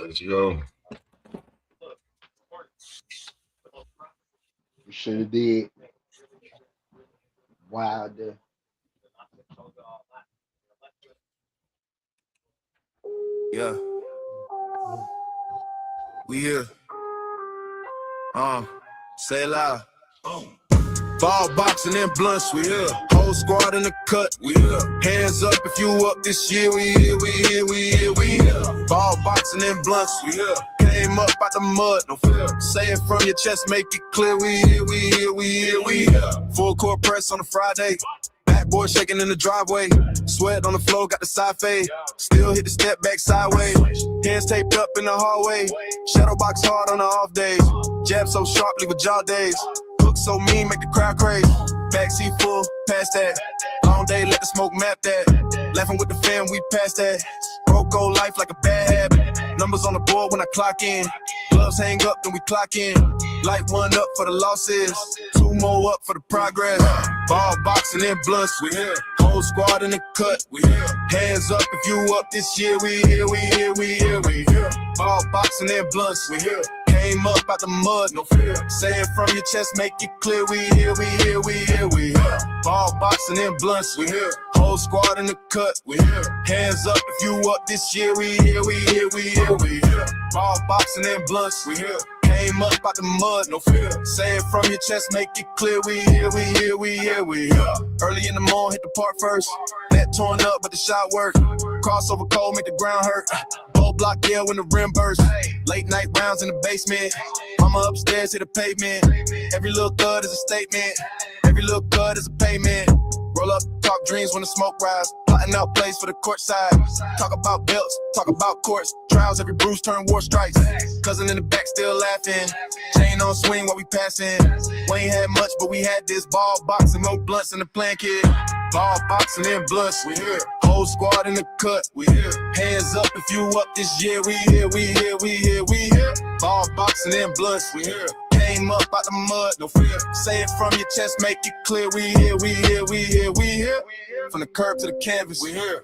Let's go. You should have did Wilder. Yeah, we here. Say it loud. Ball boxing and blunts, we here. Whole squad in the cut, we here. Hands up if you up this year, we here, we here, we here, we here. Ball boxing and blunts, we here. Came up out the mud, no fear. Say it from your chest, make it clear, we here, we here, we here, we here. Full court press on a Friday. Backboard shaking in the driveway. Sweat on the floor, got the side fade. Still hit the step back sideways. Hands taped up in the hallway. Shadow box hard on the off days. Jab so sharp, leave a jaw days. Look so mean, make the crowd crazy. Backseat full, past that. Long day, let the smoke map that. Laughing with the fam, we passed that. Broke old life like a bad habit. Numbers on the board when I clock in. Gloves hang up, then we clock in. Light one up for the losses. Two more up for the progress. Ball boxing and blunts, we here. Whole squad in the cut, we here. Hands up if you up this year, we here, we here, we here, we here. Ball boxing and blunts, we here. Came up out the mud, no fear. Say it from your chest, make it clear. We here, we here, we here, we here. Ball boxing and blunts, we here. Whole squad in the cut, we here. Hands up if you up this year. We here, we here, we here, we here. Ball boxing and blunts, we here. Came up out the mud, no fear. Say it from your chest, make it clear. We here, we here, we here, we here. Early in the morning, hit the park first. That torn up, but the shot work. Crossover cold, make the ground hurt. Ball block, yeah, when the rim burst. Late night rounds in the basement. Mama upstairs, hit the pavement. Every little thud is a statement. Every little thud is a payment. Roll up, talk dreams when the smoke rise. Plotting out plays for the court side. Talk about belts, talk about courts. Trials, every bruise turn war strikes. Cousin in the back still laughing. Chain on swing while we passing. We ain't had much, but we had this. Ball boxing, no blunts in the plan, kid. Ball boxing and blunts, we here. Whole squad in the cut, we here. Hands up if you up this year, we here, we here, we here, we here. Ball boxing and blunts, we here. Came up out the mud, no fear. Say it from your chest, make it clear. We here, we here, we here, we here. From the curb to the canvas, we here.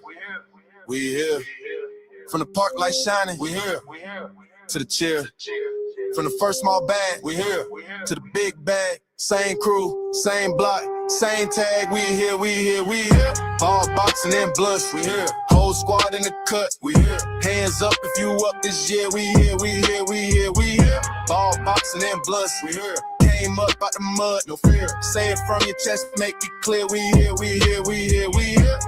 We here. From the park light shining, we here. To the chair. From the first small bag, we here. To the big bag. Same crew, same block, same tag. We here, we here, we here. Ball boxing and blunts, we here. Whole squad in the cut, we here. Hands up if you up this year. We here, we here, we here, we here. Ball boxing and blunts, we here. Came up out the mud, no fear. Say it from your chest, make it clear. We here, we here, we here, we here.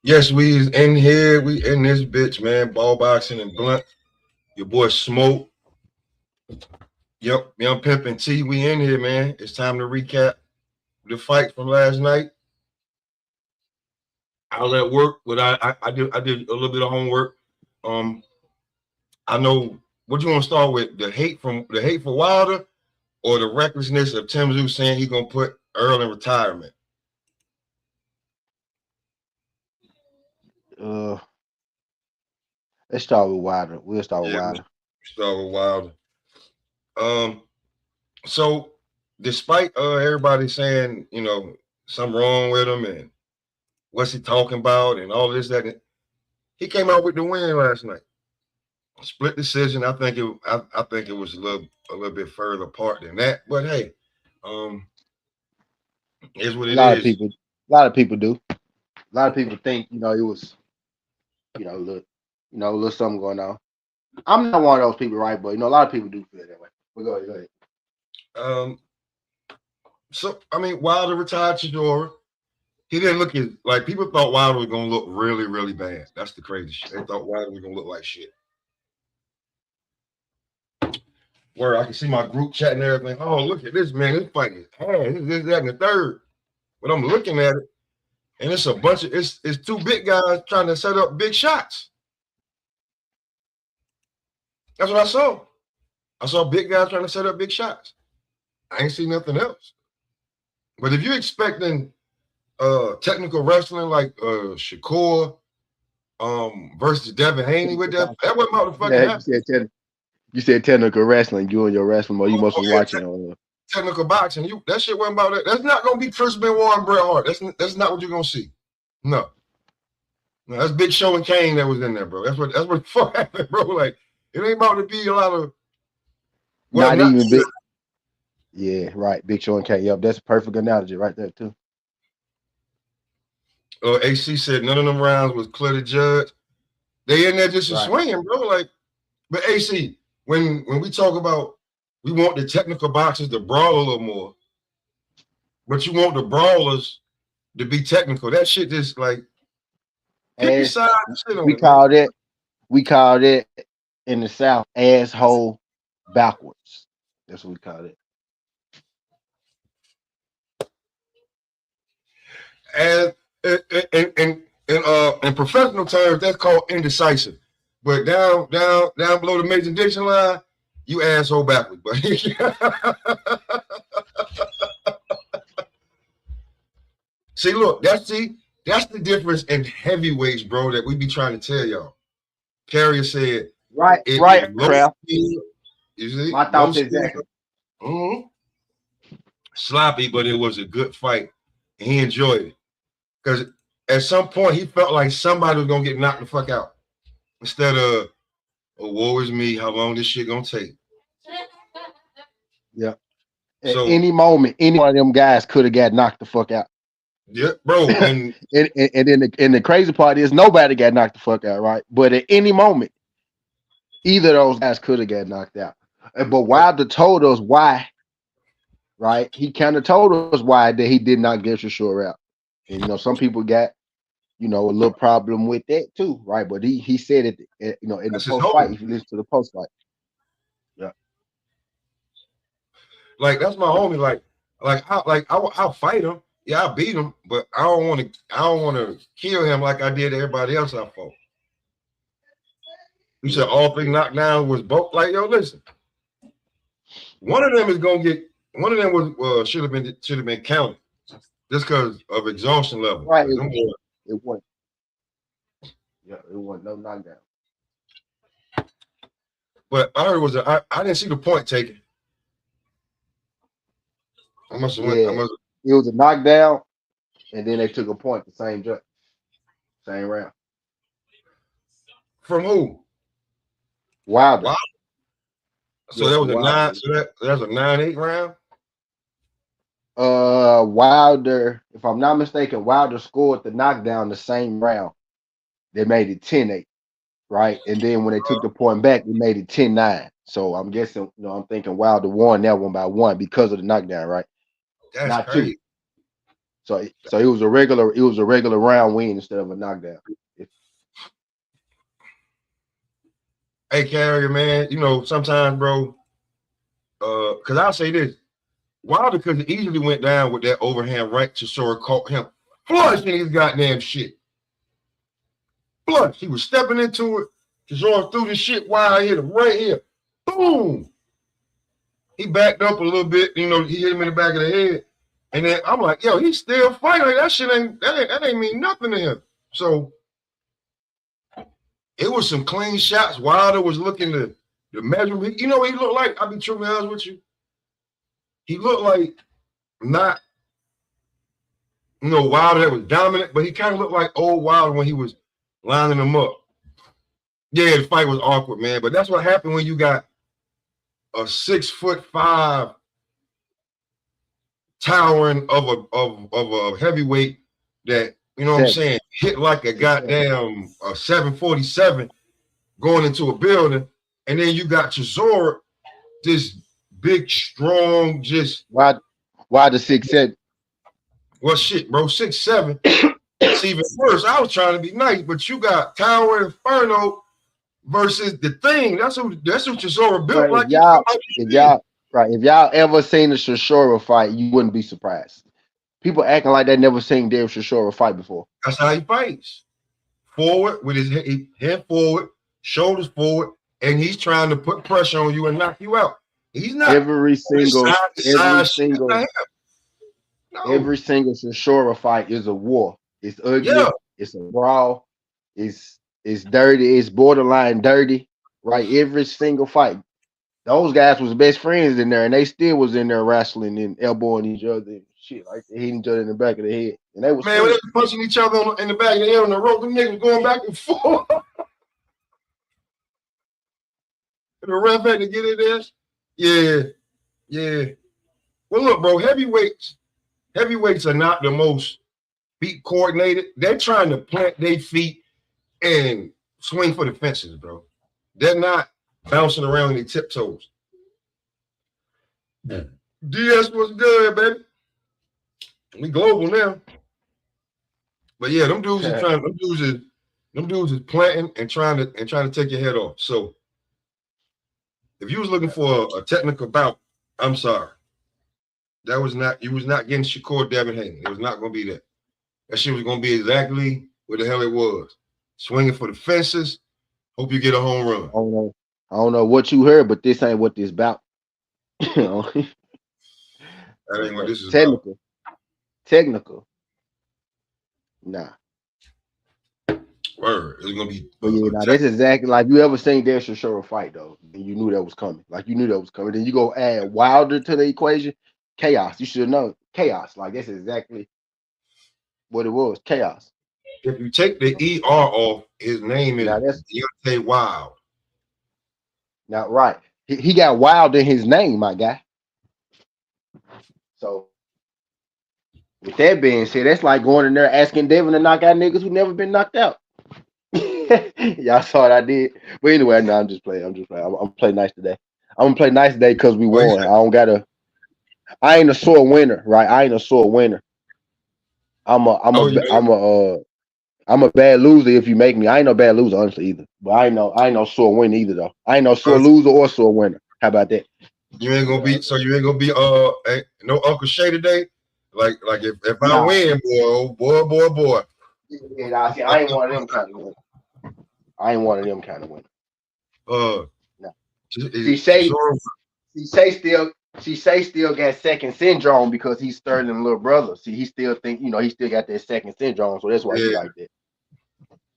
Yes, we is in here. We in this bitch, man. Ball boxing and blunt. Your boy Smoke. Yep, Young Pimp and T. We in here, man. It's time to recap the fight from last night. I'll at work, but I did a little bit of homework. I know what you want to start with, the hate for Wilder or the recklessness of Tszyu saying he's gonna put Earl in retirement. Let's start with Wilder. We'll start with Wilder. Start with Wilder. So despite everybody saying, you know, something wrong with him and what's he talking about and all this, that, he came out with the win last night. Split decision. I think it was a little bit further apart than that. But hey, is what it is. A lot of people do. A lot of people think, you know, it was, you know, a little something going on. I'm not one of those people, right? But you know, a lot of people do feel that way. But go ahead. So I mean, Wilder retired Tszyu. He didn't look like people thought Wilder was gonna look really, really bad. That's the crazy shit. They thought Wilder was gonna look like shit. Where I can see my group chat and everything. Oh, look at this, man. This fight is hard. This, that, and the third. But I'm looking at it, and it's a bunch of it's two big guys trying to set up big shots. That's what I saw. I saw big guys trying to set up big shots. I ain't see nothing else. But if you're expecting technical wrestling like Shakur versus Devin Haney with that. That wasn't motherfucking Yeah, happening. you said technical wrestling. You and your wrestling mode. You must be Yeah, watching. technical boxing. That shit wasn't about that. That's not gonna be Chris Benoit and Bret Hart. That's not what you're gonna see. No, that's Big Show and Kane that was in there, bro. That's what the fuck happened, bro. Like it ain't about to be a lot of. Well, not even big. Yeah, right. Big Show and Kane. Yep, that's a perfect analogy right there too. AC said none of them rounds was clear to judge. They in there just swinging, bro. Like, but AC, when we talk about we want the technical boxers to brawl a little more, but you want the brawlers to be technical. That shit just like pick your side and shit on it. We call it in the South asshole backwards. That's what we call it. And in professional terms, that's called indecisive. But down below the Mason Dixon line, you asshole backwards, buddy. See, look, that's the difference in heavyweights, bro, that we be trying to tell y'all. Carrier said, right, Kraft. You see, my thoughts exactly. Sloppy, but it was a good fight. And he enjoyed it. Because at some point, he felt like somebody was going to get knocked the fuck out. Instead of, oh, woe is me, how long this shit going to take? Yeah. At any moment, any one of them guys could have got knocked the fuck out. Yeah, bro. And and the crazy part is nobody got knocked the fuck out, right? But at any moment, either of those guys could have got knocked out. But Wilder told us why, right? He kind of told us why that he did not get Tszyu out. And some people got a little problem with that too, right? But he said it, in the post fight. If you listen to the post fight, yeah, like that's my homie. I'll fight him. Yeah, I beat him, but I don't want to kill him like I did everybody else I fought. You said all three knockdowns was both. Like, yo, listen. One of them is gonna get. One of them was should have been counted just because of exhaustion level. Right. It wasn't. Yeah, it wasn't no knockdown. But I heard I didn't see the point taken. I must have went. It was a knockdown, and then they took a point the same judge, same round. From who? Wilder. Wow. So that was a 9. So that was a 9-8 round. Wilder, if I'm not mistaken, Wilder scored the knockdown the same round. They made it 10-8, right? And then when they took the point back, they made it 10-9. So I'm guessing, I'm thinking Wilder won that one by 1 because of the knockdown, right? That's not crazy. 2. So it was a regular round win instead of a knockdown. Hey, Carrier, man, sometimes, bro, because I'll say this. Wilder could have easily went down with that overhand right. Tszyu caught him flush in his goddamn shit. Flush. He was stepping into it. Tszyu threw the shit wide, hit him right here. Boom. He backed up a little bit. He hit him in the back of the head. And then I'm like, yo, he's still fighting. Like, that shit ain't mean nothing to him. So it was some clean shots. Wilder was looking to measure him. He looked like, I'll be truly honest with you. He looked like not, Wilder that was dominant, but he kind of looked like old Wilder when he was lining them up. Yeah, the fight was awkward, man. But that's what happened when you got a 6'5" towering of a heavyweight that, what I'm saying, hit like a goddamn 747 going into a building, and then you got Tszyu, this big, strong, just why the 6'7"? Well, shit, bro, 6'7". It's even worse. I was trying to be nice, but you got Tower Inferno versus the Thing. That's what Tszyu built like. If y'all ever seen a Tszyu fight, you wouldn't be surprised. People acting like they never seen Dave Tszyu fight before. That's how he fights. Forward with his head forward, shoulders forward, and he's trying to put pressure on you and knock you out. He's not every single. No. Every single Shishora fight is a war. It's ugly. Yeah. It's a brawl. It's dirty. It's borderline dirty. Right. Every single fight. Those guys was best friends in there, and they still was in there wrestling and elbowing each other and shit, like they hitting each other in the back of the head. And they was Man, when they was punching each other in the back of the head on the rope, them niggas going back and forth. And the ref had to get in there. Yeah. Yeah. Well, look, bro, heavyweights are not the most feet coordinated. They're trying to plant their feet and swing for the fences, bro. They're not bouncing around in their tiptoes. Yeah. DS was good, baby. We global now. But yeah, them dudes is planting and trying to take your head off. So if you was looking for a technical bout, I'm sorry. You was not getting Shakur Devin Haney. It was not going to be that. That shit was going to be exactly what the hell it was. Swinging for the fences. Hope you get a home run. I don't know what you heard, but this ain't what this about. You know? That ain't what this is technical. about. Technical. Nah. Word. It's gonna be. But yeah, now that's exactly like you ever seen Darius Shore fight though, and you knew that was coming. Like you knew that was coming. Then you go add Wilder to the equation, chaos. You should know chaos. Like that's exactly what it was, chaos. If you take the ER off, his name is Deontay Wild. Now, right, he got Wild in his name, my guy. So, with that being said, that's like going in there asking Devin to knock out niggas who never been knocked out. Y'all saw what I did. But anyway, no, I'm just playing. I'm gonna play nice today. I'm gonna play nice today because we won. I ain't a sore winner, right? I ain't a sore winner. I'm a bad loser if you make me. I ain't no bad loser, honestly, either. But I ain't no sore winner either, though. I ain't no sore loser or sore winner. How about that? You ain't gonna be no Uncle Shay today. Like if I win, boy. Yeah, see, I ain't one of them kind of winners. No. She still got second syndrome because he's Sterling's little brother. See, he still he still got that second syndrome, so that's why he like that.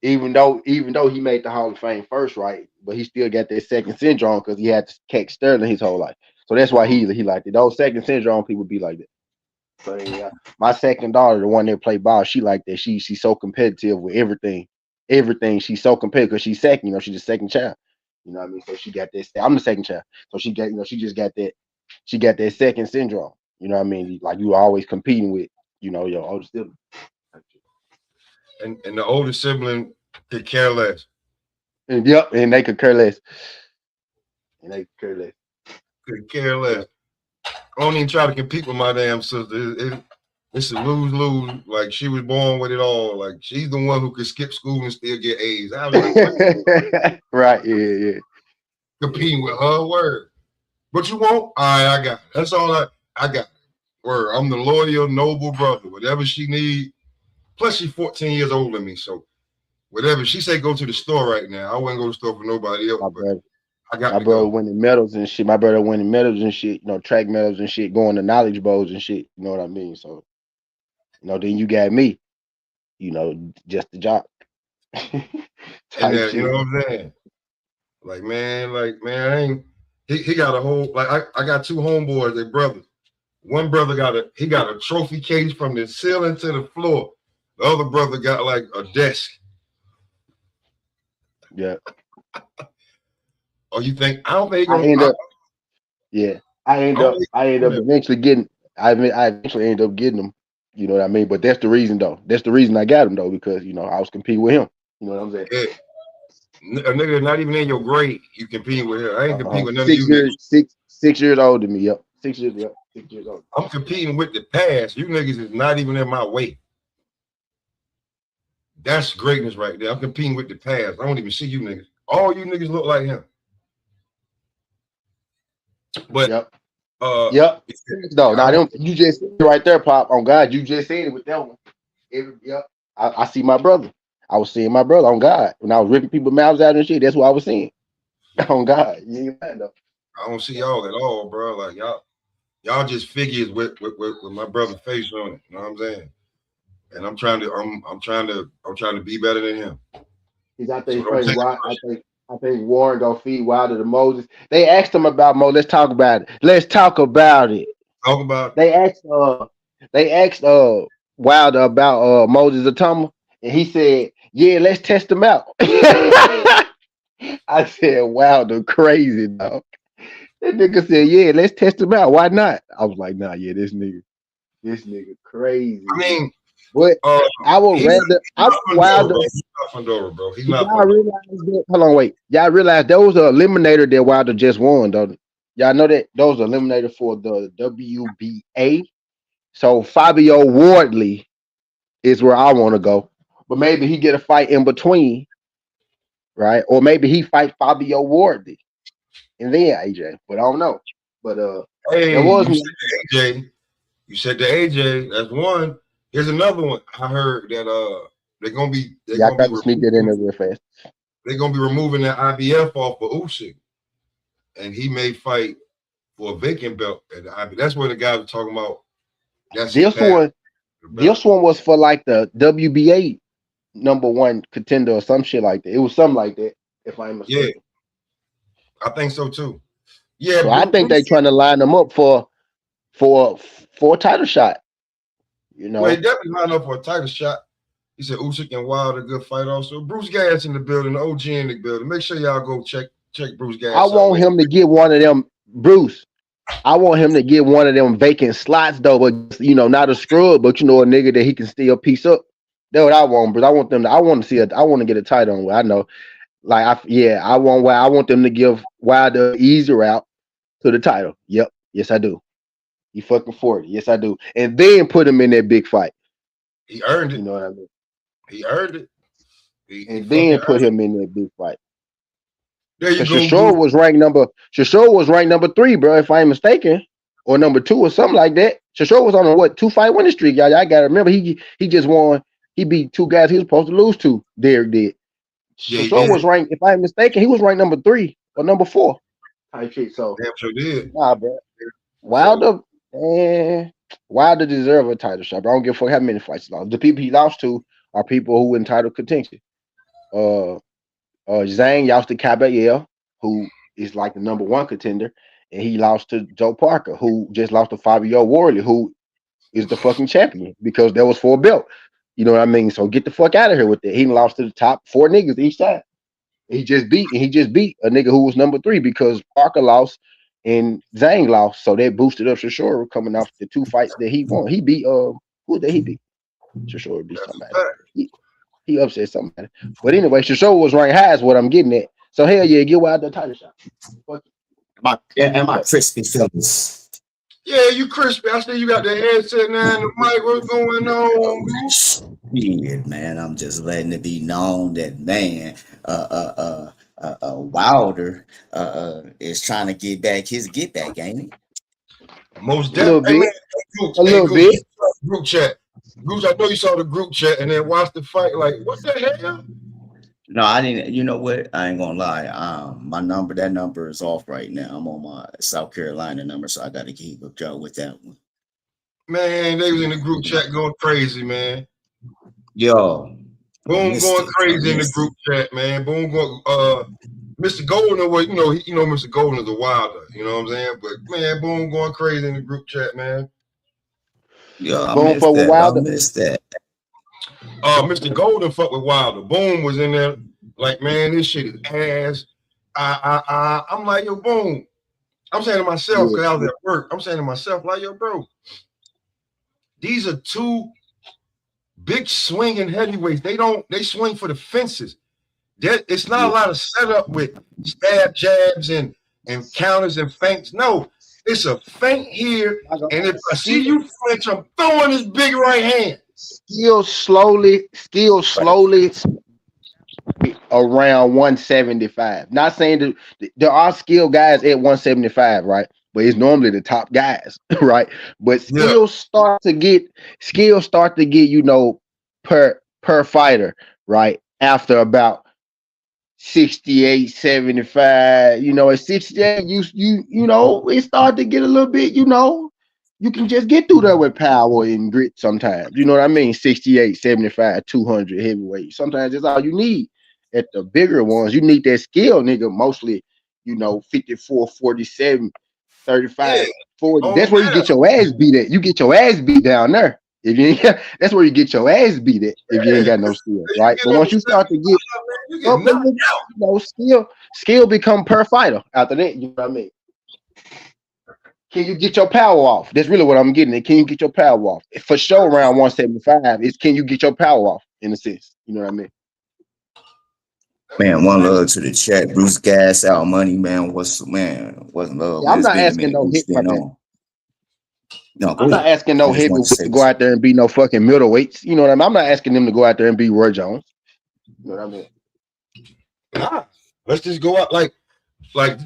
Even though he made the Hall of Fame first, right? But he still got that second syndrome because he had to catch Sterling his whole life. So that's why he liked it. Those second syndrome people be like that. So yeah, my second daughter, the one that played ball, she like that. She's so competitive with everything. She's so competitive because she's second. She's the second child. You know what I mean? So she got this. I'm the second child. So she got, she just got that. She got that second syndrome. You know what I mean? Like you always competing with, your older sibling. And the older sibling could care less. And they could care less. Could care less. I don't even try to compete with my damn sister. It's a lose-lose. Like she was born with it all. Like she's the one who could skip school and still get A's. I was like, right? Yeah. Competing with her word. But you won't? All right, I got it. That's all I got. Word. I'm the loyal, noble brother. Whatever she need. Plus, she's 14 years older than me. So whatever she say, go to the store right now. I wouldn't go to the store for nobody else. My brother winning medals and shit. Track medals and shit, going to knowledge bowls and shit. You know what I mean? So, then you got me, just the job. And then, you know what I'm saying? Like, man, I ain't. He got a whole I got two homeboys, they brothers. One brother got a trophy case from the ceiling to the floor. The other brother got like a desk. Yeah. Oh, you think I don't think I end up eventually getting. I eventually end up getting them. You know what I mean? But that's the reason though. That's the reason I got him though, because I was competing with him. You know what I'm saying? Yeah. A nigga not even in your grade, you competing with her. I ain't competing with none 6 of you. Years, 6 years older than me. Yep. 6 years. Yep. 6 years old. I'm competing with the past. You niggas is not even in my weight. That's greatness right there. I'm competing with the past. I don't even see you niggas. All you niggas look like him. But yep. No, now you just right there, Pop. On God, you just said it with that one. I see my brother. I was seeing my brother on God when I was ripping people's mouths out and shit. That's what I was seeing. On God, you ain't lying though. I don't see y'all at all, bro. Like y'all Y'all just figures with my brother face on it. You know what I'm saying? And I'm trying to be better than him. He's out So there don't fighting take Wild. I think Warren gonna feed Wilder to Moses. They asked him about Mo. Let's talk about it. Let's talk about it. talk about They asked Wilder about Moses Atama, and he said, "Yeah, let's test him out." I said, "Wilder, crazy dog." That nigga said, "Yeah, let's test him out. Why not?" I was like, "Nah, yeah, this nigga crazy, I man." mean, But uh I would he's rather I not would Fundora, Wilder. bro. He's not Fundora, bro. He's Did not y'all Fundora. realize that? Hold on, wait. Y'all realize there was an eliminator that Wilder just won, though. Y'all know that those are eliminator for the WBA. So Fabio Wardley is where I want to go. But maybe he get a fight in between, right? Or maybe he fight Fabio Wardley and then AJ. But I don't know. But there Hey, was you said the AJ. You said the AJ. That's one. Here's another one. I heard that they're gonna be they're yeah, I gonna be tried to sneak that in removing there real fast. they're gonna be removing that IBF off of Usyk, and he may fight for a vacant belt at the IBF. That's what the guy was talking about. That's his This path one, to the belt. this one was for like the WBA number one contender or some shit like that. It was something like that, if I'm Yeah, mistaken. I think so too. Yeah, So I think they Bruce. trying to line them up for for a title shot. You Well, he know, definitely lined up for a title shot. He said Usyk and Wilder, a good fight also. Bruce Gas in the building, the OG in the building. Make sure y'all go check Bruce I Gas out, want man. him to get one of them, Bruce. I want him to get one of them vacant slots though, but not a scrub, but a nigga that he can still piece up. That's what I want, Bruce. I want them. I want to see it. I want to get a title on. Where I know, like I want. I want them to give Wilder easy route to the title. Yep, yes I do. He fucking 40. Yes I do. And then put him in that big fight. He earned You it. know what I mean? He earned it. He And fucking then earned put it. him in that big fight. There you Cause go, Bruce. Shashore was ranked number 3, bro, if I ain't mistaken. Or number 2 or something like that. Shashore was on a 2-fight winning streak, y'all. Y'all gotta remember he just won. He beat 2 guys he was supposed to lose to. Derek did. Yeah, he Shashore did. was ranked, if I ain't mistaken, he was ranked number 3 or number 4. Type shit. So Damn sure did. nah, bro. So Wilder deserve a title shot, but I don't give a fuck how many fights he lost. The people he lost to are people who in title contention. Uh Zhang lost to Caballero, who is like the number 1 contender, and he lost to Joe Parker, who just lost to Fabio Wardley, who is the fucking champion because that was for a belt. You know what I mean? So get the fuck out of here with that. He lost to the top 4 niggas each time. He just beat a nigga who was number 3 because Parker lost and Zhang lost. So that boosted up Shashora coming off the 2 fights that he won. He beat who did he beat? Shashora beat that's somebody. a fact. He upset somebody. But anyway, Shashore was ranked high is what I'm getting at. So hell yeah, get Wild the title shot. Fuck Am I crispy fellas? Yeah, you crispy. I see you got the headset now and the mic. What's going on, Bruce? Shit, man. I'm just letting it be known that man, Wilder, is trying to get back his get back, ain't he? Most a little definitely. Hey, man, bit. Goose, A hey, little Goose, bit. group chat. Goose, I know you saw the group chat and then watched the fight. Like, what the hell? No, I didn't. You know what? I ain't gonna lie. That number is off right now. I'm on my South Carolina number, so I got to keep up y'all with that one. Man, they was in the group chat going crazy, man. Yo, Boom going crazy in the group chat, man. Boom going Mr. Golden was, Mr. Golden is a wilder, you know what I'm saying? But man, Boom going crazy in the group chat, man. Yo, I Boom missed for that. I Wilder. missed that. Mr. Golden fucked with Wilder. Boom was in there, like, man, this shit is ass. I'm like, yo, Boom. I'm saying to myself, because I was at work, I'm saying to myself, like, yo, bro, these are 2 big swinging heavyweights. They swing for the fences. It's not a lot of setup with stab jabs and counters and feints. No, it's a feint here, and if I see you flinch, I'm throwing this big right hand. Skill slowly around 175. Not saying that there are skilled guys at 175, right? But it's normally the top guys, right? But skills start to get, per fighter, right? After about 68, 75, at 68, it started to get a little bit, you can just get through there with power and grit sometimes. You know what I mean? 68, 75, 200 heavyweight. Sometimes that's all you need. At the bigger ones, you need that skill, nigga. Mostly, 54, 47, Yeah, 35, 40. on That's where you that. get your ass beat at. You get your ass beat down there. If you ain't, that's where you get your ass beat at if you ain't got no skill, You right? get But on once you start to get man, you get up a knocked little, skill become per fighter after that. You know what I mean? Can you get your power off? That's really what I'm getting at. Can you get your power off? For sure, around 175 is can you get your power off in a sense? You know what I mean? Man, one love to the chat. Bruce Gas out money, man. What's love? Yeah, I'm It's not been a asking minute. no What's hit. My been bad. on? No, go I'm not ahead. asking I no just want to heavyweight say to go this. out there and be no fucking middleweights. You know what I mean? I'm not asking them to go out there and be Roy Jones. You know what I mean? Nah, let's just go out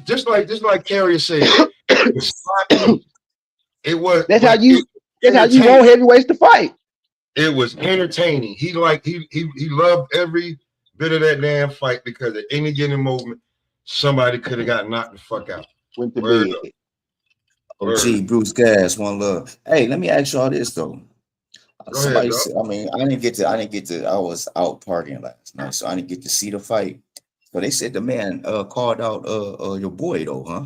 just like Carrier said. It was sloppy. It was, That's how but it you. was That's how you entertaining. want heavyweights to fight. It was entertaining. He loved every bit of that damn fight because at any given moment, somebody could have got knocked the fuck out. Went to Word bed. up. Oh, Word. gee, Bruce Gas, one love. Hey, let me ask y'all this though. Go ahead, Somebody dog. said, I mean, I didn't get to, I was out partying last night, so I didn't get to see the fight. So they said the man called out your boy though, huh?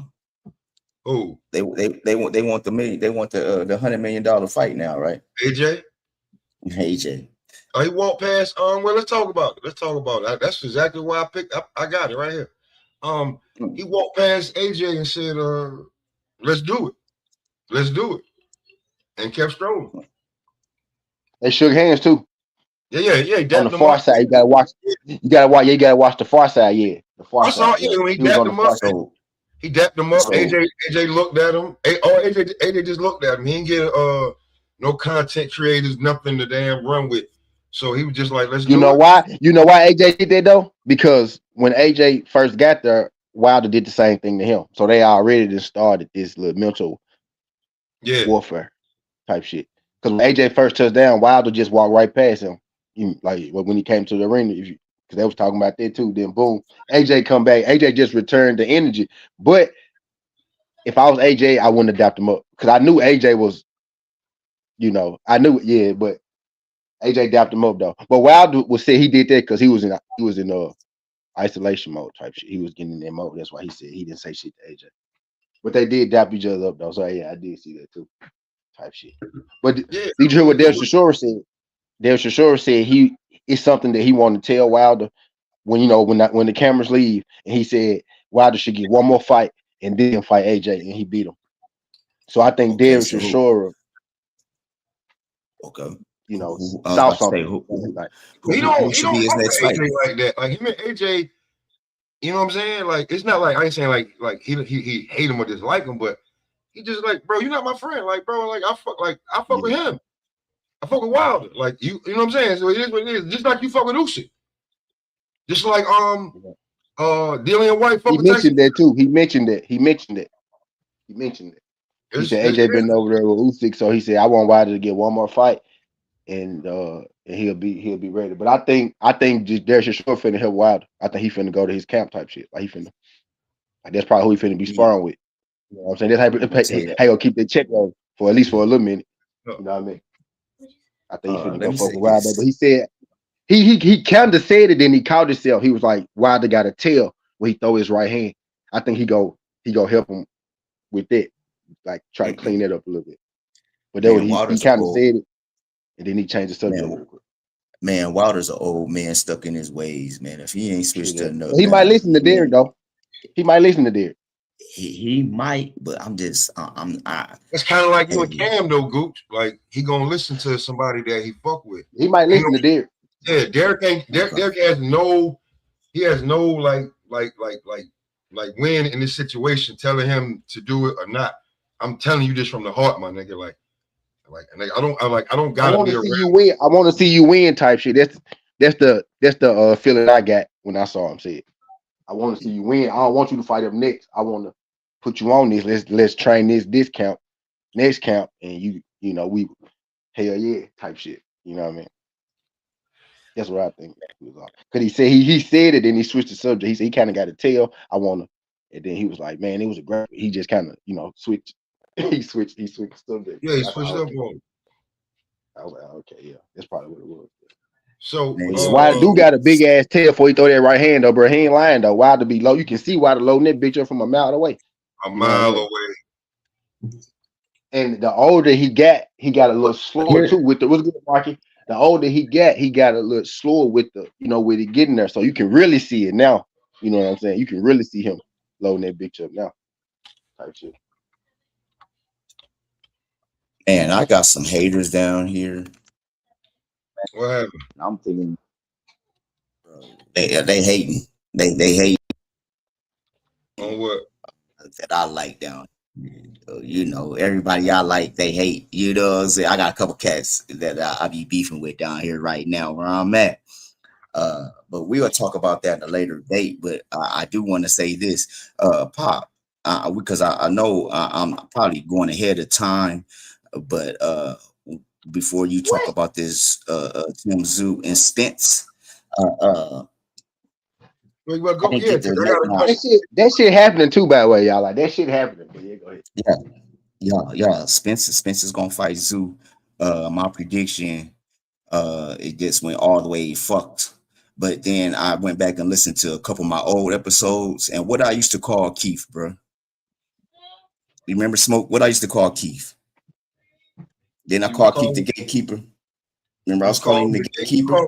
Who? They want the $100 million fight now, right? AJ? AJ. Oh, he walked past. Well, let's talk about it. Let's talk about it. That's exactly why I picked up. I got it right here. He walked past AJ and said, let's do it. Let's do it. And kept strolling. They shook hands too. Yeah. He On the dapped him far up. side, you gotta watch. You gotta watch. You gotta watch the far side. Yeah, the far I saw side. it. Yeah, When he he was dapped on the him up. far side. So He dapped him up. so AJ looked at him. AJ just looked at him. He didn't get no content creators, nothing to damn run with. So he was just like, let's You do know it. why? You know why AJ did that though? Because when AJ first got there, Wilder did the same thing to him. So they already just started this little mental Yeah. warfare type shit. Because when AJ first touched down, Wilder just walked right past him. Like when he came to the arena, because they was talking about that too. Then boom, AJ come back. AJ just returned the energy. But if I was AJ, I wouldn't have dapped him up because I knew AJ was, I knew it. Yeah, but AJ dapped him up though. But Wilder would say he did that because he was in isolation mode type shit. He was getting in that mode. That's why he said he didn't say shit to AJ. But they did dap each other up though. So yeah, I did see that too. Type shit. But Yeah. did you hear what Dale Chisora said? Dale Chisora said it's something that he wanted to tell Wilder when when the cameras leave, and he said Wilder should get one more fight and then fight AJ, and he beat him. So I think okay, Dale so Chisora, okay. I was saw about to say something. Like, He who don't should be his fuck next with fight? AJ like that. Like him and AJ, you know what I'm saying? Like it's not like I ain't saying like he hate him or dislike him, but he just like, bro, you're not my friend. Like, bro, I fuck with him. I fuck with Wilder. Like you know what I'm saying? So it is what it is. Just like you fuck with Usyk. Just like Dillian White fuck he with Tyson. mentioned that too. He mentioned it. He said AJ been over there with Usyk, so he said I want Wilder to get one more fight, and he'll be ready. But I think just Derek Chisora finna help Wilder. I think he finna go to his camp type shit. Like that's probably who he finna be sparring with. You know what I'm saying? That's how he gonna keep that check on for at least for a little minute. You know what I mean? I think he finna Let go me fuck say with Wilder. this. But he said he kind of said it, then he caught himself. He was like, Wilder got a tail when he throw his right hand. I think he go help him with that, like try to clean that up a little bit. But that what Man, he Wilder's an kind of old said it, and then he changed the subject man. real quick. Man, Wilder's an old man stuck in his ways, man. If he ain't switched to another, He might listen to Derek though. He might listen to Derek. he might, but I'm just It's kind of like you and hey, Cam though, Gooch. Like he gonna listen to somebody that he fuck with. He might listen to Derek. Yeah, Derek ain't. Derek has no. He has no like win in this situation, telling him to do it or not. I'm telling you this from the heart, my nigga. Like I don't I gotta want be to around. see you win. I want to see you win type shit. That's the feeling I got when I saw him say it. I want to see you win. I don't want you to fight up next. I want to put you on this. Let's train this count, next count, and we hell yeah type shit. You know what I mean? That's what I think. Because he said he said it, and he switched the subject. He said he kind of got a tail. I want to, and then he was like, man, it was a great. He just kind of switched. He switched something. Yeah, he switched up on him. Okay, yeah, that's probably what it was. So Yeah, Wilder do got a big ass tail before he throw that right hand up, bro. He ain't lying though. Wilder be low. You can see Wilder loading that bitch up from a mile away. a mile away. And the older he got a little slower too with the what's good, Marky. The older he got a little slower with the, with it getting there. So you can really see it now. You know what I'm saying? You can really see him loading that bitch up now. Type shit. Man, I got some haters down here. What happened? I'm thinking they hating. They hate On what? that I like down. Everybody I like, they hate. You know what I'm saying? I got a couple cats that I be beefing with down here right now where I'm at. But we'll talk about that in a later date. But I do want to say this, Pop, because I know I'm probably going ahead of time. But before you talk about this, Tszyu and Spence, Well, you better go. I didn't Yeah, get to 'cause I let got a my question. That shit happening too, by the way, y'all. Like that shit happening. But yeah, go ahead. yeah. Spencer's gonna fight Tszyu. My prediction, it just went all the way fucked. But then I went back and listened to a couple of my old episodes and what I used to call Keith, bro. You remember Smoke? What I used to call Keith? Then I called Keith the gatekeeper. Remember, I was calling him the gatekeeper.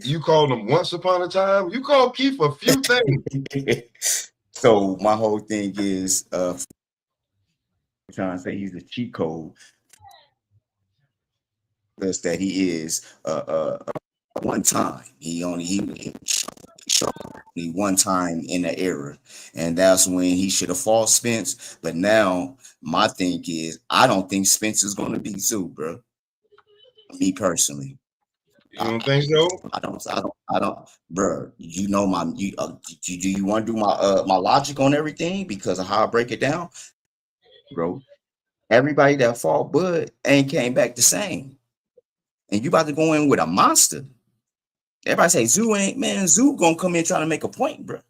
You called him once upon a time. You called Keith a few things. So my whole thing is trying to say he's a cheat code. That's that he is one time. He showed me one time in the era, and that's when he should have fought Spence. But now my thing is, I don't think Spence is going to beat Tszyu, bro. Me personally, You don't think so? I don't, bro. You know do you want to do my logic on everything because of how I break it down, bro? Everybody that fought Bud ain't came back the same, and you about to go in with a monster. Everybody say Tszyu gonna come in trying to make a point, bro.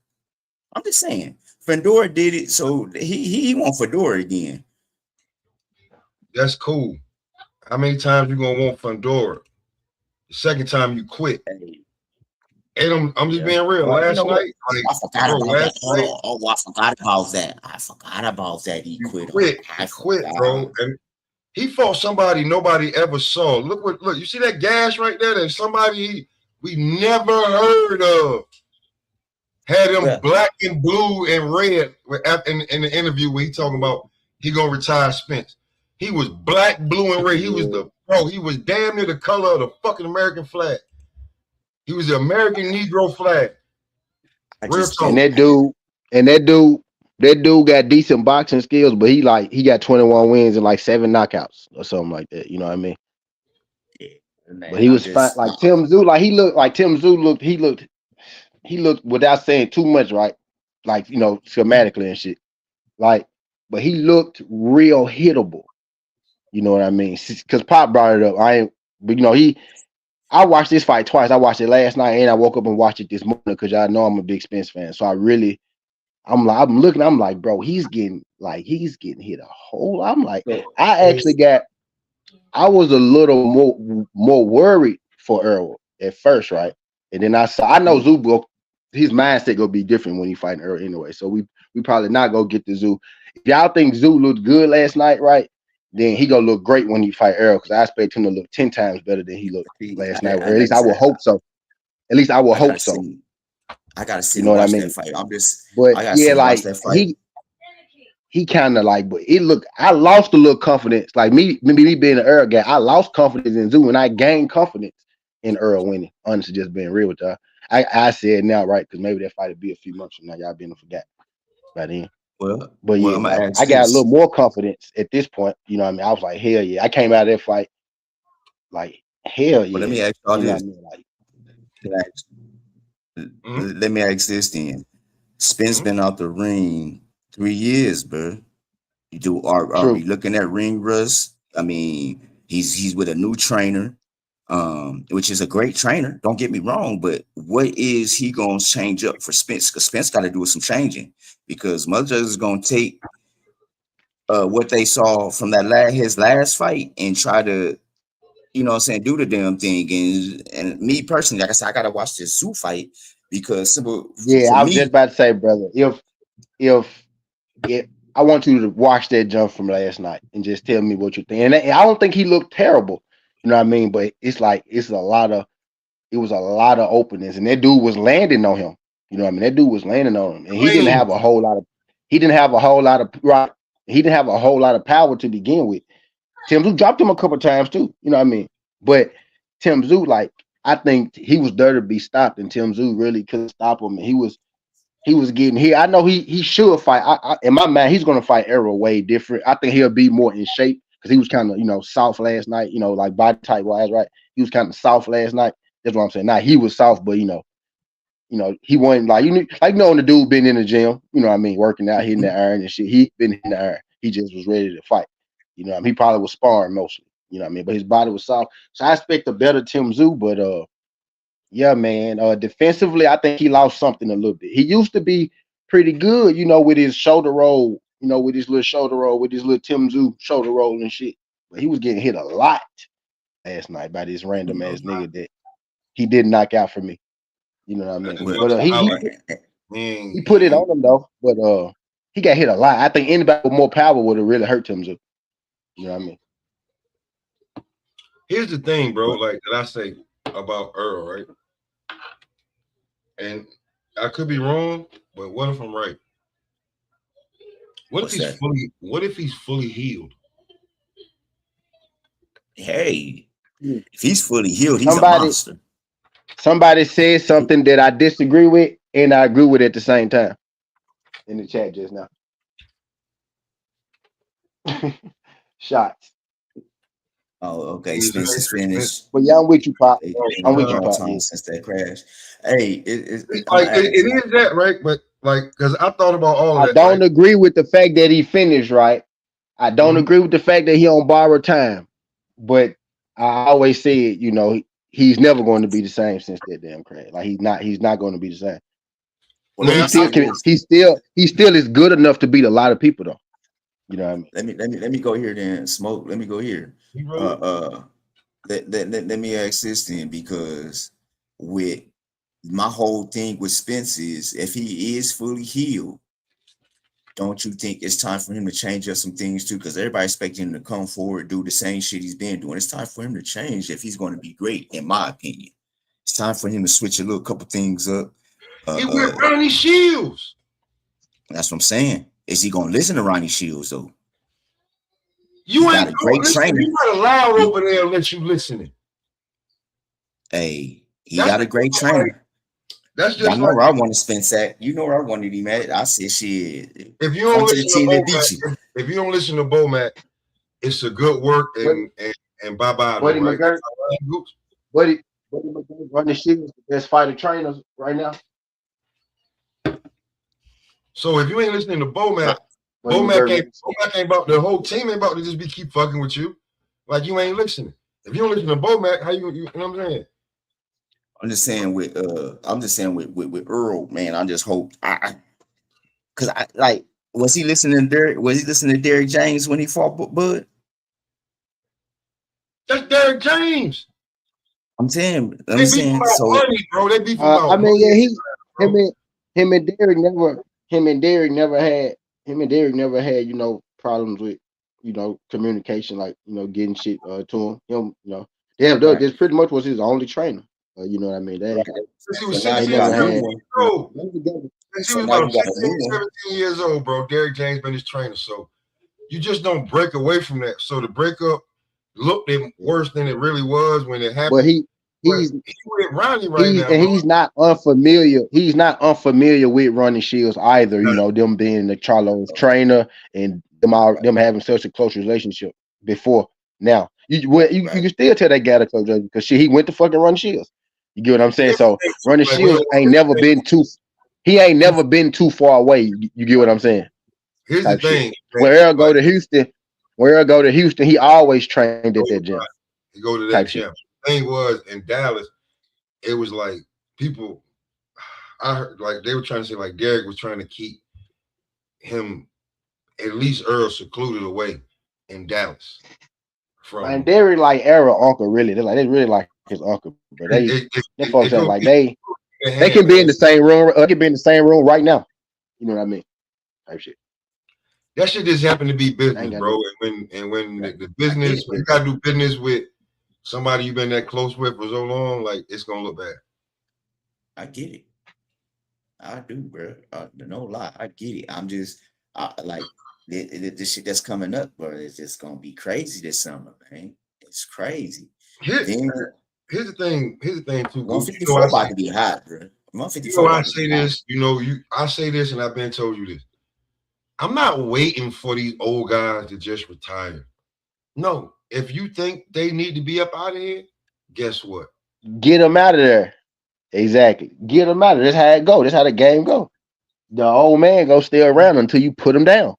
I'm just saying, Fedora did it, so he want Fedora again. That's cool. How many times you gonna want Fedora? The second time you quit. And I'm just being real. Last night, I forgot about that. I forgot about that. I forgot about that. He quit. He quit, bro. And he fought somebody nobody ever saw. Look, you see that gash right there? There's somebody we never heard of. Had him black and blue and red in the interview where he talking about he gonna retire Spence. He was black, blue, and red. He was damn near the color of the fucking American flag. He was the American Negro flag. And that dude got decent boxing skills, but he got 21 wins and like 7 knockouts or something like that. You know what I mean? Yeah, man, but he was fine. Like Tszyu, he looked without saying too much, right? Like, schematically and shit. Like, but he looked real hittable. You know what I mean? Because Pop brought it up. I watched this fight twice. I watched it last night and I woke up and watched it this morning because y'all know I'm a big Spence fan. So I'm like, bro, he's getting hit a whole. I'm like, I was a little more worried for Earl at first, right? And then I know Tszyu, his mindset gonna be different when he fighting Earl anyway. So we probably not gonna get the Tszyu. If y'all think Tszyu looked good last night, right? Then he gonna look great when he fight Earl because I expect him to look 10 times better than he looked last night. Or at least I will hope so. I gotta see. You know what I mean? That fight. Watch that fight. He kind of but I lost a little confidence. Like me being an Earl guy, I lost confidence in Tszyu and I gained confidence in Earl winning. Honestly, just being real with y'all. I said now, right? Because maybe that fight would be a few months from now. Y'all been forgot by then. I got a little more confidence at this point. You know what I mean? I was like, hell yeah. I came out of that fight like, hell yeah. But let me ask y'all this. Let me ask this then. Spence been out the ring 3 years, bro. Are we looking at ring rust? I mean, he's with a new trainer, which is a great trainer. Don't get me wrong, but what is he gonna change up for Spence? Because Spence got to do some changing because Mother is gonna take what they saw from that his last fight and try to, you know what I'm saying, do the damn thing. And me personally, like I said, I gotta watch this Tszyu fight because Yeah, for I was just me, about to say, brother, if I want you to watch that jump from last night and just tell me what you think. And I don't think he looked terrible, you know what I mean? But it's like it was a lot of openings, and that dude was landing on him. You know what I mean? That dude was landing on him, and he didn't Clean. have a whole lot of he didn't have a whole lot of right. He didn't have a whole lot of power to begin with. Tim Tszyu dropped him a couple times too. You know what I mean? But Tim Tszyu, like I think he was there to be stopped, and Tim Tszyu really couldn't stop him. And he was getting here. I know he should fight. In my mind, he's going to fight Arrow way different. I think he'll be more in shape because he was kind of soft last night. Like body type wise, right? He was kind of soft last night. That's what I'm saying. Now he was soft, but he wasn't like when the dude been in the gym. You know what I mean, working out, hitting the iron and shit. He been hitting the iron. He just was ready to fight. You know what I mean? He probably was sparring mostly. You know what I mean? But his body was soft. So I expect a better Tim Tszyu, but yeah, man. Defensively, I think he lost something a little bit. He used to be pretty good, with his shoulder roll, with his little shoulder roll, with his little Tim Tszyu shoulder roll and shit. But he was getting hit a lot last night by this random ass nigga that he didn't knock out for me. You know what I mean? Well, But Man, he put it on him though. But he got hit a lot. I think anybody with more power would have really hurt Tim Tszyu. You know what I mean? here's the thing, bro. Like that I say about Earl, right? And I could be wrong, but what if I'm right? What what's if he's that? fully? What if he's fully healed? Hey, Hmm. if he's fully healed, he's a Somebody monster. somebody said something that I disagree with and I agree with at the same time in the chat just now. Shots. Oh, okay. He's Spence is finished. But yeah, I'm with you, Pop. They I'm been with a you, long Pop. time Yeah. since that crash. Hey, It's I'm like gonna it is that, right? But like, because I thought about all of I that, right? don't agree with the fact that he finished, right? I don't Mhm. agree with the fact that he on borrowed time. But I always said, he's never going to be the same since that damn crash. Like he's not going to be the same. well, But let Man, he me still say can this. he still is good enough to beat a lot of people though. You know what I mean? Let me go here then. Smoke. Let me go here. he Uh, wrote. uh. Let me ask this then, because with my whole thing with Spence is if he is fully healed, don't you think it's time for him to change up some things too? Because everybody expecting him to come forward, do the same shit he's been doing. It's time for him to change if he's going to be great, in my opinion. It's time for him to switch a little couple things up. He went Ronnie Shields. That's what I'm saying. Is he going to listen to Ronnie Shields though? You He ain't got a great listen. trainer. You not allowed He, over there unless you listening. hey, he That's got a just great like trainer. that's Y'all just know like where I want to spend at. You know where I wanted him at. I said, shit, if you come don't to the listen to team that beat you. Bomac, if you don't listen to Bomac, it's a good work Buddy, and bye bye though, Buddy right? That's McGirt, how Ryan Gooch. Buddy McGirt running shit is the best fighter trainers right now. So if you ain't listening to Bomac, Buddy McGirt running shit. Bomac ain't about the whole team ain't about to just be keep fucking with you. Like you ain't listening. If you don't listen to Bomac, how you know what I'm saying? I'm just saying with Earl, man. I just hope because I like was he listening to Derrick James when he fought Bud? That's Derrick James. I'm saying They beef about so. money, bro. They beef about I mean, money, yeah, him bro. and him and Derek never him and Derek never had problems with communication, like getting shit to him. Right, this pretty much was his only trainer. You know what I mean? right. Since he So was now 16, he They got never a new had. 17 one. years old. They together. Since he So was now about he got a 16, new one. 17 years old, bro. Derrick James been his trainer. So you just don't break away from that. So the breakup looked worse than it really was when it But happened. he But he's he with Ronnie right now, bro. he's not unfamiliar. He's not unfamiliar with Ronnie Shields either. Them being the Charlo's trainer and them having such a close relationship before. Now you Right. can still tell that guy to close because he went to fucking Ronnie Shields. You get what I'm saying? So Ronnie Like, Shields ain't never been too. He ain't never been too far away. You get what I'm saying? here's the Type shit. thing. Where Earl go to Houston, he always trained at that gym. You go to that Type shit. gym. The thing was in Dallas, it was like people. I heard like they were trying to say like Derek was trying to keep him at least Earl secluded away in Dallas And from. they're like Errol uncle, really. They really like his uncle, but them folks It ain't go like in they hand, can be in man. the same room. They can be in the same room right now. You know what I mean? Type shit. That shit just happened to be I ain't business, got bro. no. And when Right. the I get business, it. when you gotta do business with somebody you've been that close with for so long, like it's gonna look bad. I get it. I do, bro. No lie, I get it. I'm just like this shit that's coming up, bro. It's just gonna be crazy this summer, man. It's crazy. Here, Then here's the thing. Here's the thing too, Gooch. You know, 154 about to be hot, bro. you 154 know, I about to be say hot. this. I say this, and I've been told you this. I'm not waiting for these old guys to just retire. No, if you think they need to be up out of here, guess what? Get them out of there. Exactly. Get them out of there. That's how it go. That's how the game go. The old man go stay around until you put him down.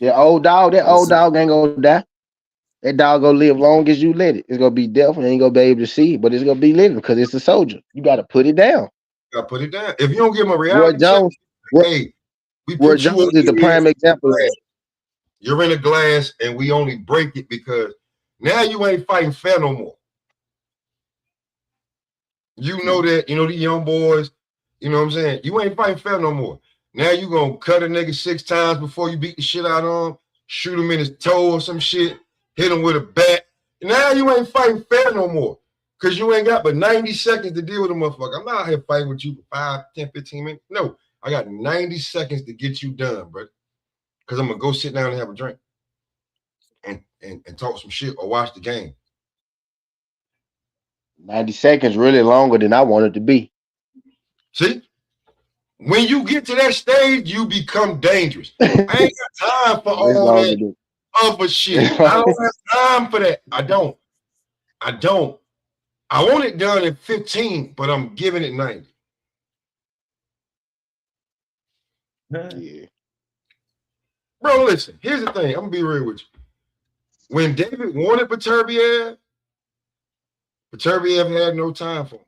That Well, old see, dog ain't gonna die. That dog gonna live long as you let it. It's gonna be deaf and ain't gonna be able to see, but it's gonna be living because it's a soldier. You gotta put it down. You gotta put it down. If you don't give them a Roy reality check, Jones, Roy, hey, we Roy put you in Jones is the here. prime example of that. You're in a glass, and we only break it because now you ain't fighting fair no more. You know that, these young boys, you know what I'm saying? You ain't fighting fair no more. Now you gonna cut a nigga 6 times before you beat the shit out of him, shoot him in his toe or some shit, hit him with a bat. Now you ain't fighting fair no more. Cause you ain't got but 90 seconds to deal with a motherfucker. I'm not out here fighting with you for 5, 10, 15 minutes. No, I got 90 seconds to get you done, bro. Cause I'm gonna go sit down and have a drink and talk some shit or watch the game. 90 seconds really longer than I want it to be. See? When you get to that stage, you become dangerous. I ain't got time for It's all longer that than other shit. I don't have time for that. I don't. I want it done in 15, but I'm giving it 90. yeah. Bro, listen, here's the thing. I'm gonna be real with you. When David wanted Beterbiev had no time for him.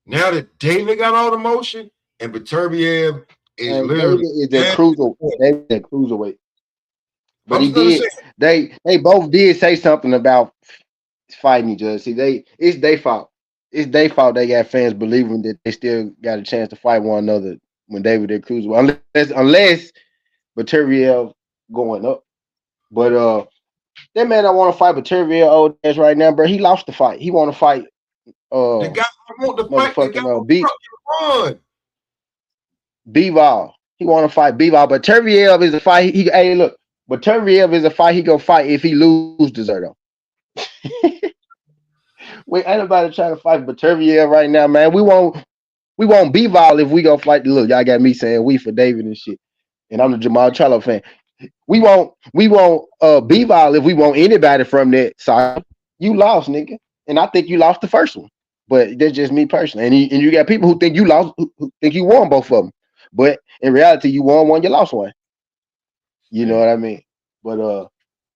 Now that David got all the motion and Beterbiev is And David literally is a cruiser. David is a cruiserweight. But I'm he just gonna did. say, They both did say something about fighting each other. See, it's their fault. It's their fault they got fans believing that they still got a chance to fight one another when David did cruiserweight. Unless Beterbiev going up. But that man don't want to fight Beterbiev old ass right now, bro. He lost the fight. He want to fight the guy I want to fight, the guy motherfucking who fucking run. Bivol. He want to fight Bivol, but Turviev is a fight. Hey, look, but Turviev is a fight he go fight if he lose Deserto. Wait, ain't nobody trying to fight Turviev right now, man. We want Bivol if we go fight. Look, y'all got me saying we for David and shit, and I'm the Jamal Charlo fan. We want Bivol if we want anybody from that side. You lost, nigga, and I think you lost the first one. But that's just me personally, and you got people who think you lost, who think you won both of them. But in reality, you won one, you lost one. You know what I mean? But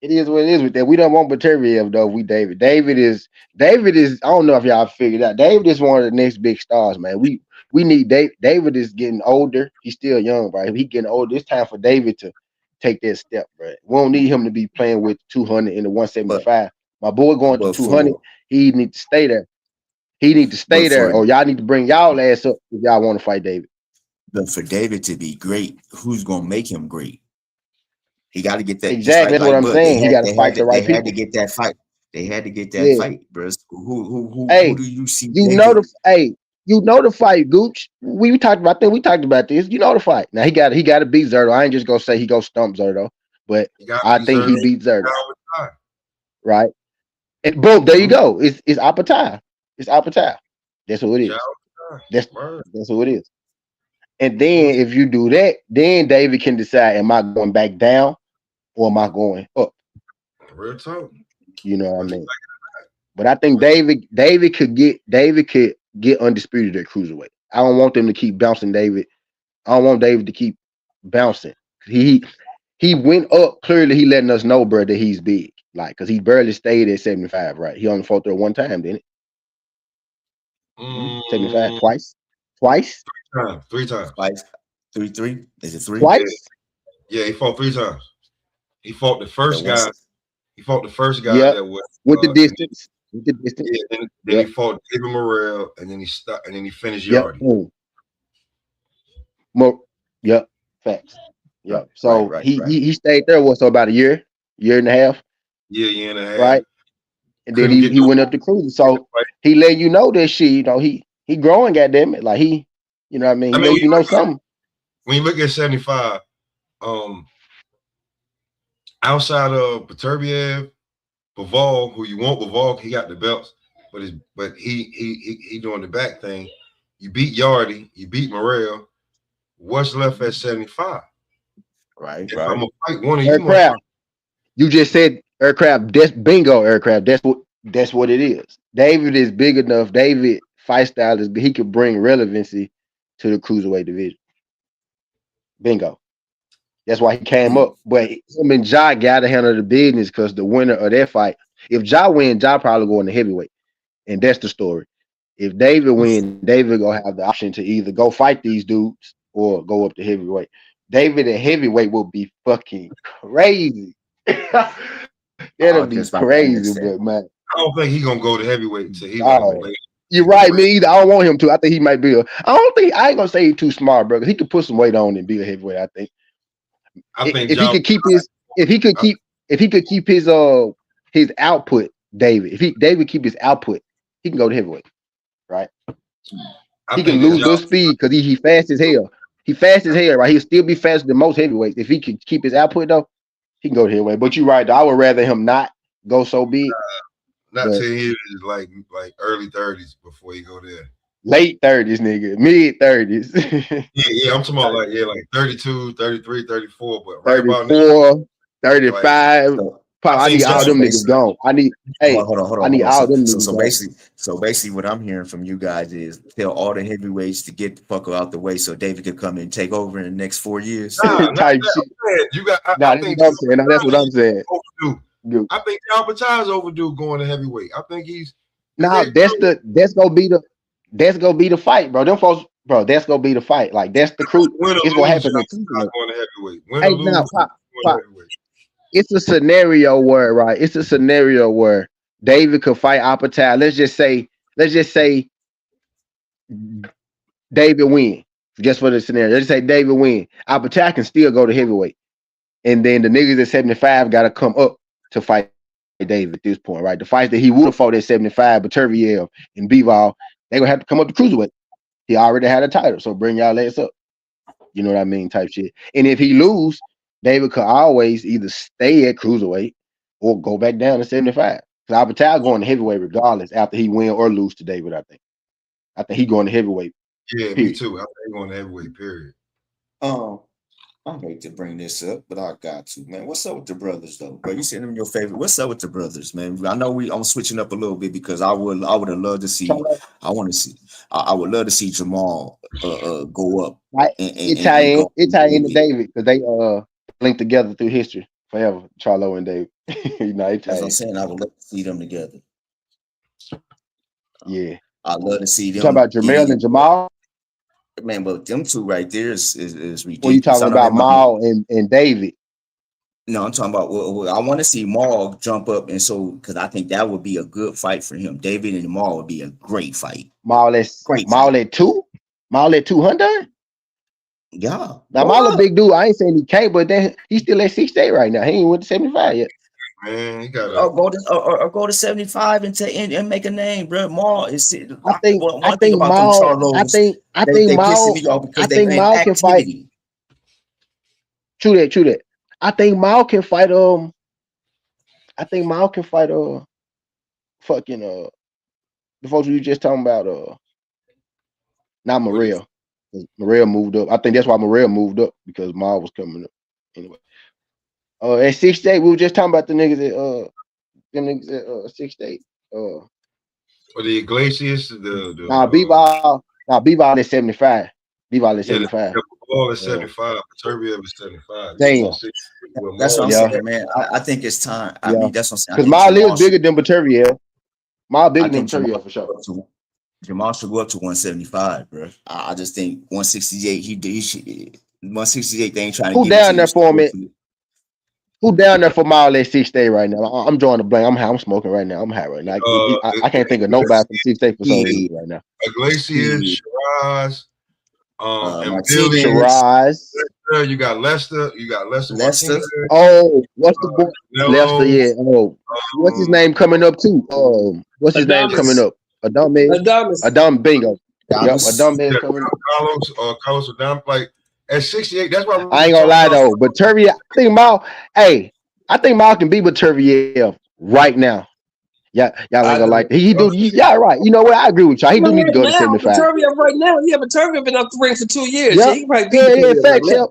it is what it is with that. We don't want Bateria though. We David. David is. I don't know if y'all figured out. David is one of the next big stars, man. We need David. David is getting older. He's still young, right? He getting older. It's time for David to take that step, right? We don't need him to be playing with 200 and the but 175. My boy going to but 200. for He need to stay there. He need to stay but there, for or y'all need to bring y'all ass up if y'all want to fight David. but for David to be great, who's gonna make him great? He got to get that. Just Exactly. That's what like I'm Bud, they saying. He had got to they had fight to the they right had to people. get that fight. They had to get that Yeah. fight, bro. Who Hey, do you see you know David? the fight, Gooch. We talked about that. We talked about this. You know the fight. Now he got to beat Zerto. I ain't just gonna say he go stump Zerto, but You got I to think deserve he it. beat Zerto. All the time. Right? And boom, there you Who? go. It's Apatow. It's Apatow. That's who it Shout is. out. That's Word. that's who it is. And then if you do that, then David can decide: am I going back down or am I going up? Real talk. You know what I What you mean? But I think what David could get undisputed at cruiserweight. I don't want them to keep bouncing David. I don't want David to keep bouncing. He he went up. Clearly, he letting us know, bro, that he's big. Like, cause he barely stayed at 75, right? He only fought there one time, didn't it? you 75 twice, twice, three times. Twice, 3-3. Is it three? Yeah. twice. Yeah, he fought 3 times. He fought the The first one guy. He fought the first guy Yep. that was With the and distance. With the distance. yeah, then he Yep. fought David Morrell, and then he stopped, and then he finished Yep. Yardy. Boom. More. Yep. Facts. Yep. right, So right, he right. he, he stayed there so about a year and a half, Year and a half. right? And then Couldn't he get he no went up to cruising. in the So fight. he let you know that shit, he growing, goddamn it. Like you know what I mean? I He mean, let you know something. when you look at 75, outside of Peterbiev, Bivol, who you want Bivol, he got the belts, but he doing the back thing. You beat Yardy, you beat Morrell. What's left at 75? Right, If I'm right. gonna fight one of you, Aircraft. You just said aircraft. That's bingo aircraft. That's what it is. David is big enough. David fight style is he could bring relevancy to the cruiserweight division. Bingo. That's why he came up. But him and Ja got to handle the business because the winner of that fight, if Ja wins, Ja probably go in the heavyweight. And that's the story. If David wins, David gonna have the option to either go fight these dudes or go up to heavyweight. David at heavyweight will be fucking crazy. That'll I be just about to crazy, ask that. but man, I don't think he gonna go to heavyweight until he like no. late You're in his right, career. me either. I don't want him to. I think he might be I ain't gonna say he's too smart, bro. He could put some weight on and be a heavyweight, I think. I think If he John. could keep his if he could keep his output, David. If David keep his output, he can go to heavyweight, right? I He can think that lose John. little speed because he fast as hell. He fast as hell, right? He'll still be faster than most heavyweights. If he can keep his output though, he can go to heavyweight. But you're right, though. I would rather him not go so big, Not but till he is like early 30s before he go there. late 30s, nigga, mid 30s, Yeah, I'm talking about like 32, 33, 34, but right about now, 34, like 35. So, Pop, I I think need John. all so them niggas basically, gone. hold I on, need hold on. all them niggas gone. So basically, what I'm hearing from you guys is tell all the heavyweights to get the fuck out the way so David can come and take over in the next 4 years. Nah, not Type that. shit. Man, you got. Nah, I that's think what I'm saying. Nah, that's what I'm saying. overdue. Dude. I think Albert is overdue going to heavyweight. I think he's because Now that's gonna be the fight, bro. Them folks, bro, that's gonna be the fight. Like that's the crew. win or It's gonna lose, happen in Johnson not cruiserweight. going to heavyweight. Win or Hey, now, lose, pop, going to pop. heavyweight. It's a scenario where, right? It's a scenario where David could fight Apatow. Let's just say David win. Just for the scenario. Let's just say David win. Apatow can still go to heavyweight. And then the niggas at 75 gotta come up to fight David at this point, right? The fights that he would have fought at 75, but Turviev and Bivol, they gonna have to come up to cruiserweight. He already had a title, so bring y'all legs up. You know what I mean? Type shit. And if he lose, David could always either stay at cruiserweight or go back down to 75. Because Apatow going to heavyweight regardless after he win or lose to David, I think. I think he going to heavyweight. Yeah, me Period. too. I think going to heavyweight. Period. Um, I hate to bring this up, but I got to, man. What's up with the brothers, though, bro? You said them your favorite. What's up with the brothers, man? I know I'm switching up a little bit because I would have loved to see. I want to see. I would love to see Jamal go up Right? and go It tie into David. David because they linked together through history forever. Charlo and David. You know, it That's tie what I'm in. saying. I would love to see them together. Yeah. I love to see You talking them about get it Jamel and in. Jamal? Man, but them two right there is Or you ridiculous. I talking know they about might be. Maul and David? No, I'm talking about. I want to see Maul jump up, and so because I think that would be a good fight for him. David and Maul would be a great fight. Maul at 2? Maul at 200? Yeah. Now Maul a big dude. I ain't saying he can't, but then he's still at 68 right now. He ain't went to 75 yet. Man, he got Or go to 75 and make a name, bro. Maul is I think one thing about them I Charlos. think They pissing Maul me off I because they think lack Maul can fight. activity. True that. I think Maul can fight fucking the folks we just talking about not Morrell. Morrell moved up. I think that's why Morrell moved up because Maul was coming up. Anyway. At 68, we were just talking about the niggas at them niggas at 68. or the Iglesias, the Bivol at 75. Bivol at yeah, 75. the ball is 75. Turbia is 75. Damn. 160 with That's what I'm more. Yeah. saying, man. I think it's time. I Yeah. mean, that's what I'm saying. I Because think Maul Jamal is bigger than Baturviel. Maul bigger than Jamal Baturviel for sure. Jamal should go up to 175, bro. I just think 168. He should. 168, they ain't trying to Who give it to down you. there for me? Who down there for my all at 6 day right now? I'm drawing the blank. I'm smoking right now. I'm high right now. I can't think of nobody from 6 day for some reason right now. Iglesias, Shiraz, and Martinez. Billy. Shiraz. You got Lester. You got Lester Lester. Martinez. Oh, what's the boy? Canelo, Lester, yeah. Oh, what's his name coming up too? What's his name Adames. coming up? Adames. Adam Bingo. Yep, Adames. Adames coming up. Carlos Adames. Like at 68, that's why I ain't gonna lie though, but Turviev, I think Mal can be with Turviev right now. Yeah, y'all ain't gonna like that. He do. Yeah, right. You know what? I agree with y'all. He do need to go to 75. Turviev right now. Yeah, but Turviev been up the ring for 2 years. Yep. He can probably Yeah, beat facts. Yep.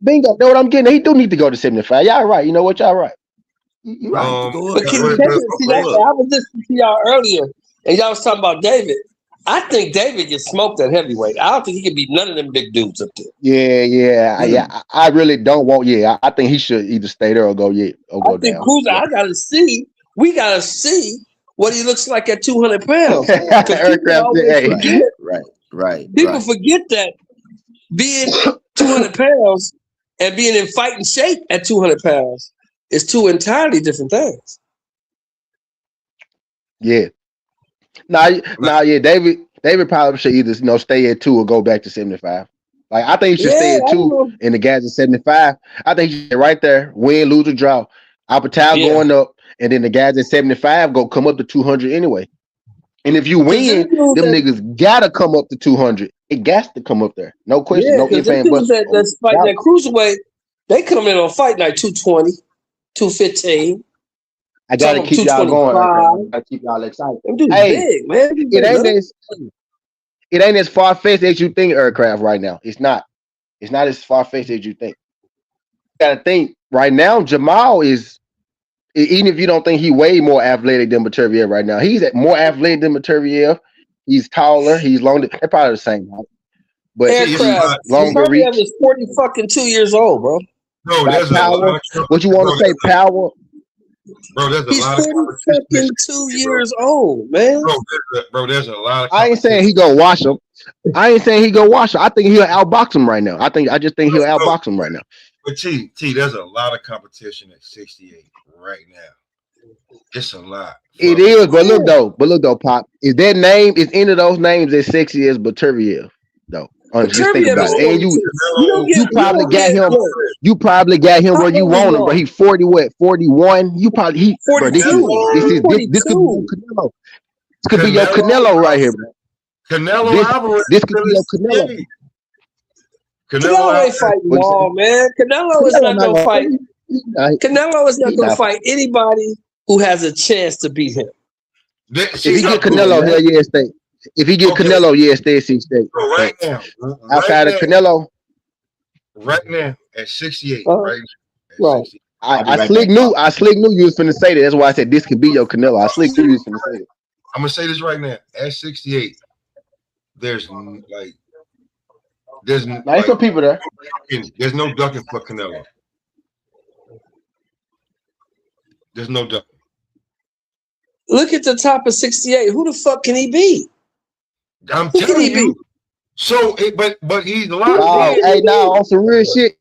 Bingo. Know what I'm getting? He do need to go to 75. Y'all right. You know what? Y'all right. You right. But I was listening to y'all earlier, and y'all was talking about David. I think David gets smoked at heavyweight. I don't think he can beat none of them big dudes up there. Yeah. I really don't want. Yeah, I think he should either stay there or go. Yeah, or go down. Cruiser, I gotta see. We gotta see what he looks like at 200 pounds. Right. People forget that being 200 pounds and being in fighting shape at 200 pounds is two entirely different things. Yeah. Yeah. David probably should either stay at 2 or go back to 75. Like I think he should stay at 2 and the guys at 75. I think he should right there, win, lose, or draw. Apatow going up, and then the guys at 75 go come up to 200 anyway. And if you win, them niggas gotta come up to 200. It got to come up there. No question. No ifs, ands, buts. That's fighting that cruiserweight. They come in on fight night 220, 215. I gotta keep y'all going. I gotta keep y'all excited. Big, man. It ain't as far fetched as you think, Aircraft, right now. It's not as far fetched as you think. You gotta think right now, Jamal is, even if you don't think he way more athletic than Maturviev right now, he's more athletic than Maturviev. He's taller, he's longer. They're probably the same height. But Aircraft, longer reach. Maturviev is 42 years old, bro. Bro, there's power. What you want to say, power? Bro, there's a lot of 42 years old, man. Bro, there's a lot of. I ain't saying he gonna wash him. I think he'll outbox him right now. I just think he'll outbox him right now. But T, there's a lot of competition at 68 right now. It's a lot. It is, but look though, Pop. Is any of those names as sexy as Baturviev, though? Just think about it. And you probably got him. You probably got him where you want him, but he 41. You probably bro, this could be Canelo. This could be your Canelo right here, bro. This could be your Canelo. Canelo ain't fighting Wall, man. Canelo is not gonna fight. Canelo is not gonna fight anybody who has a chance to beat him. If he get Canelo, hell yeah, stay. If he get Canelo, yeah, stay at 6 days. Right now, outside of Canelo, right now at 68, right. I slick knew you was finna say that. That's why I said this could be your Canelo. I slick knew you was finna say that. I'm gonna say this right now. At 68, there's some people there. There's no ducking for Canelo. There's no ducking. Look at the top of 68. Who the fuck can he be? I'm telling you. So, but he's a lot. On some real shit.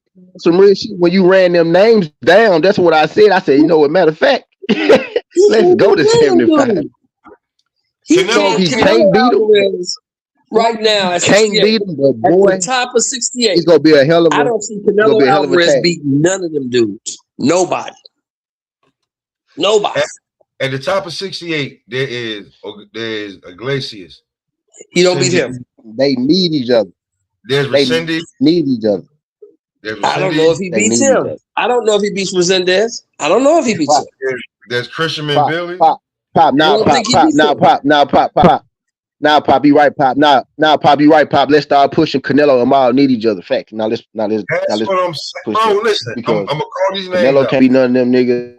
When you ran them names down, that's what I said. I said, you know what? Matter of fact, let's go to 75. He can't beat him right now. Can't beat him, but boy, at the top of 68, it's gonna be a hell of a. I don't see Canelo Alvarez beating none of them dudes. Nobody. At the top of 68, there's Iglesias. He don't beat him. They need each other. There's Resendez. Need each other. I don't know if he beats him. I don't know if he beats Resendez. I don't know if he beats him. There's Christian and Billy. Pop. Pop, you right, Pop. Now, Pop, you right, Pop. Let's start pushing. Canelo and Maul need each other. Fact. Now let's. That's what I'm saying. Bro, listen. I'm gonna call these names. Canelo can't be none of them niggas.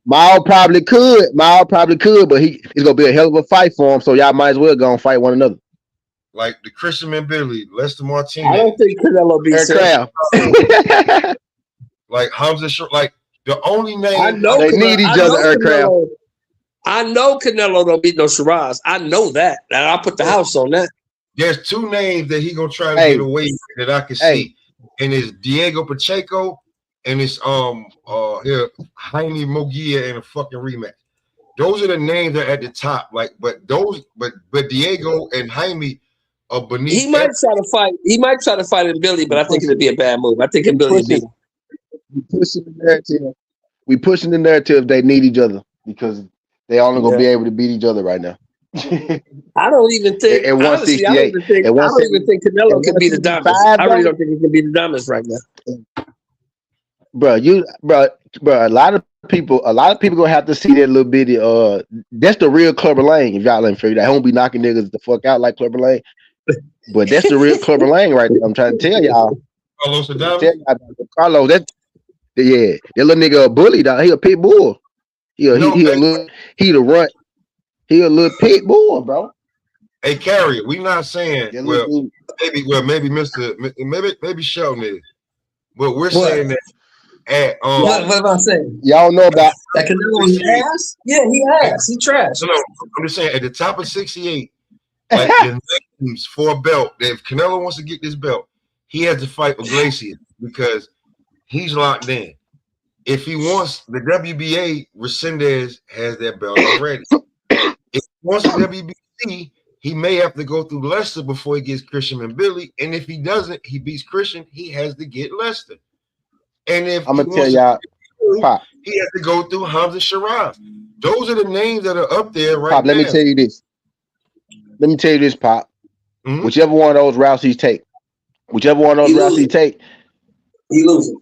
Maul probably could, but it's gonna be a hell of a fight for him. So y'all might as well go and fight one another. Like the Christian and Billy, Lester Martinez. I don't think Canelo beats Aircraft. Like Hamza, like the only name I know they need each other. Aircraft. I know Canelo don't beat no Shiraz. I know that. And I put the house on that. there's two names that he gonna try to get away with that I can see, and it's Diego Pacheco and it's here Jaime Moguia in a fucking rematch. Those are the names that are at the top. Like, but Diego and Jaime are beneath. He might try to fight. He might try to fight in Billy, but I think it'd be a bad move. I think in Billy beat him. We pushing the narrative. They need each other because they only gonna be able to beat each other right now. I don't even think. At 168, I don't even think Canelo can be the dominant. I really don't think he can be the dominant right now. Bro, a lot of people gonna have to see that little bitty. That's the real Clubber Lang. If y'all ain't figured out, he won't be knocking niggas the fuck out like Clubber Lang. But that's the real Clubber Lang right there. I'm trying to tell y'all. Carlos, that little nigga a bully, dog. He a pit bull. He a little pit bull, bro. Hey, Carrier, we not saying maybe Sheldon is, but we're saying that. What am I saying? Y'all know about that Canelo was ass? Yeah, he ass. He trash. No, I'm just saying at the top of 68, like the names for a belt. If Canelo wants to get this belt, he has to fight Iglesias because he's locked in. If he wants the WBA, Resendez has that belt already. If he wants the WBC, he may have to go through Lester before he gets Christian and Billy. And if he doesn't, he beats Christian, he has to get Lester. And if I'm gonna tell y'all, he has to go through Hamza Shiraz. Those are the names that are up there right Pop, now. Let me tell you this, Pop. Mm-hmm. Whichever one of those routes he take, he loses.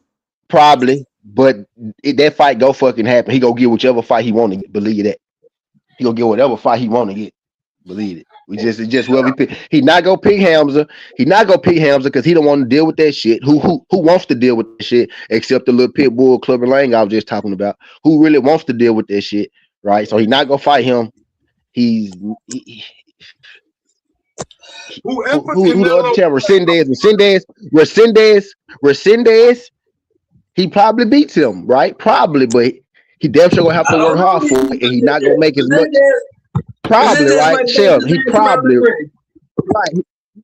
Probably, but that fight go fucking happen. He go get whichever fight he want to get. Believe that. He gonna get whatever fight he want to get. Believe it. It's just whoever he pick. He not gonna pick Hamza. Because he don't want to deal with that shit. Who wants to deal with that shit except the little pit bull Clubber Lang I was just talking about? Who really wants to deal with that shit, right? So he not gonna fight him. Who the other time? Resendez. He probably beats him, right? Probably, but he damn sure gonna have to work hard for it, and he not gonna make as much. Probably, right, Sheldon. He probably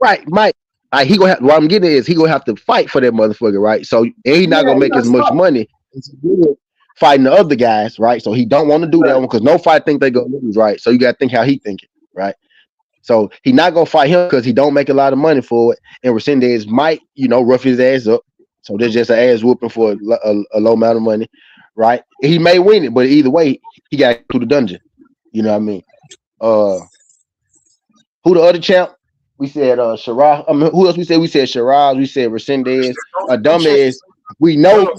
right, Mike. He gonna have. What I'm getting is he gonna have to fight for that motherfucker, right? So and he not gonna make as much money as he did fighting the other guys, right? So he don't want to do that one because no fight think they gonna lose, right? So you gotta think how he thinking, right? So he not gonna fight him because he don't make a lot of money for it, and Resendez might, rough his ass up. So there's just an ass whooping for a low amount of money, right? He may win it, but either way, he got to the dungeon. You know what I mean? Who the other champ? We said Shiraz. Who else we said? We said Shiraz. We said Resendez. A dumbass. We know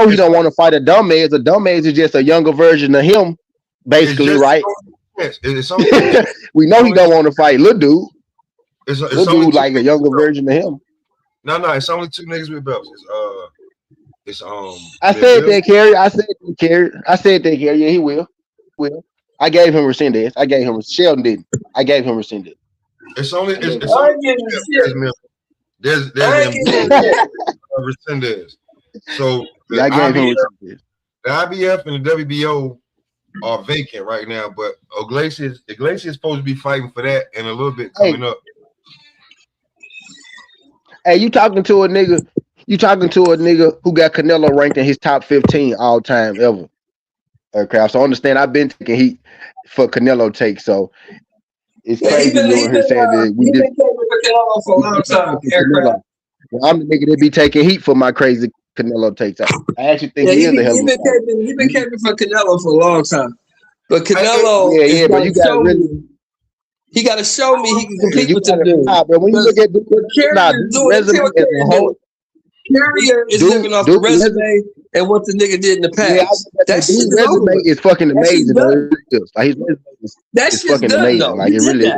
he don't want to fight a dumbass. A dumbass is just a younger version of him, basically, right? We know he don't want to fight little dude. Little dude like a younger version of him. No, it's only two niggas with belts. I said that, Carrie. Yeah, he will. I gave him Resendez. Sheldon didn't. I gave him Resendez. It's only there's Resendez. So I gave him Resendez. The IBF and the WBO are vacant right now, but Iglesias is supposed to be fighting for that and a little bit coming up. Hey, you talking to a nigga who got Canelo ranked in his top 15 all time ever. Okay, so understand I've been taking heat for Canelo take, so it's crazy you and her saying that we did Canelo for a long time. I'm the nigga that be taking heat for my crazy Canelo takes. I actually think he is a hell of a fighter. You've been caping for Canelo for a long time. But Canelo, but you got really. He got to show me he can compete with the dude. But when you look at the resume as a whole, Carrier is living off the resume and what the nigga did in the past. Yeah, that resume is fucking amazing. Like his resume is fucking amazing. Though. Like it really is.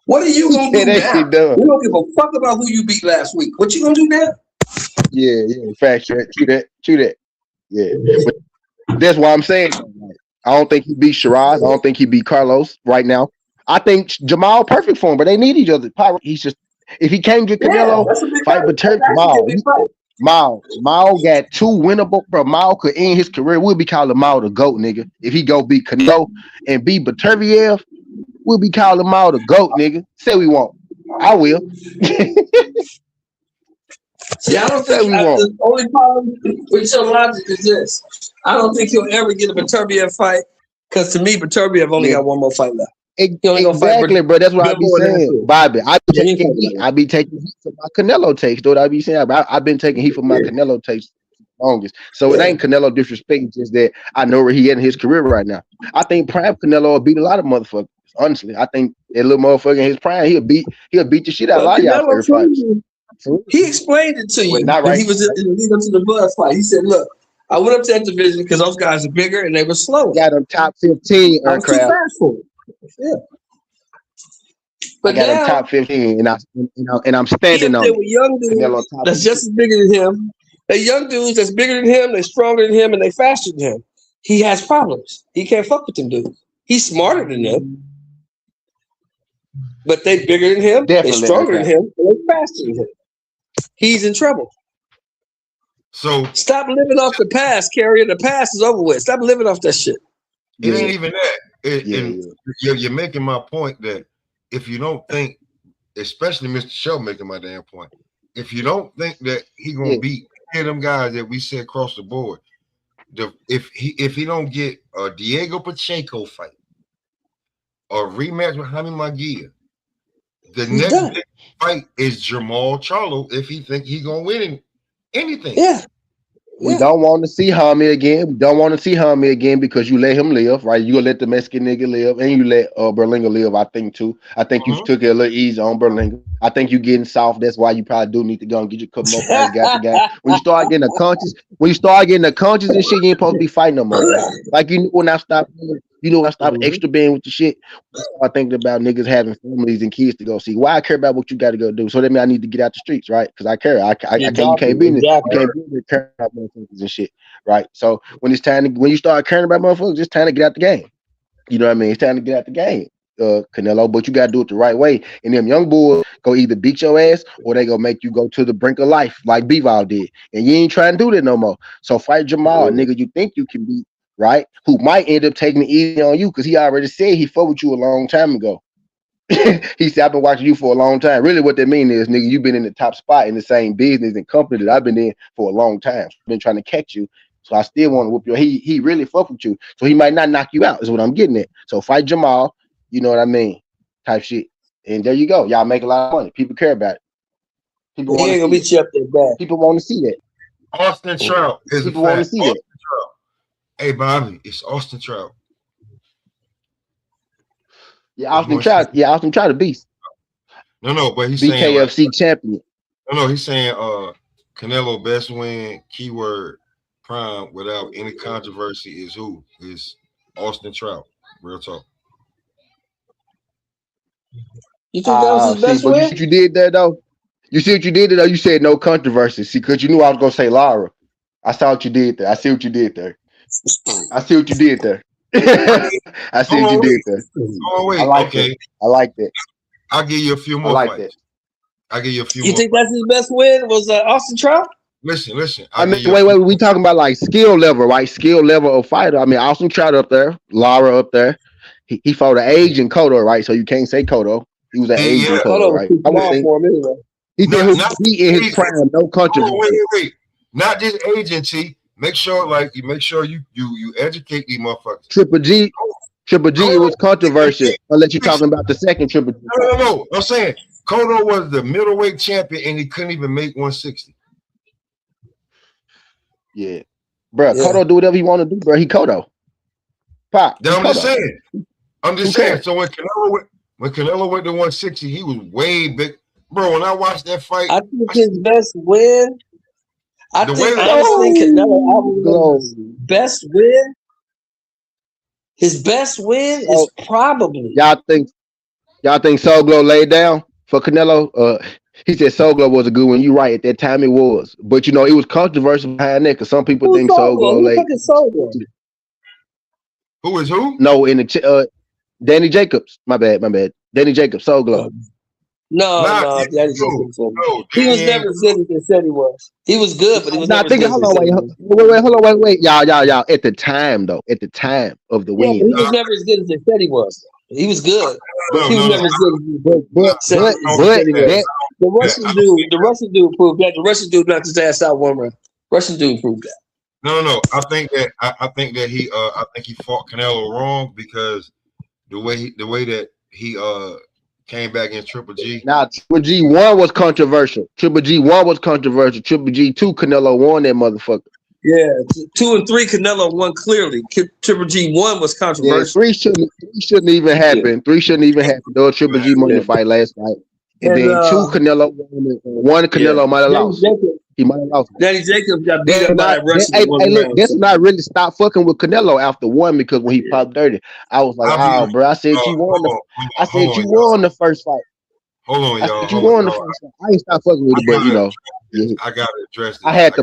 What are you gonna do now? We don't give a fuck about who you beat last week. What you gonna do now? Yeah, fact, true that. Yeah, but that's why I'm saying I don't think he beat Shiraz. I don't think he beat Carlos right now. I think Jamal perfect for him, but they need each other. He's just if he can't get Canelo, fight Baturk. Mao got two winnable, bro. Mao could end his career. We'll be calling Mao the GOAT, nigga. If he go beat Canelo and beat Baturviev, we'll be calling Mao the GOAT, nigga. Say we won't. I will. See, I don't think the only problem with your logic is this. I don't think he'll ever get a Beterbiev fight because to me, Beterbiev only got one more fight left. Exactly, bro. That's what I be saying, Bobby. I be taking heat for my Canelo takes. Though I be saying, I've been taking heat for my Canelo takes longest. So it ain't Canelo disrespect, it's just that I know where he at in his career right now. I think prime Canelo will beat a lot of motherfuckers. Honestly, I think that little motherfucker in his prime, he'll beat the shit out of a lot of y'all favorite fights. He explained it to you not when right. he was in the lead up to the Bud fight. He said, "Look, I went up to that division because those guys are bigger and they were slower. Got them top 15 aircraft. I was too fast for it. Yeah. But I got him top 15, and I'm standing on it. With young dudes that's just as bigger than him. They're young dudes that's bigger than him, they're stronger than him, and they faster than him. He has problems. He can't fuck with them dudes. He's smarter than them, but they bigger than him, they're stronger than him, and they're faster than him. He's in trouble. So stop living off the past, Carrier. The past is over with. Stop living off that shit. It ain't even that. You're making my point that if you don't think, especially Mr. Show making my damn point, if you don't think that he gonna beat any of them guys that we said across the board, if he don't get a Diego Pacheco fight or rematch with Jaime Maguire, the next big fight is Jamal Charlo if he think he gonna win anything. Yeah. We don't want to see Jaime again. We don't want to see Jaime again because you let him live, right? You gonna let the Mexican nigga live, and you let Berlinga live. I think too. I think you took it a little easy on Berlinga. I think you getting soft. That's why you probably do need to go and get your couple more fights. Got the guy. When you start getting the conscious and shit, you ain't supposed to be fighting no more. Like when I stopped. I stopped extra being with the shit. I think about niggas having families and kids to go see. Why I care about what you got to go do? So that means I need to get out the streets, right? Because I care. I can't. You can't be in it. You can't be in it caring about motherfuckers and shit, right? So when you start caring about motherfuckers, it's time to get out the game. You know what I mean? It's time to get out the game, Canelo. But you got to do it the right way. And them young boys go either beat your ass or they go make you go to the brink of life like B-Vol did. And you ain't trying to do that no more. So fight Jamal, nigga. You think you can beat. Right, who might end up taking it easy on you because he already said he fought with you a long time ago. He said, I've been watching you for a long time. Really, what that means is, nigga, you've been in the top spot in the same business and company that I've been in for a long time. I've been trying to catch you, so I still want to whoop you. He really fuck with you, so he might not knock you out, is what I'm getting at. So fight Jamal, you know what I mean, type shit. And there you go. Y'all make a lot of money. People care about it. People want to beat you up there bad. People want to see that. Austin Trout is people want to see that. Hey, Bobby, it's Austin Trout. Yeah, Austin Trout. Yeah, Austin Trout a beast. No, but he's BKFC saying champion. No, he's saying Canelo best win, keyword prime without any controversy is who? Is Austin Trout. Real talk. You think that was his best win? You see what you did there, though? You see what you did there, though? You said no controversy. See, because you knew I was going to say Lara. I saw what you did there. I see what you did there. I see what you did there. I see what you did there. I like that. I like that. I'll give you a few more fights. That. I'll give you a few more. You think that's his best win was Austin Trout? Listen. Wait. We talking about like skill level, right? Skill level of fighter. I mean, Austin Trout up there, Lara up there. He fought an Asian Cotto, right? So you can't say Cotto. He was an Asian Cotto, right? I would say for him anyway. He in his prime, no controversy. Wait. Not just agency. Make sure you educate these motherfuckers. Triple G was controversial. Unless you're talking about the second Triple G. No. I'm saying Cotto was the middleweight champion and he couldn't even make 160. Yeah, bro. Yeah. Cotto do whatever he want to do, bro. He Cotto. Pop. I'm just saying. So when Canelo went to 160, he was way big, bro. When I watched that fight, I think his best win. I think Canelo's best win. His best win is probably. Y'all think Soglo laid down for Canelo? He said Soglo was a good one. You're right. At that time, it was. But it was controversial behind that because some people think Soglo laid. Who is who? No, in the Danny Jacobs. My bad. Danny Jacobs. Soglo. No, Danny Jacobs. He was never as good as they said he was. He was good, but he was never as good as they said he was. Wait, y'all. At the time of the Yeah, win, but he was never as good as they said he was. He was good, but he was never as good as he was. The Russian dude proved that. The Russian dude knocked his ass out one round. Russian dude proved that. No. I think that he fought Canelo wrong because the way that he came back against Triple G. Now Triple G1 was controversial. Triple G2, Canelo won that motherfucker. Yeah, 2 and 3, Canelo won clearly. Triple G1 was controversial. Yeah, 3 shouldn't even happen. Yeah. 3 shouldn't even happen. Though Triple G won the fight last night. And then 2 Canelo won. 1 Canelo might have lost. He might have lost. Danny Jacobs got beat up by that Russian. Hey, look, that's not really stop fucking with Canelo after 1 because when he popped 30, I was like, bro, I said you won. You won the first fight. Hold on, y'all. You won the first fight. I ain't stop fucking with you, but you know. Yeah. I gotta address this. I had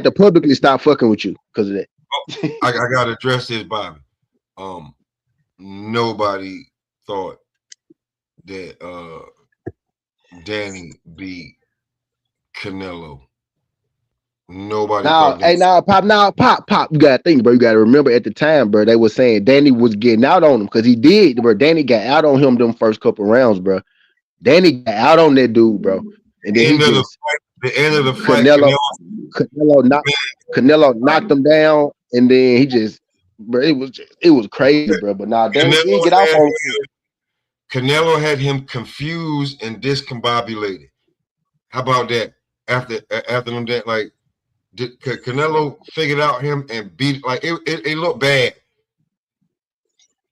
to publicly stop fucking with you because of that. I gotta address this, Bobby. Nobody thought that Danny beat Canelo. Nobody. Pop. You gotta think, bro. You gotta remember at the time, bro. They were saying Danny was getting out on him because he did, bro. Danny got out on him them first couple rounds, bro. Danny got out on that dude, bro. And then the end of the fight, Canelo knocked him down, and then he just, bro, it was crazy, bro. But now Danny didn't get off on him. Canelo had him confused and discombobulated. How about that? After them, that like Canelo figured out him and beat like it looked bad.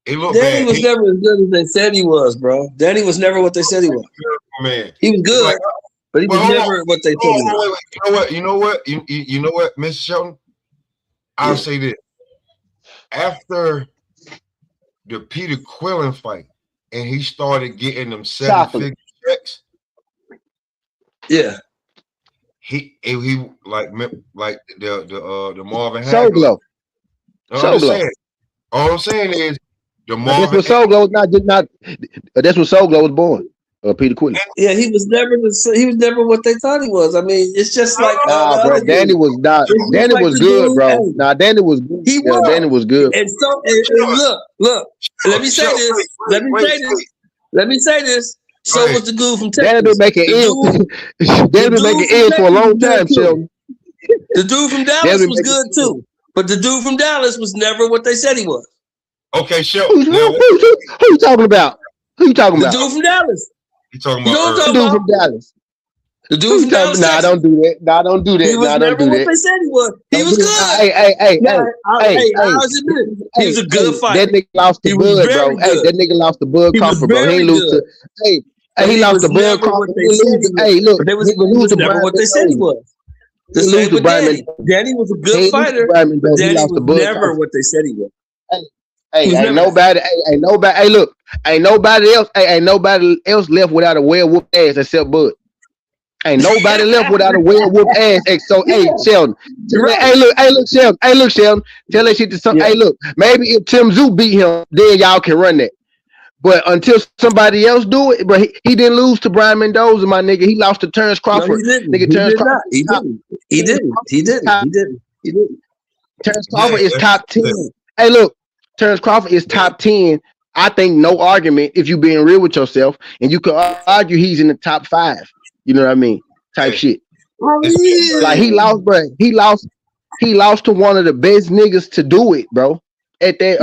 Danny was never as good as they said he was, bro. Danny was never what they said he was. Man, he was good, but he was never what they said he was. You know what, Mr. Shelton? I'll say this. After the Peter Quillen fight, and he started getting them 7-figure checks. Yeah. He like the Marvin Hagler. All I'm saying is the Marvin. That's when Soglo that's when Soglo was born. Peter Quillen. Yeah, he was never what they thought he was. I mean, it's just like bro. Danny was not. Danny was good, bro. Hey. Nah, Danny was good. Danny was good. And so, look. Let me say this. So was the dude from Texas. Danny been making ends. Danny been making ends for a long time, Sheldon. The dude from Dallas was good too, but the dude from Dallas was never what they said he was. Okay, Sheldon. Who you talking about? Who you talking about? The dude from Dallas. You talking about the dude from Dallas? The dude from Dallas. Nah, don't do that. Nah, don't do that. He was never what they said he was. He was good. He was a good fighter. That nigga lost the bud, bro. Hey, that nigga lost the bud Crawford, bro. He ain't lose to. He lost the bud Crawford. Hey, look, he was never what they said he was. The same with Danny. Danny was a good fighter, but Danny was never what they said he was. Ain't nobody else left without a well-whooped ass except Bud. Ain't nobody left without a well-whooped ass. So, Sheldon. Look, Sheldon. Tell that shit to some. Hey, look. Maybe if Tszyu beat him, then y'all can run that. But until somebody else do it, but he didn't lose to Brian Mendoza, my nigga. He lost to Terrence Crawford. No, he didn't. Terrence Crawford is top 10. Hey, look. Terrence Crawford is top 10. I think no argument if you being real with yourself, and you could argue he's in the top 5. You know what I mean? Type shit. Like he lost, bro. He lost to one of the best niggas to do it, bro. At that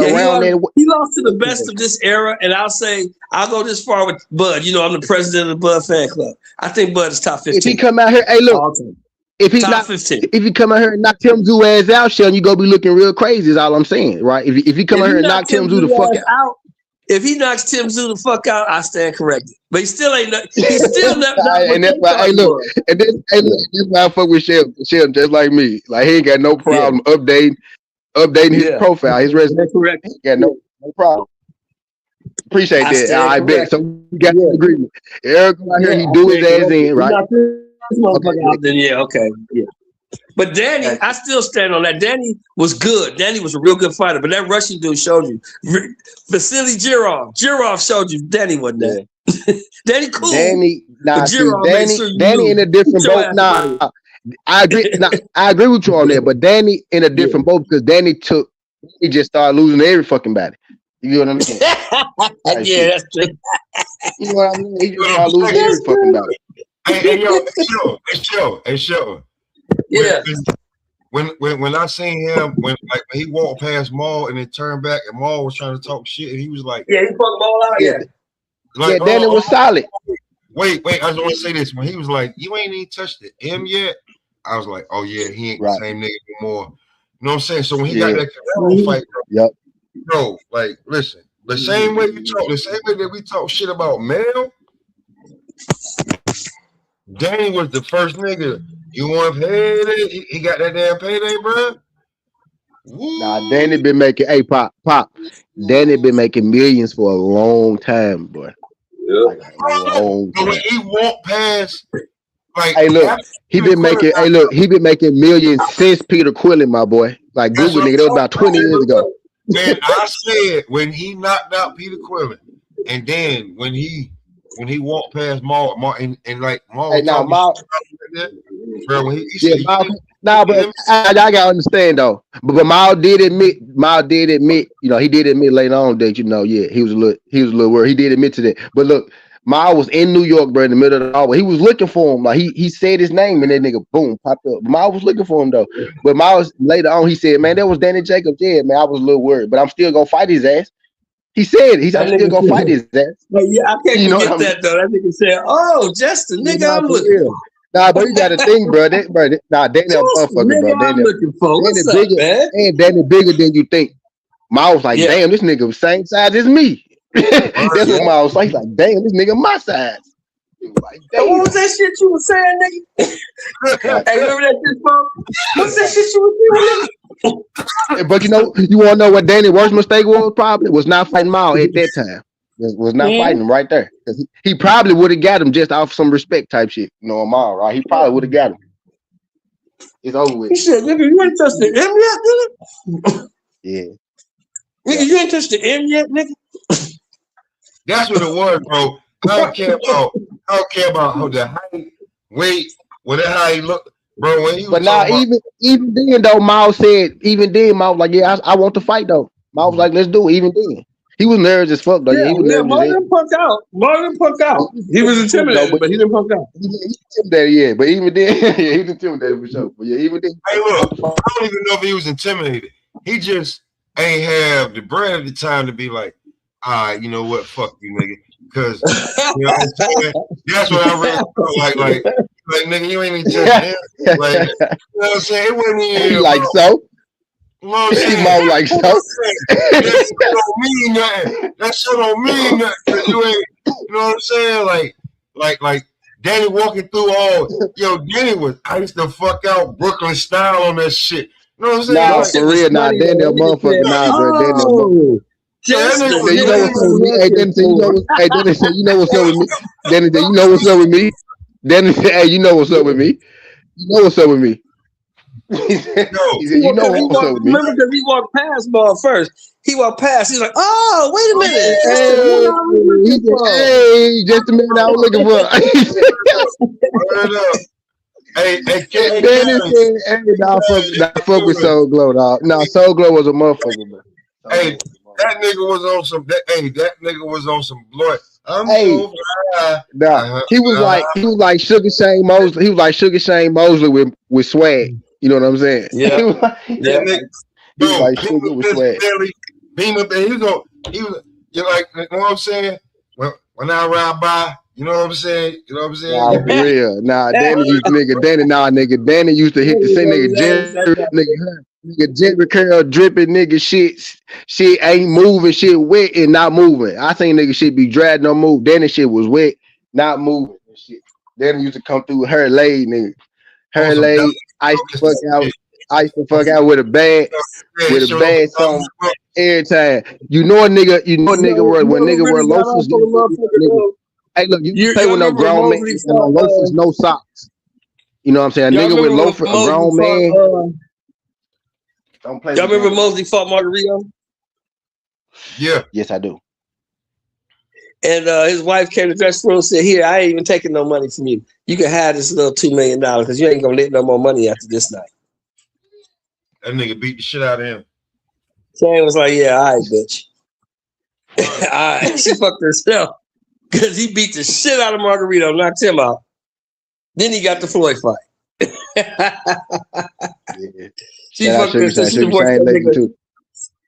he lost to the best of this era, and I'll go this far with Bud. You know, I'm the president of the Bud fan club. I think Bud is top 15. If he come out here, hey, look. If he's not 15, if you come out here and knock Tszyu ass out, Sheldon, you go be looking real crazy. Is all I'm saying, right? If you come out here and knock Tszyu the fuck out, if he knocks Tszyu the fuck out, I stand corrected. But he still ain't. He's still not. And that's why. Hey, look. And that's why I fuck with Sheldon. Sheldon just like me. Like he ain't got no problem updating his profile, his resume. Correct. He got no problem. Appreciate that. I bet. So we got an agreement. Eric out here, he do his ass in, right? This motherfucker out there, okay. But Danny, I still stand on that. Danny was good. Danny was a real good fighter. But that Russian dude showed you. Vasily Girov. Girov showed you Danny wasn't that. Danny cool. Danny, nah, see, Girov Danny in a different boat. Nah, I agree. Nah, I agree with you on that. But Danny in a different boat because he just started losing every fucking body. You know what I'm saying? Yeah, that's true. You know what I mean? He just started losing every fucking body. Hey, show. Yeah. When I seen him when he walked past Maul and then turned back and Maul was trying to talk shit and he was like, yeah, he fucked Maul out. Yeah. Like, Danny was solid. Wait, I just want to say this. When he was like, you ain't even touched the M yet, I was like, oh yeah, he ain't the same nigga anymore. You know what I'm saying? So when he got that Canelo fight, bro, like, listen, the same way that we talk shit about Mel, Danny was the first nigga. You want payday? He got that damn payday, bro. Woo. Nah, Danny been making pop. Danny been making millions for a long time, boy. Like a long time. When he walked past, like, he been making millions since Peter Quillen, my boy. Like Google nigga, that was about 20 years ago. Man, I said when he knocked out Peter Quillen, and then when he walked past Maul and like Maul, bro, when he but I gotta understand though. But Maul did admit, you know, he did admit later on that, you know, yeah, he was a little worried. He did admit to that. But look, Maul was in New York, bro, in the middle of the hallway. He was looking for him. Like he said his name and that nigga boom popped up. Maul was looking for him though. But Maul later on he said, man, that was Danny Jacobs. Yeah, man, I was a little worried, but I'm still gonna fight his ass. He said I'm still gonna fight his ass. Yeah, I can't forget that though. That nigga said, "Oh, Justin, nigga, I'm looking." Nah, but you got to think, bro. Danny a motherfucker, bro. Danny bigger than you think. Ma was like, damn, this nigga was same size as me. That's what Ma was like. He's like, damn, this nigga my size. Like, what was that shit you was saying, nigga? Hey, remember that shit, bro? What's that shit you was doing? But you want to know what Danny's worst mistake was? Probably was not fighting Mao at that time. Was not fighting him right there. Because he probably would have got him just off some respect type shit. You know, Mao, right? He probably would have got him. It's over with. He said, nigga, you ain't touched the M yet, nigga? Yeah. Nigga, you ain't touched the M yet, nigga? That's what it was, bro. I don't care about how the height, weight, whatever how he looked, bro. When he but now, even then though, Mao said, was like, yeah, I want to fight though. Mao was like, let's do it. Even then, he was nervous as fuck though. Yeah, he was nervous. Mark didn't punk out. He was intimidated, but he didn't punk out. He intimidated, yeah. But even then, he was intimidated for sure. But yeah, even then. Hey, look, I don't even know if he was intimidated. He just ain't have the bread at the time to be like, you know what, fuck you, nigga. Because you know what I'm saying? That's what I really felt like nigga, you ain't even just him. Like, you know what I'm saying? It wasn't even like so. You know what I'm saying? He like so. That shit don't mean nothing. That shit don't mean nothing. You ain't, you know what I'm saying? Like Danny walking through Danny was iced the fuck out Brooklyn style on that shit. You know what I'm saying? Nah, for real, Danny a motherfucker now, bro. Danny a motherfucker. Dennis, you know what's up with me? Hey, Dennis, you know what's up with me? Dennis, you know what's up with me? Dennis, hey, you know what's up with me? You know what's up with me? He said, you know what's up with me? Remember, because he walked past ball first. He walked past. He's like, oh, wait a minute. Hey, just the man I was looking for. Hey, Dennis said, hey, fuck with Soul Glow, dog. No, Soul Glow was a motherfucker, man. Hey, that nigga was on some. That nigga was on some blood. He was like Sugar Shane Mosley. He was like Sugar Shane Mosley with swag. You know what I'm saying? Yeah. He was like Sugar with swag. Beam up there. He was. You like, you know what I'm saying? When I ride by, you know what I'm saying? You know what I'm saying? Nah, for real. Nah, Danny used to Danny used to hit the same nigga Jerry curl dripping nigga shit ain't moving, shit wet and not moving. I think nigga shit be dragged no move. Danny shit was wet, not moving and shit. Danny used to come through her laid, nigga. Her laid, ice the fuck out with a bag song every time. You know a nigga when nigga wear loafers. Hey, look, you play with no grown man, no loafers, no socks. You know what I'm saying? A Y'all nigga with remember loafer, when a grown Mosley man. fought? Don't play Y'all with remember games. Mosley fought Margarito? Yeah. Yes, I do. And his wife came to the dressing room and said, "Here, I ain't even taking no money from you. You can have this little $2 million because you ain't gonna get no more money after this night." That nigga beat the shit out of him. Shane was like, "Yeah, all right, bitch." All right. She fucked herself because he beat the shit out of Margarito, knocked him out. Then he got the Floyd fight. Yeah. She Shout out fucked Sugar herself. Shane. She Sugar divorced Shane that legend nigga. too.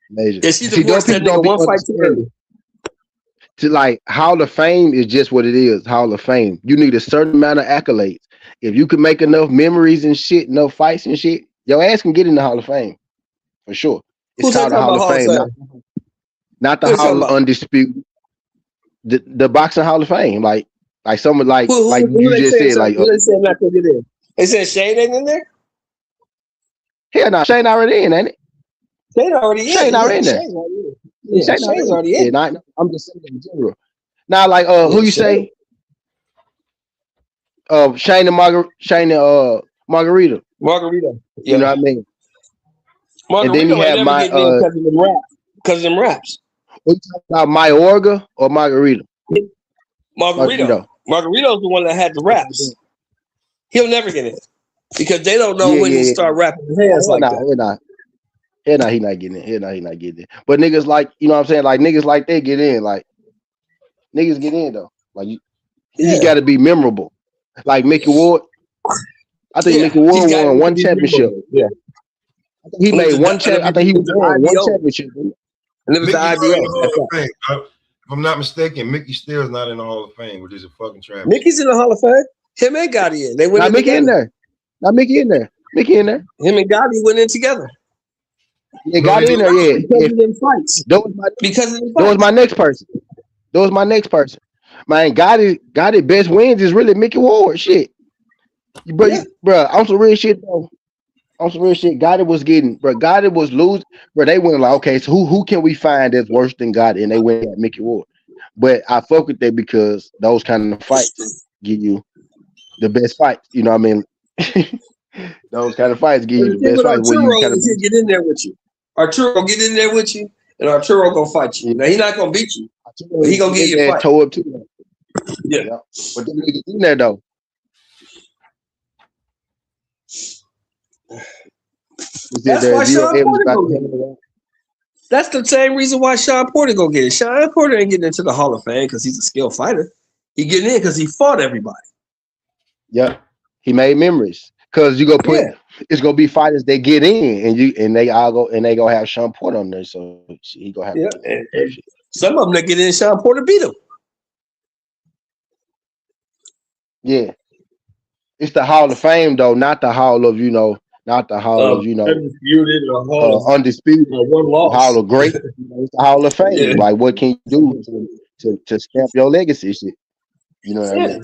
Major. Yeah, she See, those divorced that people don't nigga be one fight too understanding. early. To like Hall of Fame is just what it is. Hall of Fame. You need a certain amount of accolades. If you can make enough memories and shit, enough fights and shit, your ass can get in the Hall of Fame for sure. It's Who's they called the talking Hall about of Hall of Fame, Fame? not the Who they talking Hall of about? Undisputed. The Boxing Hall of Fame, like someone like Who you they just saying? said, like Who they saying not to get in? They said Shane ain't in there. hell no, Shane already in, ain't it? Shane already in. Shane already in there. Shane's already in. Yeah, Shane Shane's already in. Yeah, I'm just saying in general. Now, like who you Shane. say? Shane and Margarita. Margarito. You know Yeah. what I mean? And then he Margarito ain't had never my getting in because of them raps. Because of them raps. what you talking about, Mayorga or Margarita? Margarito. Margarito's the one that had the raps. He'll never get in because they don't know when he start rapping his hands like that. He not getting in. He not getting in. But niggas like, you know what I'm saying? Like niggas like they get in. Like niggas get in though. Like you just got to be memorable. Like Mickey Ward. I think Mickey Ward won one championship. Yeah. I think he made one championship. I think he won one championship. And it was the IBO. If I'm not mistaken, Mickey Steele's not in the Hall of Fame, which is a fucking travesty. Mickey's in the Hall of Fame. Him and Gotti in. They went in Mickey together. in there. Not Mickey in there. Mickey in there. Him and Gotti went in together. They got in there, yeah. Because of them fights. That was my next person. Man, Gotti best wins is really Mickey Ward. Shit. Bro, on some real shit though. Gotti was losing. Bro, they went like, okay, so who can we find that's worse than Gotti? And they went at Mickey Ward. But I fuck with that because those kind of fights give you the best fights. You know what I mean? Those kind of fights give you the best fights. Arturo is get in there with you. Arturo get in there with you, and Arturo gonna fight you. Now he's not gonna beat you, but he gonna give you a fight. Toe up too. Yeah. But them niggas in there though. That's why Sean Porter gonna get it. That's the same reason why Sean Porter gonna get it. Sean Porter ain't getting into the Hall of Fame because he's a skilled fighter. He getting in because he fought everybody. Yep. He made memories. Cause you go it's gonna be fighters that get in and they go have Sean Porter on there. So he gonna have and some of them that get in, Sean Porter beat him. Yeah. It's the Hall of Fame though, not the Hall of, not the Hall of, undisputed or Hall undisputed or one loss. Hall of Great. It's the Hall of Fame. Like what can you do to stamp your legacy shit? You know what I mean?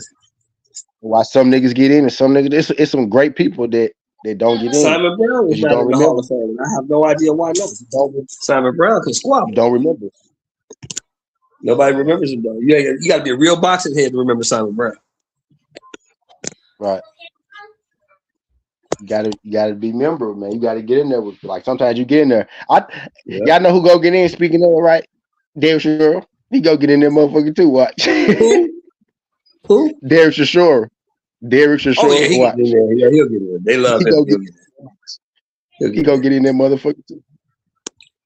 Why some niggas get in and some niggas it's some great people that don't get in. Simon Brown is not in the Hall of Fame. I have no idea why not. Simon Brown can squabble. You don't remember. Nobody remembers him though. You got to be a real boxing head to remember Simon Brown. Right. You gotta be memorable, man. You gotta get in there with like sometimes you get in there. Y'all know who go get in, speaking of right? Derek Chisora. He go get in there motherfucker too. Watch. Who? Derek Chisora. Oh yeah, he get in there. Yeah, he'll get in. They love him. He go get in there motherfucker too.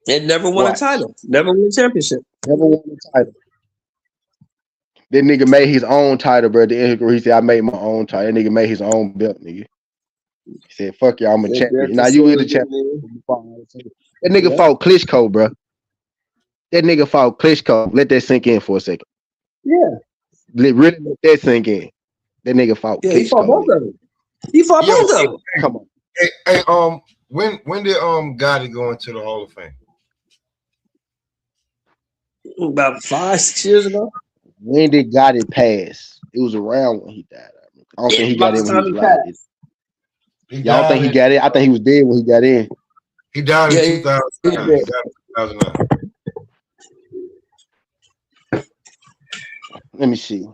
And never won a title. Never won a championship. Never won a title. That nigga made his own title, bro. He said, I made my own title. That nigga made his own belt, nigga. He said, fuck y'all, I'm a champion. Now you is the champion. That nigga fought Klitschko, bro. That nigga fought Klitschko. Let that sink in for a second. Yeah. Really let that sink in. That nigga fought Klitschko. He fought both of them. He fought both of them. Come on. Hey, when did Gotti go into the Hall of Fame? About 5-6 years ago. When did Gotti pass? It was around when he died. I don't think he got in when he was alive. Y'all think he got in? I think he was dead when he got in. He died in 2009. Let me see.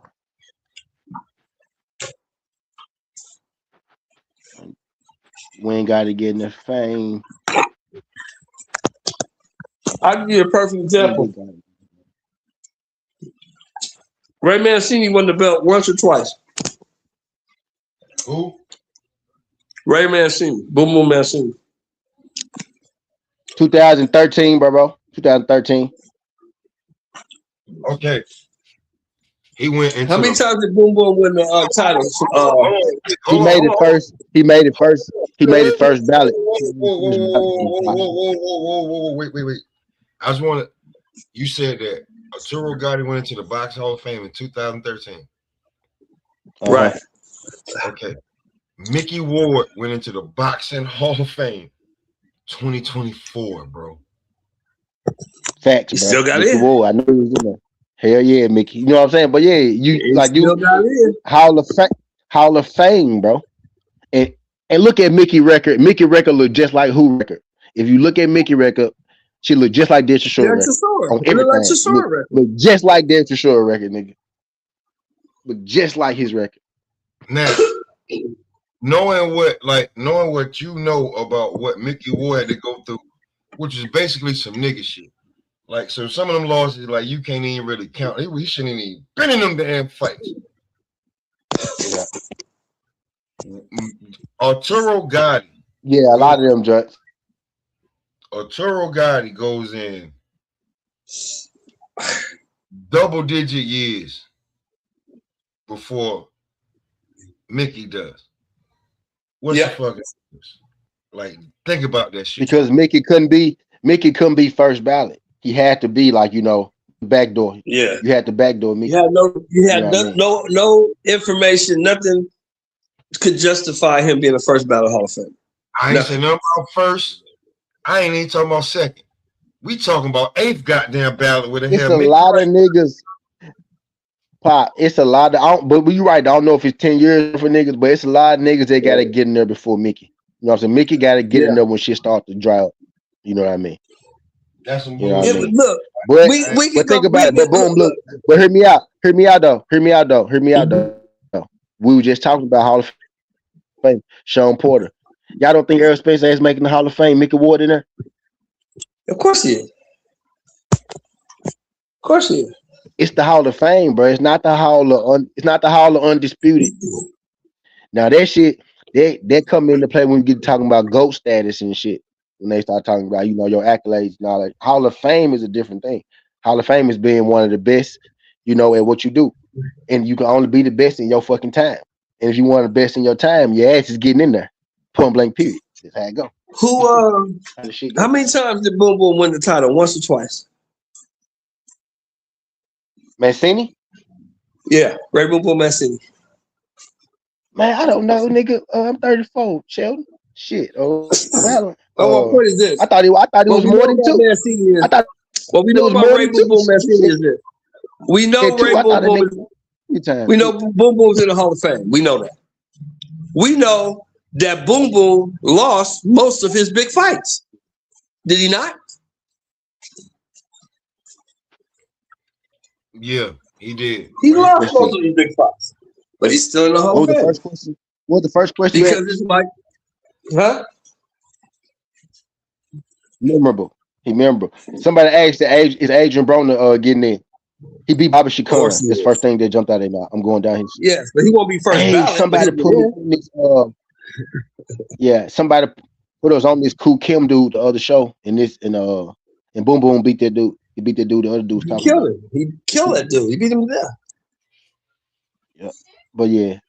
We ain't got to get in the fame. I'll give you a perfect example. Ray Mancini won the belt once or twice. Who? Ray Mancini. Boom Boom Mancini. 2013, bro. 2013. Okay. He went into How many times did Boom Boom win the title? He made it first. He made it first. He made it first ballot. Whoa. Wait. I just want to. You said that Arturo Gatti went into the Box Hall of Fame in 2013. Right. Okay. Mickey Ward went into the Boxing Hall of Fame 2024, bro. Facts, You bro. still got Mickey it. Ward, I know he was in there. Hell yeah, Mickey. You know what I'm saying? But yeah, you like you got it. Hall of Fame, bro. And look at Mickey record. Mickey record look just like who record. If you look at Mickey record, she look just like Dexter Shore record. On everything. Look just like Dexter Shore record, nigga. Look just like his record. Now, knowing what you know about what Mickey Ward had to go through, which is basically some nigga shit. Like, so some of them losses, like, you can't even really count. He shouldn't even been in them damn fights. Yeah. Arturo Gatti. Yeah, a lot of them judges. Arturo Gatti goes in double-digit years before Mickey does. What's the fucking like? Think about that shit. Because Mickey couldn't be first ballot. He had to be like, you know, backdoor. Yeah, you had to backdoor Mickey. You had no information. Nothing could justify him being the first ballot Hall of Fame. I ain't saying nothing about first. I ain't even talking about second. We talking about eighth goddamn ballot with a It's a lot of niggas. Pop, it's a lot of, but you right. I don't know if it's 10 years for niggas, but it's a lot of niggas that gotta get in there before Mickey. You know what I'm saying? Mickey gotta get in there when shit starts to dry up. You know what I mean? That's some bullshit. I mean? Look, but think about it. But boom, look. But hear me out. Hear me out though. We were just talking about Hall of Fame. Sean Porter. Y'all don't think Errol Spence is making the Hall of Fame? Mickey Ward in there? Of course he is. Of course he is. It's the Hall of Fame, bro. It's not the Hall of Undisputed. Now that shit, they come into play when we get talking about GOAT status and shit. When they start talking about, you know, your accolades and all that. Hall of Fame is a different thing. Hall of Fame is being one of the best, you know, at what you do. And you can only be the best in your fucking time. And if you want the best in your time, your ass is getting in there. Point blank period. That's how it go. How many times did Boom Boom win the title? Once or twice? Mancini? Yeah, Ray Boom Boom Mancini. Man, I don't know, nigga. I'm 34, Sheldon. Shit. What is this? I thought it was more than two. I thought we know about Ray Boom Boom Mancini is this. We know Ray Boom Boom. We know Boom Boom's in the Hall of Fame. We know that. We know that Boom Boom lost most of his big fights. Did he not? Yeah, he did. He lost most of his big fights, but he's still in the Hall of Fame. What was the first question? Because it's like, huh? Memorable. He memorable. Somebody asked is Adrian Broner getting in? He beat Bobby Shakur. That's the first thing that jumped out of there. I'm going down here. Yes, but he won't be first ballot. Somebody put on this. Somebody put us on this Cool Kim dude the other show, and Boom Boom beat that dude. He beat that dude. The other dude was talking. Killed him. He killed that dude. He beat him to death. Yeah, but yeah.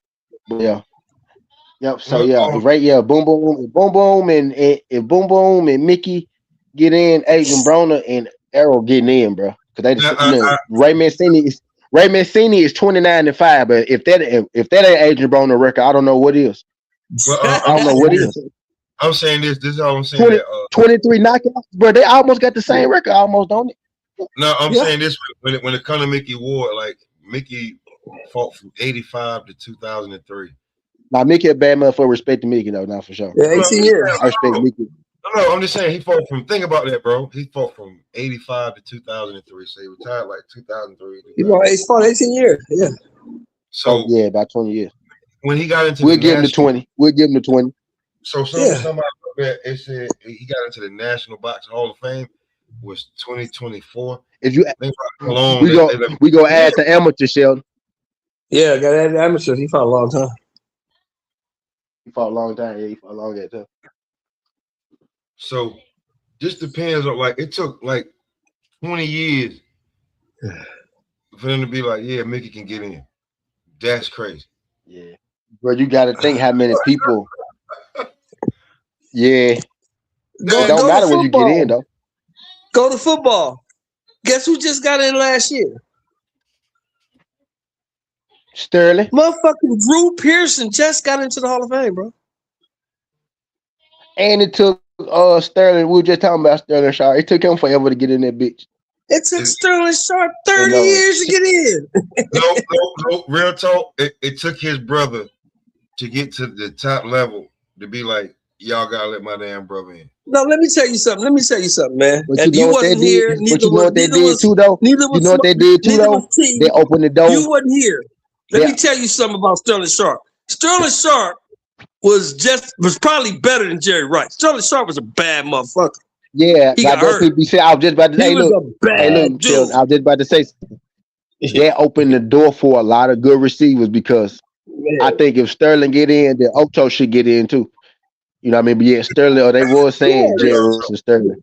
Yep. So Boom Boom and if Boom Boom and Mickey get in, Adrian Broner and Errol getting in, bro. Because Ray Mancini is 29-5, but if that ain't Adrian Broner record, I don't know what is. Well, I don't know what is. I'm saying this. This is all I'm saying. 23 knockouts, bro. They almost got the same record, almost, don't it? No, I'm saying this when it comes to Mickey Ward, like Mickey fought from 85 to 2003. Now Mickey a bad motherfucker, respect to Mickey though, not for sure. Yeah, 18 years. I respect Mickey. No, I'm just saying he fought from. Think about that, bro. He fought from 85 to 2003. So he retired like 2003. He fought 18 years. Yeah. So about 20 years. When he got into, we'll give him the 20. We'll give him the 20. So somebody that it said he got into the National Boxing Hall of Fame was 2024. If you long we go add the amateur, Sheldon. Yeah, got that amateur. He fought a long time. He fought a long time. Yeah, he fought a long time. So this depends on like it took like 20 years for them to be like, yeah, Mickey can get in. That's crazy. Yeah, bro, you got to think how many people. Yeah, it don't matter when you get in though. Go to football. Guess who just got in last year? Sterling. Motherfucking Drew Pearson just got into the Hall of Fame, bro. And it took Sterling. We were just talking about Sterling Sharp. It took him forever to get in that bitch. It took Sterling Sharp 30 years to get in. No, real talk. It took his brother to get to the top level to be like, y'all gotta let my damn brother in. No, let me tell you something, man. But and you know what they did? But you know what they did too, though? You know what they did too, though? They opened the door. You wasn't here. Let me tell you something about Sterling Sharp. Sterling Sharp was probably better than Jerry Wright. Sterling Sharp was a bad motherfucker. Yeah, like those people say, I was just about to say, I was just about to say, they opened the door for a lot of good receivers because I think if Sterling get in, then Ocho should get in too. You know what I mean? But yeah, Sterling, or they were saying Jerry Rice and Sterling.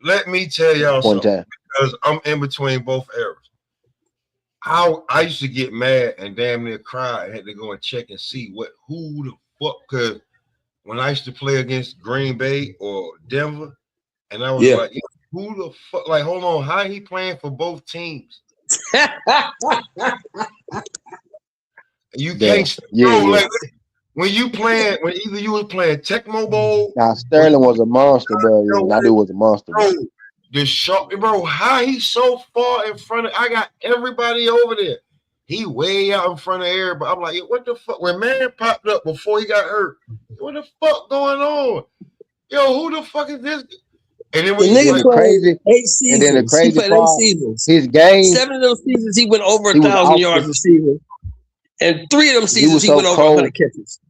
Let me tell y'all something, because I'm in between both eras. I used to get mad and damn near cry. I had to go and check and see who the fuck, because when I used to play against Green Bay or Denver, and I was like, who the fuck? Like, hold on, how he playing for both teams? You can't. Like, when either you was playing Tecmo Bowl. Nah, Sterling was a monster, bro. That dude was a monster, bro. The shot, bro, how he's so far in front of, I got everybody over there. He way out in front of everybody. I'm like, what the fuck? When man popped up before he got hurt, what the fuck going on? Yo, who the fuck is this? And then the crazy 8 seasons. And then the crazy he played part, 8 seasons. His game. 7 of those seasons he went over 1,000 yards receiving. And 3 of them seasons he went over 100 catches.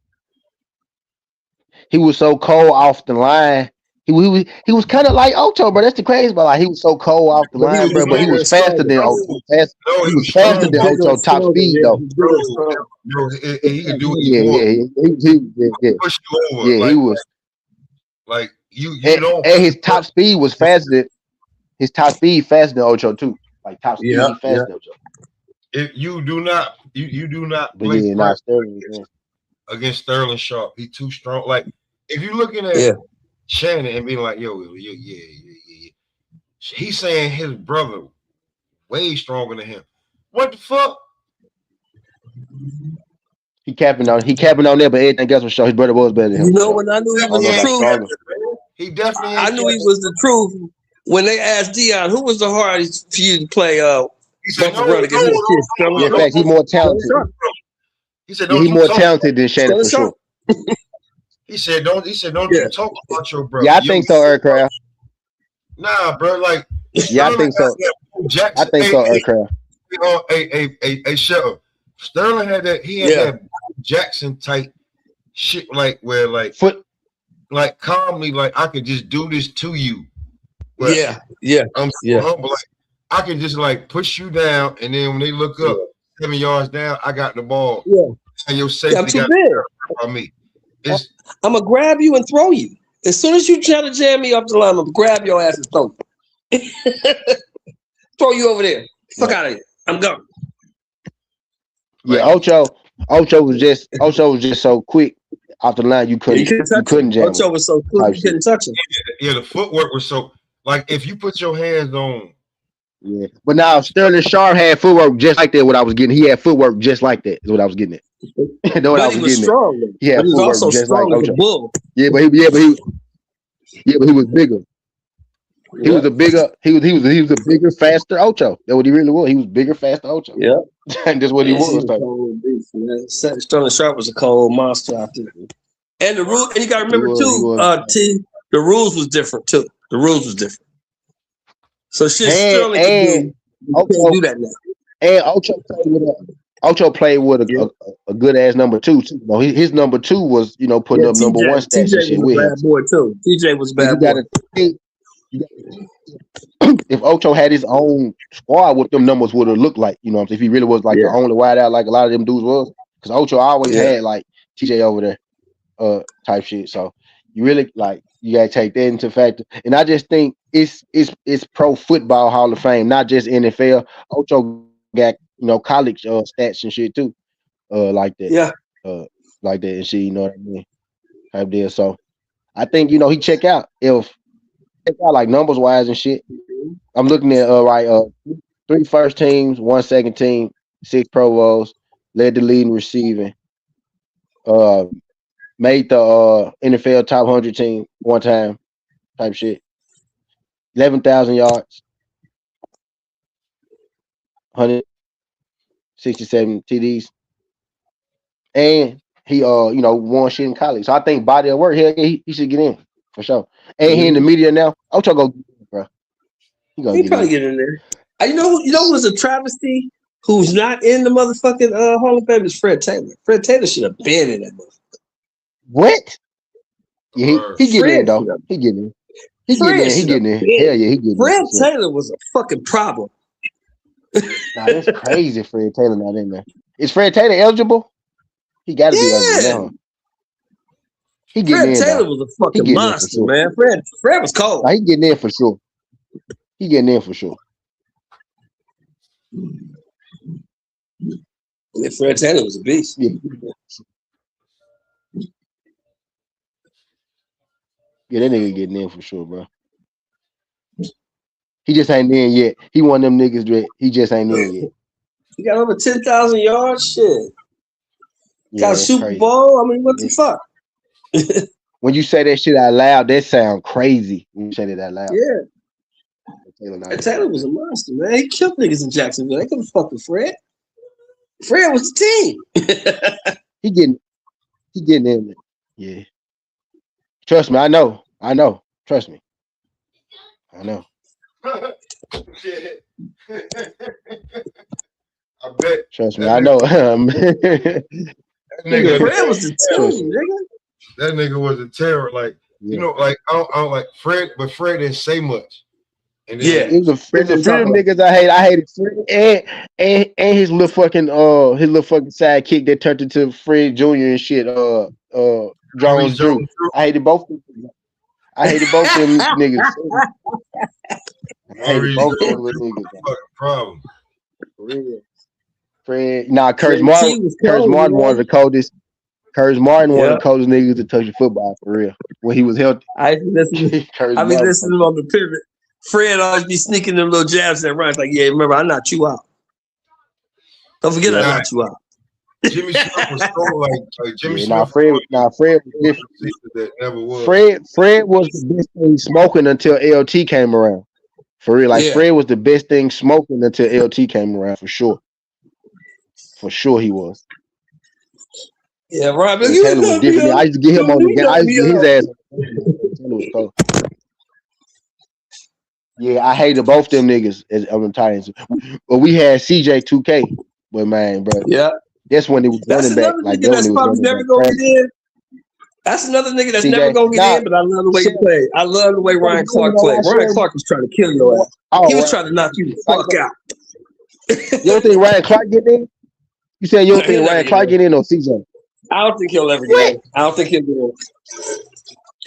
He was so cold off the line. He was kind of like Ocho, bro. That's the crazy part. Like, he was so cold off the line, bro. But he was faster than Ocho. He was faster than Ocho. Top speed though. He could do it. Yeah. Push you over. Yeah, like, he was. Like you don't. And his top speed was faster. His top speed faster than Ocho too. Like top speed faster than Ocho. If you do not but play Sterling against Sterling Sharp, he's too strong. Like if you're looking at Shannon and being like, yo, yeah. He's saying his brother way stronger than him. What the fuck? He capping on there, but everything else was sure his brother was better than him. You know, when I knew he was the truth, he definitely. I knew he was the truth when they asked Dion who was the hardest for you to play. He said, in fact, he's more talented. He said, he's more talented than Shannon for sure. He said, don't you talk about your brother. Yeah, I think so, Aircraft. Nah, bro, like I think so. I think so, Aircraft. A show. Sterling had that. He had that Jackson type shit, like where like like calmly, like I could just do this to you. But I'm so humble. Like I can just like push you down, and then when they look up 7 yards down, I got the ball. Yeah, and your safety got on me. I'm gonna grab you and throw you. As soon as you try to jam me off the line, I'm gonna grab your ass and throw you. Throw you over there. Fuck out of here. I'm gone. Yeah, Ocho was just so quick off the line. You couldn't jam. Ocho was so quick you couldn't touch him. Yeah, the footwork was so like if you put your hands on. Yeah, but now Sterling Sharp had footwork just like that. What I was getting, he had footwork just like that. Is what I was getting at. But he was strong. He had footwork also just strong like as a bull. Yeah, but he was bigger. He was a bigger, faster Ocho. That's what he really was. He was bigger, faster Ocho. Yeah, and that's what he was. Sterling Sharp was a cold monster out there. And the rule, and you got to remember too, the rules was different too. The rules was different. So shit, Sterling can do that now. And Ocho played with a good ass number two too. No, his number two was putting up number one stats and shit TJ was with a him. bad boy too. TJ was a bad boy. If Ocho had his own squad, what them numbers would have looked like, if he really was like the only wide out like a lot of them dudes was, because Ocho always had like TJ over there, type shit. So you really you gotta take that into factor. And I just think it's pro football Hall of Fame, not just NFL. Ocho got college stats and shit too, like that. Yeah. Like that and shit. You know what I mean? Type deal. So I think he check out like numbers wise and shit. I'm looking at 3 first teams, 1 second team, 6 Pro Bowls, led the lead in receiving, made the NFL top 100 team one time, type shit. 11,000 yards, 167 TDs, and he won shit in college. So I think body of work, he should get in for sure. And he in the media now. Ocho go, bro. He probably get in there. You know who's a travesty? Who's not in the motherfucking Hall of Fame is Fred Taylor. Fred Taylor should have been in that motherfucker. What? Yeah, he get in though. He get in. He get in. Hell yeah, he get in. Fred Taylor was a fucking problem. Nah, that's crazy. Fred Taylor not in there. Is Fred Taylor eligible? He got to be eligible now. He getting in. Fred Taylor was a fucking monster, man. Fred was cold. Nah, he getting in for sure. He getting in for sure. Yeah, Fred Taylor was a beast. Yeah, that nigga getting in for sure, bro. He just ain't in yet. He one of them niggas that he just ain't in yet. He got over 10,000 yards. Shit. Yeah, got a Super Bowl. I mean, what the fuck? When you say that shit out loud, that sound crazy. When you say that out loud. Yeah. Taylor was a monster, man. He killed niggas in Jacksonville. They couldn't fuck with Fred. Fred was the team. He getting in there. Yeah. Trust me, I know. Trust me. I know. I bet. Trust me, I know. That nigga, Fred was the team, nigga. That nigga was a terror. Like, I don't like Fred, but Fred didn't say much. And then, it was a few niggas I hate. I hated Fred and his little fucking sidekick that turned into Fred Jr. and shit. Jones Drew. I hated both. I hated both them niggas. I hated both them niggas. Fucking problem. For real. Fred. Nah, Curtis Martin. Curtis Martin one of the coldest. Curtis Martin one of the coldest niggas to touch the football for real. When he was healthy. I be listening on the pivot. Fred always be sneaking them little jabs that runs like, yeah, remember, I knocked you out. Don't forget I knocked you out. Jimmy Smith was so like Jimmy Smith. Fred was different. That never was. Fred was the best thing smoking until LT came around. For real. Fred was the best thing smoking until LT came around for sure. For sure he was. Yeah, right. But Taylor was different. I used to get him on the game. I used to get his ass. Taylor was cold. Yeah, I hated both them niggas on the Titans. But we had CJ 2K. But man, bro. Yeah. That's when he was running back. Like that's probably never gonna get in. That's another nigga that's never gonna get in, but I love the way he played. I love the way Ryan Clark played. Ryan Clark was trying to kill your ass. He was trying to knock you the fuck out. You don't think Ryan Clark get in? You said you don't think Ryan Clark get in or CJ? I don't think he'll ever get in. I don't think he'll get in.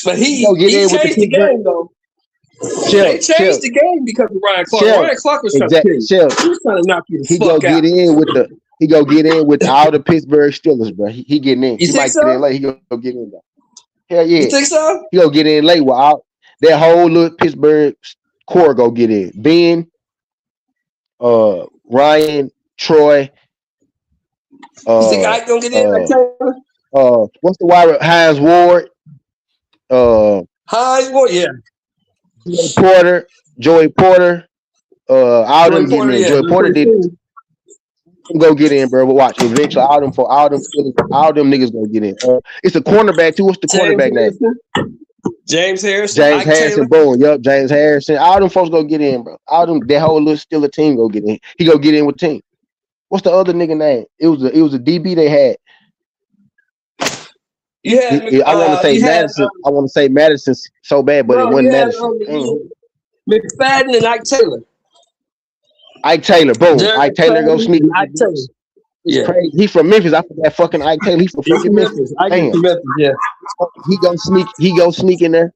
But he changed the game though. They changed the game because of Ryan Clark. Ryan Clark was trying to kill you. He was trying to knock you the fuck out. He go get in with all the Pittsburgh Steelers, bro. He getting in. He might get in late. He go get in though. Hell yeah. You think so? He go get in late with all that whole little Pittsburgh core go get in. Ben, Ryan, Troy. You think I gonna get in like Taylor? What's the wide? Hines Ward. Hines Ward, yeah. Joey Porter. All them getting in. Joey Porter did. Go get in, bro. But watch, eventually all them niggas gonna get in. It's a cornerback too. What's the cornerback name? James Harrison. James Harrison. Boom. Yup. James Harrison. All them folks go get in, bro. That whole little Steeler team go get in. He go get in with team. What's the other nigga name? It was a DB they had. You had I want to say you had Madison. I want to say Madison so bad, but it bro, wasn't you had Madison. McFadden and Ike Taylor. Ike Taylor, boom. Jared Ike Taylor go McFadden sneak. and Ike Taylor. It's Yeah. crazy. He from Memphis. I forgot fucking Ike Taylor. He from He's fucking from Memphis. Ike is from Memphis, yeah. He go sneak. He go sneak in there.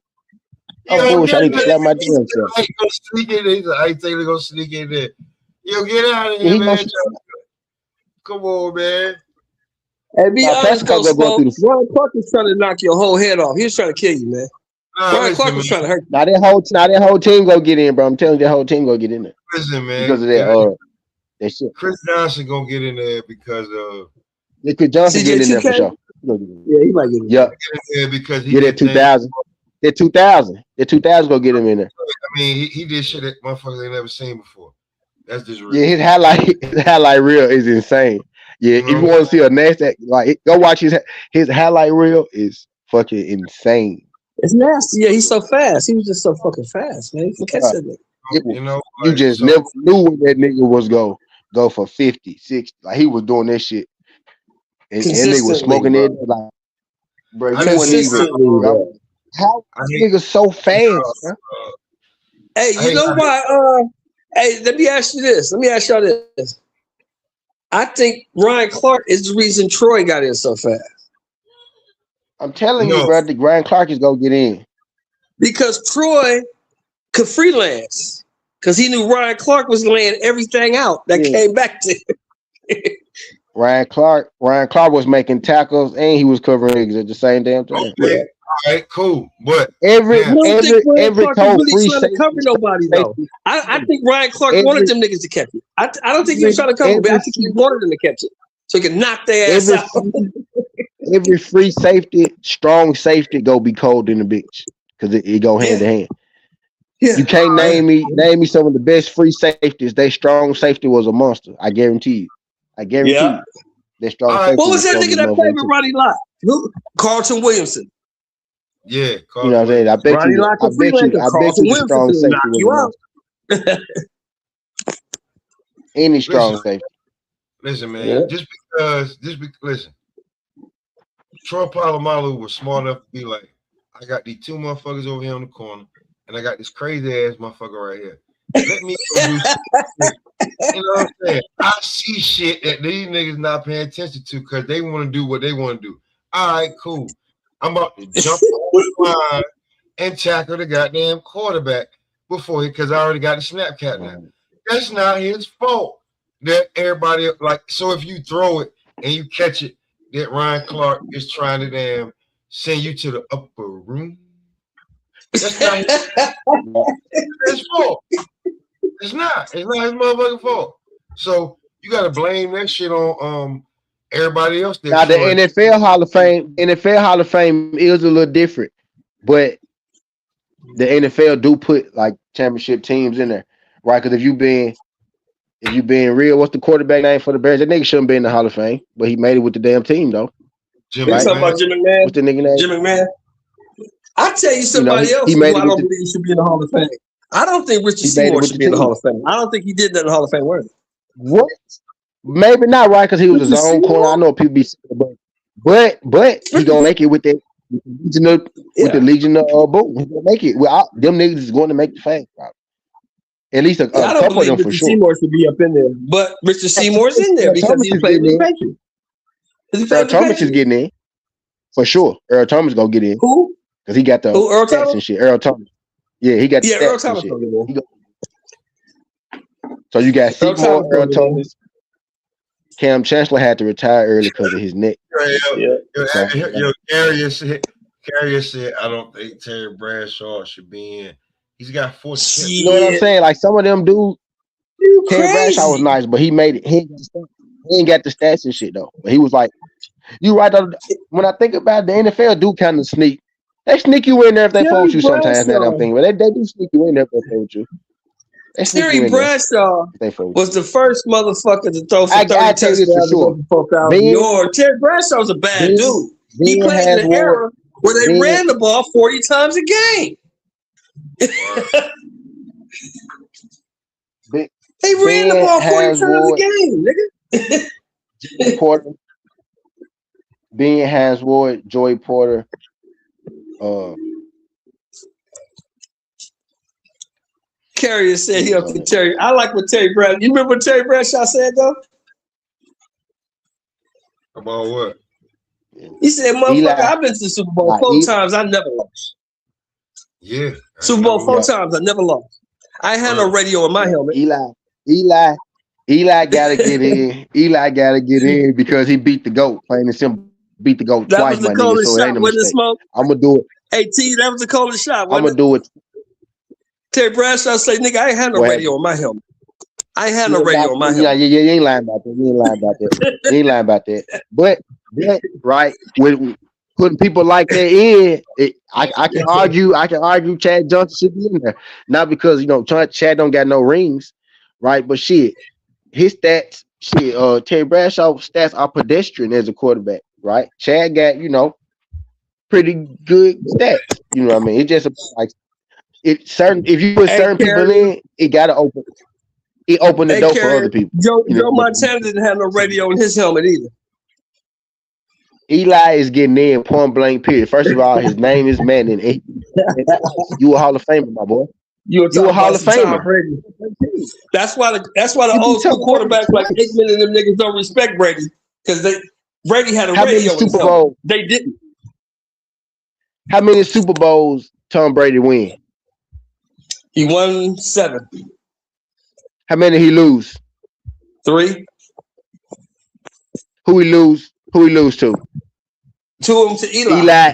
Oh bullshit! I need to slap my damn self. Ike go sneak in there. Ike Taylor go sneak in there. Yo, get out of here, man. Come on, man. And be honest, though, go through the Ron Clark was trying to knock your whole head off. He was trying to kill you, man. Ron Clark was trying to hurt you. Now that whole team go get in, bro. I'm telling you, that whole team go get in there. Listen, man. Because of that shit. Chris Johnson gonna get in there because Chris Johnson get in there for sure. Yeah, he might get in there. Get in there because he get that 2000. That 2000. That 2000 go get him in there. I mean, he did shit that motherfuckers ain't never seen before. That's just real. Yeah, his highlight reel is insane. Yeah, if you want to see a nasty, like go watch his highlight reel is fucking insane. It's nasty. Yeah, he's so fast. He was just so fucking fast, man. You can catch that nigga. You know, you just never knew when that nigga was go for 50, 60. Like he was doing that shit. And nigga was smoking it like bro, you wouldn't even how nigga so fast, bro. Hey, you know why? Hey, let me ask you this. Let me ask y'all this. I think Ryan Clark is the reason Troy got in so fast. I'm telling you, bro, that Ryan Clark is gonna get in. Because Troy could freelance. Because he knew Ryan Clark was laying everything out that came back to him. Ryan Clark was making tackles and he was covering niggas at the same damn time. Okay. All right, cool. But every coach really trying to cover nobody though. I think Ryan Clark wanted them niggas to catch it. I don't think he was trying to cover, but I think he wanted them to catch it so he could knock their ass out. Every free safety, strong safety, go be cold in the bitch because it go hand to hand. Yeah. You can't name me some of the best free safeties. They strong safety was a monster. I guarantee you. You. They strong safety. What was that nigga that played with Ronnie Lott? Carlton Williamson. Yeah, you know what I'm saying? I bet you the strong safety was a monster. Any strong safety. Listen, man. Just because listen. Troy Polamalu was smart enough to be like, I got these two motherfuckers over here on the corner, and I got this crazy ass motherfucker right here. Let me do you know what I'm saying? I see shit that these niggas not paying attention to because they want to do what they want to do. All right, cool. I'm about to jump on the line and tackle the goddamn quarterback because I already got the snap count now. That's not his fault. That everybody so if you throw it and you catch it, that Ryan Clark is trying to damn send you to the upper room. That's not his fault. It's not his motherfucking fault. So you gotta blame that shit on everybody else. Now the NFL Hall of Fame is a little different, but the NFL do put like championship teams in there, right? Because if you being real, what's the quarterback name for the Bears? That nigga shouldn't be in the Hall of Fame, but he made it with the damn team though. You talking about Jim McMahon? What's the nigga name? Jim McMahon. I tell you somebody else who I don't believe he should be in the Hall of Fame. I don't think Richard Seymour should be in the Hall of Fame. I don't think he did that in the Hall of Fame worthy. What? Maybe not, right? Because he was his own corner. I know people be saying, but he gonna make it with the Legion of Boom. He gonna make it. Well, them niggas is going to make the fame. Right? At least a couple of them for sure. Seymour should be up in there, but Richard Seymour's in there because he played with the Patriots. Earl Thomas is getting in for sure. Earl Thomas gonna get in. Who? Because he got the Earl stats Thomas? and shit. Earl Thomas. Yeah, he got the stats Earl Thomas and gonna get in. So you got Seymour, Earl Thomas. Cam Chancellor had to retire early because of his neck. Carrier said, I don't think Terry Bradshaw should be in. He's got 4 chips. You know what I'm saying? Like some of them dudes, Terry Bradshaw was nice, but he made it. He ain't got the stats and shit though. But he was like, you right though. When I think about it, the NFL do kind of sneak. They sneak you in there if they fold you sometimes. Now that I'm thinking, but they do sneak you in there if they fold you. Terry Bradshaw was the first motherfucker to throw for 30 touchdowns for sure. 4,000 yards. Terry Bradshaw was a bad dude. He played in an era where they ran the ball 40 times a game. They ran the ball 40 times a game, nigga. Being Hans Ward, Joey Porter. Carrier said he up to Terry. I like what Terry Bradshaw. You remember what Terry Bradshaw said though? About what? He said, "Motherfucker, I've been to the Super Bowl 4 times. I never lost. Yeah, Super Bowl 4 times. I never lost. I had no radio in my helmet. Eli gotta get in. Eli gotta get in because he beat the GOAT. Plain and simple, beat the GOAT That twice, was the my nigga. coldest So it shot. ain't no Wasn't it, mistake. Smoke? I'm gonna do it. Hey T, that was the coldest shot. I'm gonna do it. Terry Bradshaw say, "Nigga, I ain't had no radio in my helmet. I ain't had no radio in my helmet." Yeah, you ain't lying about that. You ain't lying about that. You ain't lying about that. But right with putting people like that in, I can argue. I can argue Chad Johnson should be in there, not because Chad don't got no rings, right? But shit, his stats, Terry Bradshaw's stats are pedestrian as a quarterback, right? Chad got pretty good stats. You know what I mean? It's just like if you put certain people in, it gotta open. It opened the door for other people. Joe Montana didn't have no radio in his helmet either. Eli is getting in point blank period. First of all, his name is Manning. You a Hall of Famer, my boy. You a Hall of Famer. That's why the old school quarterbacks like Aikman and them niggas don't respect Brady because Brady had a radio in his helmet. They didn't. How many Super Bowls Tom Brady win? He won 7. How many he lose? 3. Who he lose? Who he lose to? 2 of them to Eli.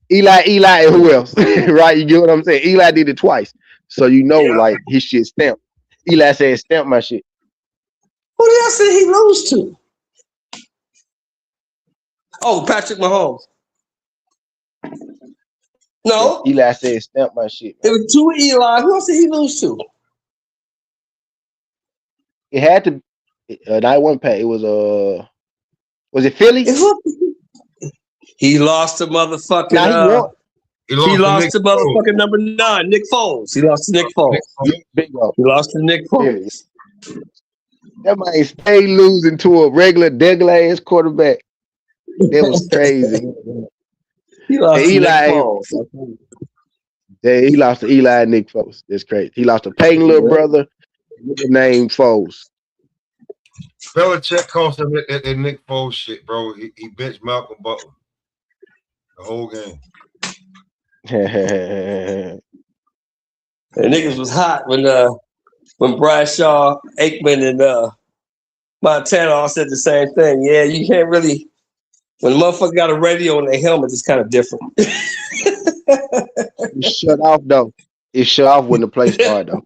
Eli, and who else? Right? You get what I'm saying? Eli did it twice. So like his shit stamped. Eli said stamp my shit. Who did I say he lose to? Oh, Patrick Mahomes. No. Yeah, Eli said stamp my shit. It was 2 Eli. Who else did he lose to? It had to not one pack. It was it Philly? He lost to motherfucking he lost to motherfucking number 9, Nick Foles. He lost to Nick Foles. Bingo. He lost to Nick Foles. Yeah. That might stay losing to a regular ass quarterback. That was crazy. He lost to Nick Foles. Yeah, he lost to Eli and Nick Foles. That's crazy. He lost to Peyton little brother named Foles. Belichick cost him that Nick Foles shit, bro. He benched Malcolm Butler the whole game. The niggas was hot when Bradshaw, Aikman, and Montana all said the same thing. Yeah, you can't really. When the motherfucker got a radio in their helmet, it's kind of different. It shut off though. It shut off when the play started though.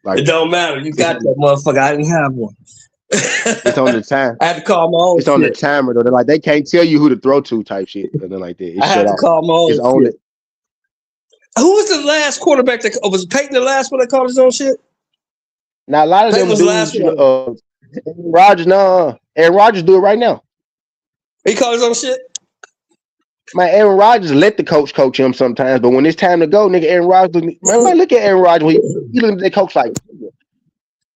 Like, it don't matter. You got that motherfucker. I didn't have one. It's on the time. I had to call my own. It's on the timer though. They're like they can't tell you who to throw to type shit. Something like that. I had to call my own. It's on it. Who was the last quarterback that was Peyton the last one that called his own shit? Now a lot of them dudes, Aaron Rodgers, Aaron Rodgers do it right now. He called his own shit. Man, Aaron Rodgers let the coach him sometimes, but when it's time to go, nigga, Aaron Rodgers. Man, look at Aaron Rodgers. He look at the coach like,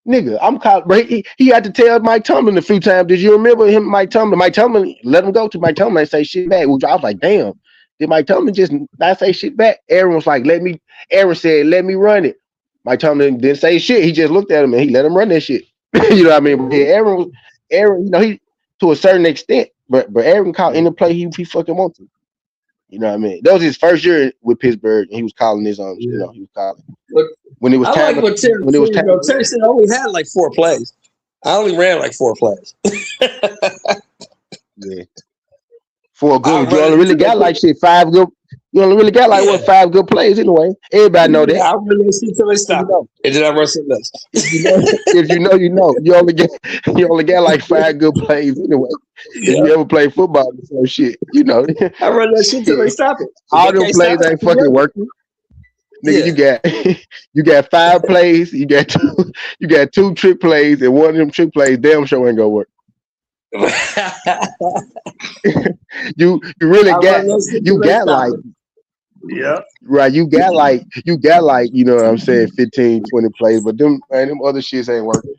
nigga, I'm called. He had to tell Mike Tomlin a few times. Did you remember him, Mike Tomlin? Mike Tomlin let him go to Mike Tomlin and say shit back. Which I was like, damn. Did Mike Tomlin just not say shit back? Aaron was like, Aaron said, let me run it. Mike Tomlin didn't say shit. He just looked at him and he let him run that shit. You know what I mean? Yeah, Aaron, he to a certain extent, but Aaron called any play he fucking want to. You know what I mean? That was his first year with Pittsburgh, and he was calling his own. Yeah. He was calling. But when it was time. Terry said I only had like 4 plays. I only ran like 4 plays. Yeah. 4 good. You only really got like 5 good. You only really got like 5 good plays anyway. Everybody know that. I really see till they stop. And then I run something else. If you know, you know. You only got like 5 good plays anyway. If you ever play football or some shit, you know. I run that shit till they stop it. All them plays ain't fucking working. Nigga, you got 5 plays, you got 2 trick plays, and one of them trick plays damn sure ain't gonna work. you really got like right, you got like you know what I'm saying, 15 20 plays, but them other shits ain't working.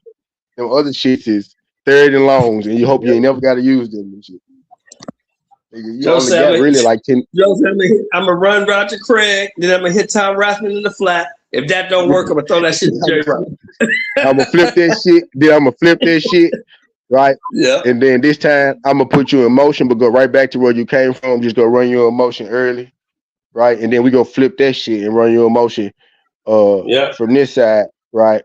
Them other shits is 3rd and longs, and you hope you ain't never got to use them and shit. You only got really like 10. I'm gonna run Roger Craig, then I'm gonna hit Tom Rathman in the flat. If that don't work, I'm gonna throw that shit to Jerry Rice. I'm gonna flip that shit. Then I'm gonna flip that shit, right? Yeah. And then this time I'm gonna put you in motion, but go right back to where you came from. Just go run your motion early, right? And then we go flip that shit and run your motion from this side, right?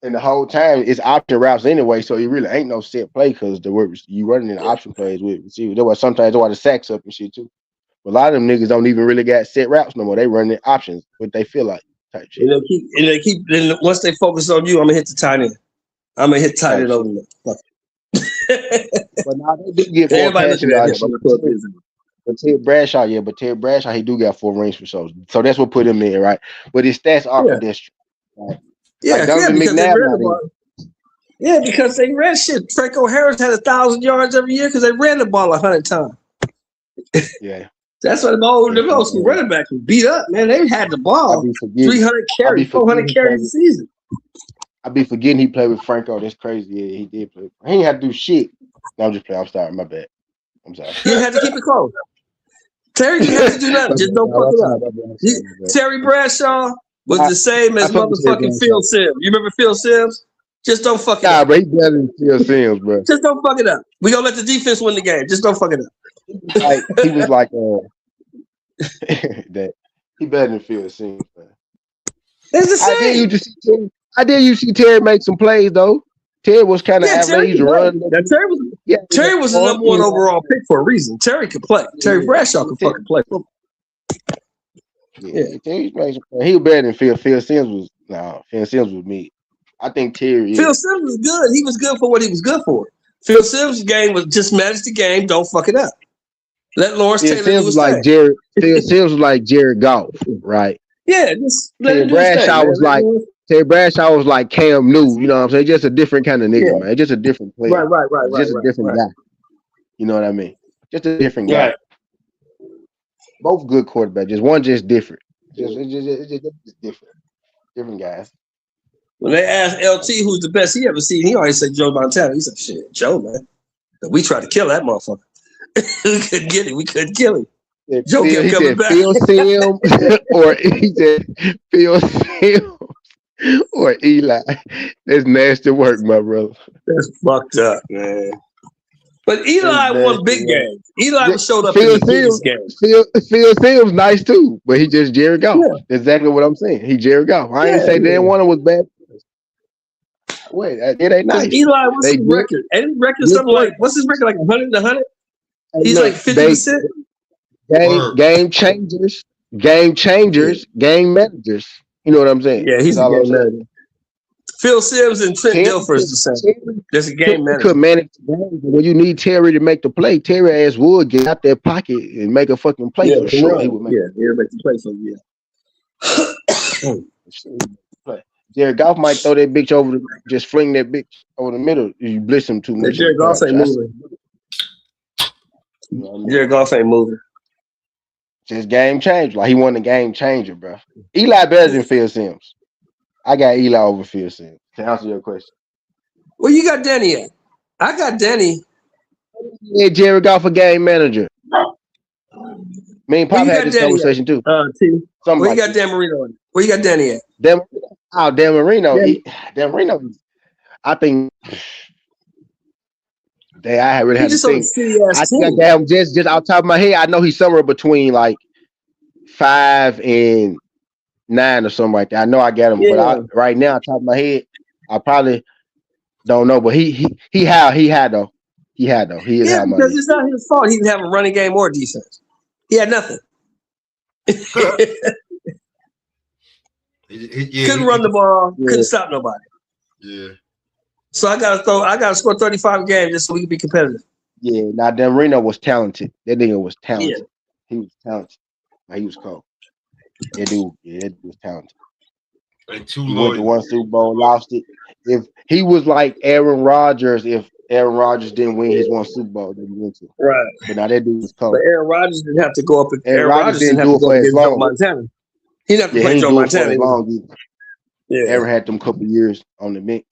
And the whole time it's option routes anyway, so it really ain't no set play because the work you running in the option plays with receiver. That's why sometimes they want the sacks up and shit too. But a lot of them niggas don't even really got set routes no more. They run the options, what they feel like type shit. And they keep. Then once they focus on you, I'm gonna hit the tight end. I'm gonna hit tight end over there. But now they do get 4 passes out of shit. But Ted Bradshaw, he do got 4 rings for shows. So that's what put him in, right? But his stats are pedestrian. Right? Yeah, because they ran shit. Franco Harris had 1,000 yards every year because they ran the ball 100 times. Yeah. That's why the old school running back was beat up, man. They had the ball 300 carries, 400 carries a season. I be forgetting he played with Franco. That's crazy. Yeah, he did play. He ain't had to do shit. No, I'm just playing. I'm sorry. My bad. I'm sorry. You had to keep it close. Terry didn't have to do nothing. Just don't fuck it up. Terry Bradshaw was the same as motherfucking Phil Simms. You remember Phil Simms? Just don't fuck it up. Nah, bro, he better than Phil Simms, bro. Just don't fuck it up. We gonna let the defense win the game. Just don't fuck it up. He was like that. He better than Phil Simms, man. It's the same. I did you see Terry make some plays though. Terry was kind of average run. Terry was the number 1 overall pick for a reason. Terry could play. Terry Bradshaw could fucking play. Yeah, Terry made some plays. He was better than Phil. Phil Simms was me. I think Terry. Phil Simms was good. He was good for what he was good for. Phil Simms' game was just manage the game. Don't fuck it up. Let Lawrence Taylor do his thing. Phil Simms was like Jared Goff, right? Yeah, just let Terry Bradshaw was like. Terry Bradshaw was like Cam Newton, you know what I'm saying? Just a different kind of nigga, man. Just a different player. Right. Just a different guy. You know what I mean? Just a different guy. Right. Both good quarterbacks. Just one just different. Just different. Different guys. When they asked LT who's the best he ever seen, he always said Joe Montana. He said, shit, Joe, man. We tried to kill that motherfucker. We couldn't get him. We couldn't kill him. Joe kept coming back. Phil Simms or he said Phil Simms. Or Eli. That's nasty work, my brother. That's fucked up, man. But Eli won big games. Eli showed up in the biggest games. Phil Simms nice too, but he just Jared Goff. Yeah. That's exactly what I'm saying. He Jared Goff. I ain't say Dan one was bad. Wait, it ain't nice. Eli, what's his record? Any record something like what's his record? Like 100? He's like 50%. Game changers, game managers. You know what I'm saying? Yeah, he's a game manager. Phil Simms and Trent Dilfer is the same. There's a game manager. Could manage the game, but when you need Terry to make the play, Terry ass would get out that pocket and make a fucking play for sure. He would make he'll make the play for you. Jared Goff might throw that bitch over just fling that bitch over the middle. You blitz him too much. Jared Goff ain't moving. Jared Goff ain't moving. Just game changer. Like he won the game changer, bro. Eli better than Phil Simms. I got Eli over Phil Simms. To answer your question. Where you got Danny at? I got Danny. Yeah, Jared Goff a game manager. Me and Pop had this conversation too. Where you got Dan Marino at? Where you got Danny at? Dan Marino. Dan Marino. I think. I really had to think. I think I got him just off the top of my head. I know he's somewhere between like 5 and 9 or something like that. I know I got him, but right now, top of my head, I probably don't know. But he had though. He is because it's not his fault. He didn't have a running game or defense. He had nothing. Couldn't run the ball. Couldn't stop nobody. Yeah. So I gotta score 35 games just so we can be competitive. Yeah, now Dan Marino was talented. That nigga was talented. Yeah. He was talented. He was cold. That dude was talented. And too he went to one Super Bowl, lost it. If he was like Aaron Rodgers, if Aaron Rodgers didn't win his one Super Bowl that he went to. Right. But now that dude was cold. But Aaron Rodgers didn't have to go up and Aaron Rodgers didn't have to go against Joe Montana. He didn't have to play Joe Montana. Yeah. Aaron had them couple years on the bench.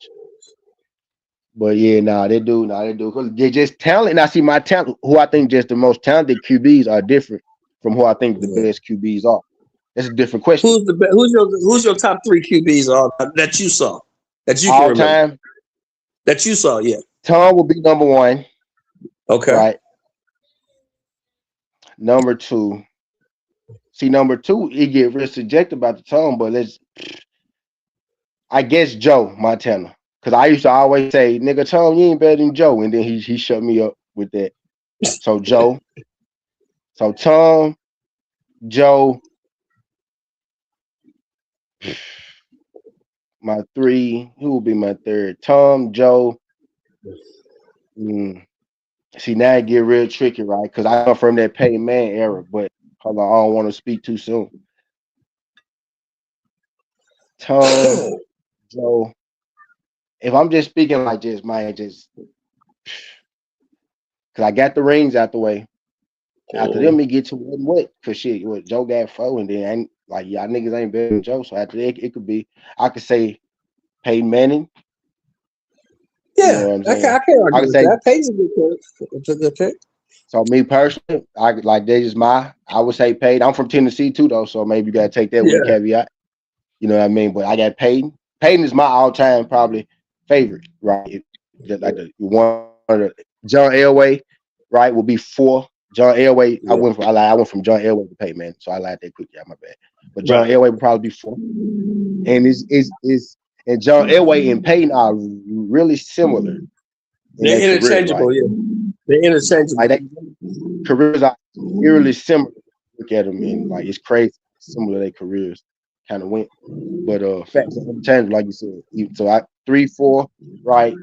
But yeah, they do. Because they're just talent. And I see my talent, who I think just the most talented QBs are different from who I think the best QBs are. That's a different question. Who's your top 3 QBs that you saw? That you can All remember? time? That you saw, yeah. Tom will be number 1. Okay. Right. Number 2. See, number 2, it get real subjective about the Tom, but I guess Joe Montana. Because I used to always say, nigga, Tom, you ain't better than Joe. And then he shut me up with that. So Joe. So Tom, Joe. My 3. Who will be my 3rd? Tom, Joe. See, now it get real tricky, right? Because I come from that Peyton Man era, but hold on, I don't want to speak too soon. Tom, Joe. If I'm just speaking like just because I got the rings out the way. After them, it get to what? Because shit, what Joe got 4, and then like y'all niggas ain't better than Joe. So after that, it could be, I could say Peyton Manning. Yeah, you know what I'm saying? I can't argue with that. Peyton's a good pick. It's a good pick. So me personally, I would say Peyton. I'm from Tennessee too, though, so maybe you gotta take that with a caveat. You know what I mean? But I got Peyton. Peyton is my all-time probably favorite, right? Just like the one of the John Elway, right? Will be 4. John Elway, I went from John Elway to Peyton Manning, so I lied that quickly. My bad. But John Elway would probably be 4. And and John Elway and Peyton are really similar. They're interchangeable, career, right? They're interchangeable. Like careers are eerily similar. Look at them, and like it's crazy. Similar their careers kind of went, but facts and interchangeable, like you said. So I 3, 4, right?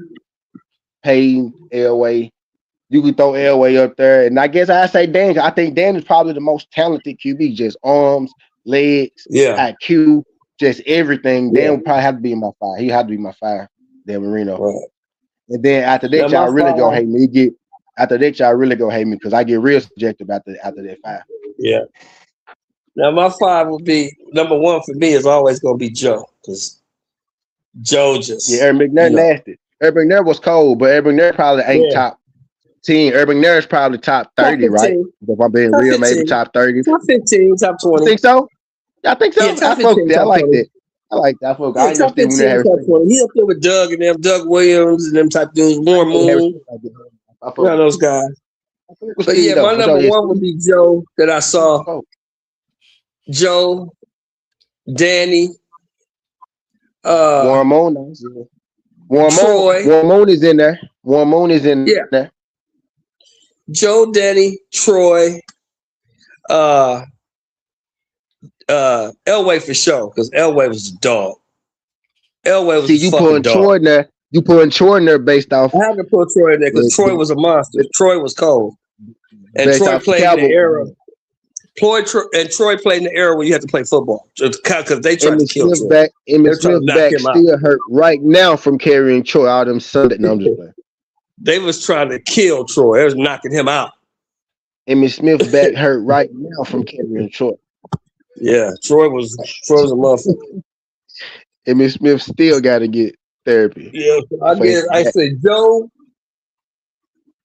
Payne, Elway. You could throw Elway up there, and I guess I say Dan. I think Dan is probably the most talented QB. Just arms, legs, IQ, just everything. Dan would probably have to be in my 5. He had to be my 5. Dan Marino. Right. And then after that, y'all really gonna hate me. After that, y'all really gonna hate me because I get real subjective after that 5. Yeah. Now my 5 would be number 1 for me is always gonna be Joe, because Joe just Urban McNair nasty. Urban McNair was cold, but Urban McNair probably ain't top 10. Urban McNair is probably top 30, top right? If I'm being real, 15. Maybe top 30, top 15, top 20. You think so? I think so. Yeah, I like that. I like that. I top 15, top 20. He up there with Doug and them, Doug Williams and them type dudes, Warren Moon. One of those guys. But yeah, my number 1 would be Joe that I saw. Joe, Danny, Warren Moon. Troy. Warren Moon is in there. Warren Moon is in there. Joe, Danny, Troy, Elway for sure, because Elway was a dog. Elway was you putting Troy in there. You putting Troy in there based off. I had to put Troy in there because Troy was a monster. Troy was cold, and Troy played in the era. Troy played in the era where you had to play football because they tried to kill Troy. Emmitt Smith's back still hurt right now from carrying Troy all them Sunday. No, I'm just playing. They was trying to kill Troy. They was knocking him out. Emmitt Smith's back hurt right now from carrying Troy. Yeah, Troy was a motherfucker. Emmitt Smith still got to get therapy. Yeah, I said Joe,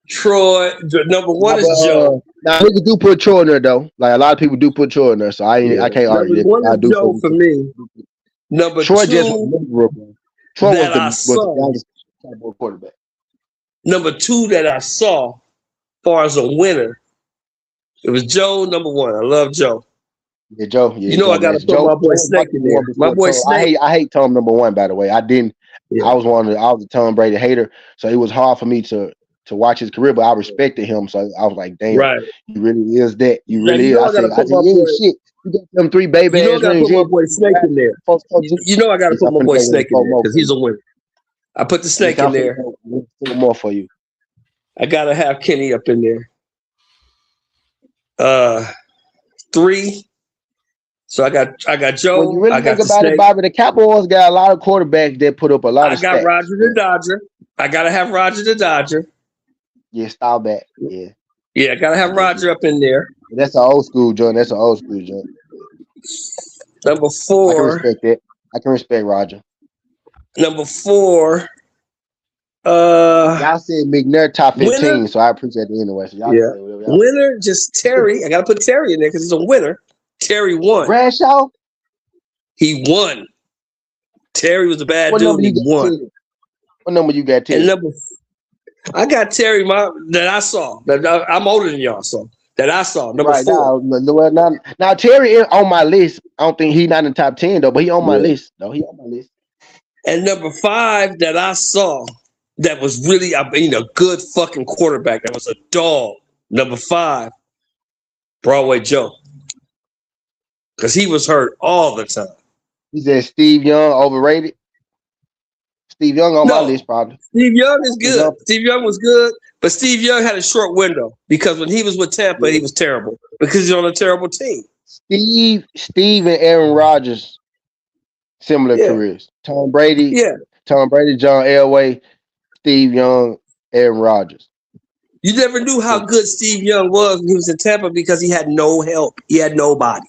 Troy. Number 1 is Joe. Now we do put Troy in there though. Like a lot of people do put Troy in there, so I can't argue. Number 1 is Joe for me. Number Troy 2 Troy was the quarterback. Number 2 that I saw, as far as a winner, it was Joe. Number 1, I love Joe. Yeah, Joe. Yeah, I got to put my boy Snake in there. My boy Snake. I hate Tom number 1, by the way. I didn't. Yeah. I was a Tom Brady hater, so it was hard for me to watch his career, but I respected him. So I was like, damn, he really is that. You really is. I said, shit. You got them 3 baby ass rings. I got to put my boy Snake in there. I got to put my boy Snake in there because he's a winner. I put the Snake in there. More for you. I got to have Kenny up in there. 3. So I got Joe. When you really think about it, Bobby, the Cowboys got a lot of quarterbacks that put up a lot of stats. I got Roger the Dodger. I got to have Roger the Dodger. Yeah, style back. Yeah. Yeah, I got to have Roger up in there. That's an old school joint. Number 4. I can respect that. I can respect Roger. Number 4. Y'all said McNair top 15, winner, so I appreciate the anyway. So y'all yeah. can say whatever y'all Winner, just Terry. I gotta put Terry in there because he's a winner. Terry won. Bradshaw? He won. Terry was a bad What dude. number And you he got? won. What number you got? And I got Terry that I saw. I'm older than y'all, so that I saw. Number right 4. Now Terry is on my list. I don't think he's not in the top 10 though, but he on my list though. He on my list. And number 5 that I saw that was really a good fucking quarterback. That was a dog. Number 5, Broadway Joe, because he was hurt all the time. He said Steve Young overrated. Steve Young on my list probably. Steve Young is good. Steve Young was good, but Steve Young had a short window because when he was with Tampa, he was terrible because he's on a terrible team. Steve and Aaron Rodgers, similar careers. Tom Brady, John Elway, Steve Young, Aaron Rodgers. You never knew how good Steve Young was when he was in Tampa because he had no help. He had nobody.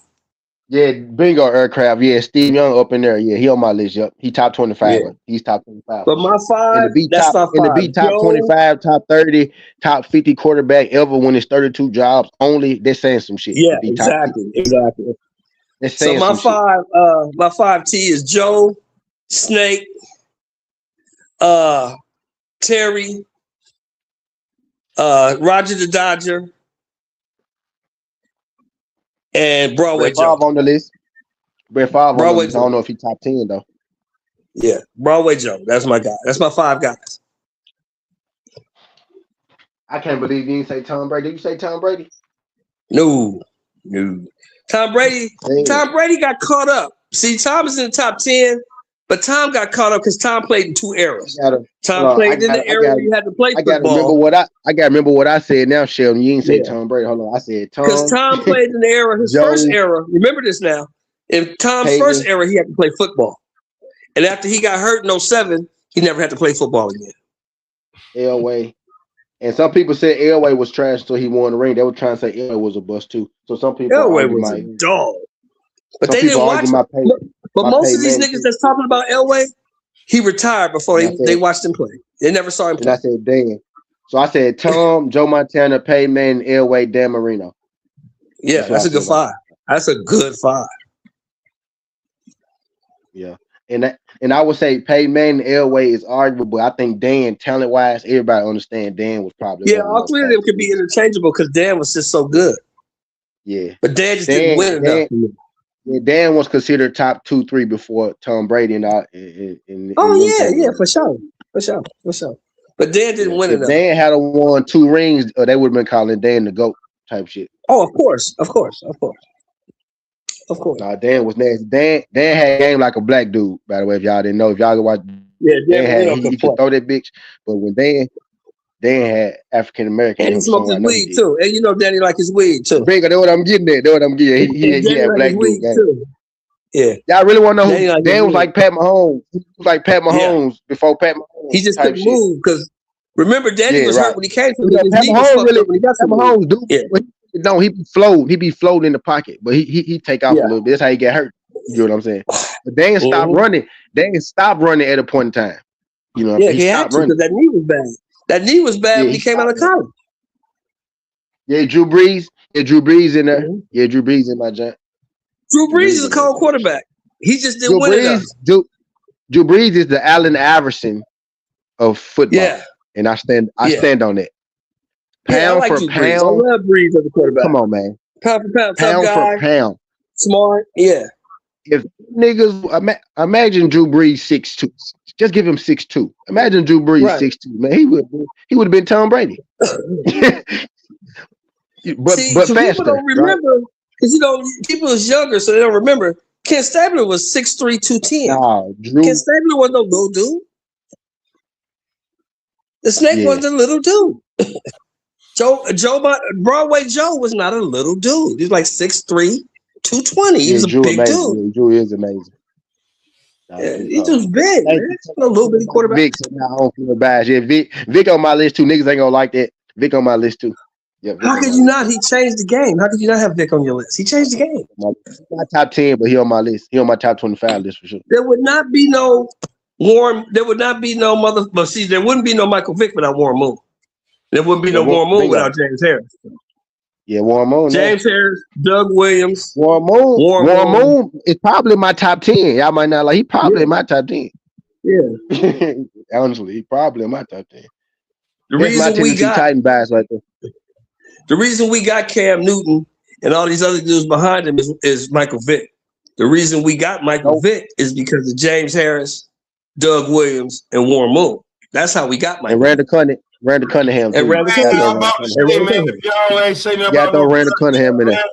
Yeah, bingo aircraft. Yeah, Steve Young up in there. Yeah, he on my list. Yep, he top 25. Yeah. He's top 25. But my 5, that's my 5. In the B top Joe, 25, top 30, top 50 quarterback ever when it's 32 jobs only. They're saying some shit. Yeah, exactly. So my 5 T is Joe, Snake, Terry, Roger the Dodger, and Broadway Joe. On the list. Brett Favre on the list. I don't know if he's top 10 though. Yeah, Broadway Joe. That's my guy. That's my 5 guys. I can't believe you didn't say Tom Brady. Did you say Tom Brady? No. Tom Brady got caught up. See, Tom is in the top 10, but Tom got caught up because Tom played in 2 eras. Tom played in the era you had to play football. I gotta remember what I said now, Sheldon. You didn't say Tom Brady. Hold on. I said Tom. Because Tom played in the era, his first era. Remember this now. In Tom's first era, he had to play football. And after he got hurt in 07, he never had to play football again. Elway. And some people said Elway was trash until he won the ring. They were trying to say Elway was a bust too. So some people Elway was a dog. But they didn't watch him. But most of these niggas that's talking about Elway, he retired before they watched him play. They never saw him play. And I said, damn. So I said Tom, Joe Montana, Peyton Manning, Elway, Dan Marino. Yeah, that's a good 5. That's a good 5. Yeah. And I would say Peyton Manning, Elway is arguable, but I think Dan, talent wise, everybody understand Dan was probably all 3 of them could be interchangeable because Dan was just so good. Yeah, but Dan just didn't win enough. Dan was considered top 2, 3 before Tom Brady and I. For sure. But Dan didn't win enough. If Dan had won 2 rings, they would have been calling Dan the GOAT type shit. Oh, of course. Nah, Dan was nasty. Dan had a game like a black dude, by the way, if y'all didn't know. If y'all could watch, he could throw that bitch. But when Dan had African American. And he smoked his weed too. And you know Danny like his weed too. Bingo, that's what I'm getting at. He had black dude game. Too. Yeah. Y'all really want to know who Dan was like Pat Mahomes. He was like Pat Mahomes before Pat Mahomes. He just couldn't move because remember Danny was hurt when he came to Pat Mahomes when he got Mahomes, dude. Yeah. No, he be floating in the pocket, but he take off a little bit. That's how he get hurt. You know what I'm saying? But Dan stopped running. Dan stopped running at a point in time. You know, he had to because that knee was bad. That knee was bad when he came out of college. Yeah, Drew Brees. Yeah, Drew Brees in there. Mm-hmm. Yeah, Drew Brees in my joint. Drew Brees is a cold quarterback. He just didn't win enough. Drew Brees is the Allen Iverson of football. Yeah. And I stand on that. Pound for pound. I love Brees as a quarterback. Come on, man. Pound for pound. Pound for pound. Smart. Yeah. If niggas imagine Drew Brees 6'2". Just give him 6'2". Imagine Drew Brees 6'2". Man, he would have been Tom Brady. but faster. People don't remember because people is younger, so they don't remember. Ken Stabler was 6'3", 210. Ken Stabler was no little dude. The Snake was a little dude. Broadway Joe was not a little dude. He was like 6'3", 220. He was a big dude. Drew is amazing. He's just big, man. No little bitty quarterback. Vic, so now I don't feel bad. Yeah, Vic on my list too. Niggas ain't gonna like that. Vic on my list too. Yeah, how could you not? He changed the game. How could you not have Vic on your list? He changed the game. My top 10, but he on my list. He on my top 25 list for sure. There would not be no There would not be no mother. But see, there wouldn't be no Michael Vick without Warren Moon. There wouldn't be no Warren Moon without James Harris. Yeah, Warren Moon. James Harris, Doug Williams, Warren Moon is probably my top 10. Y'all might not like. He probably in my top 10. Yeah, honestly, he probably in my top 10. The reason we got Titan bias right there. The reason we got Cam Newton and all these other dudes behind him is Michael Vick. The reason we got Michael Vick is because of James Harris, Doug Williams, and Warren Moon. That's how we got Michael. And Randall Cunningham. And Randall Cunningham. Y'all ain't saying nothing about no Randall Cunningham in there.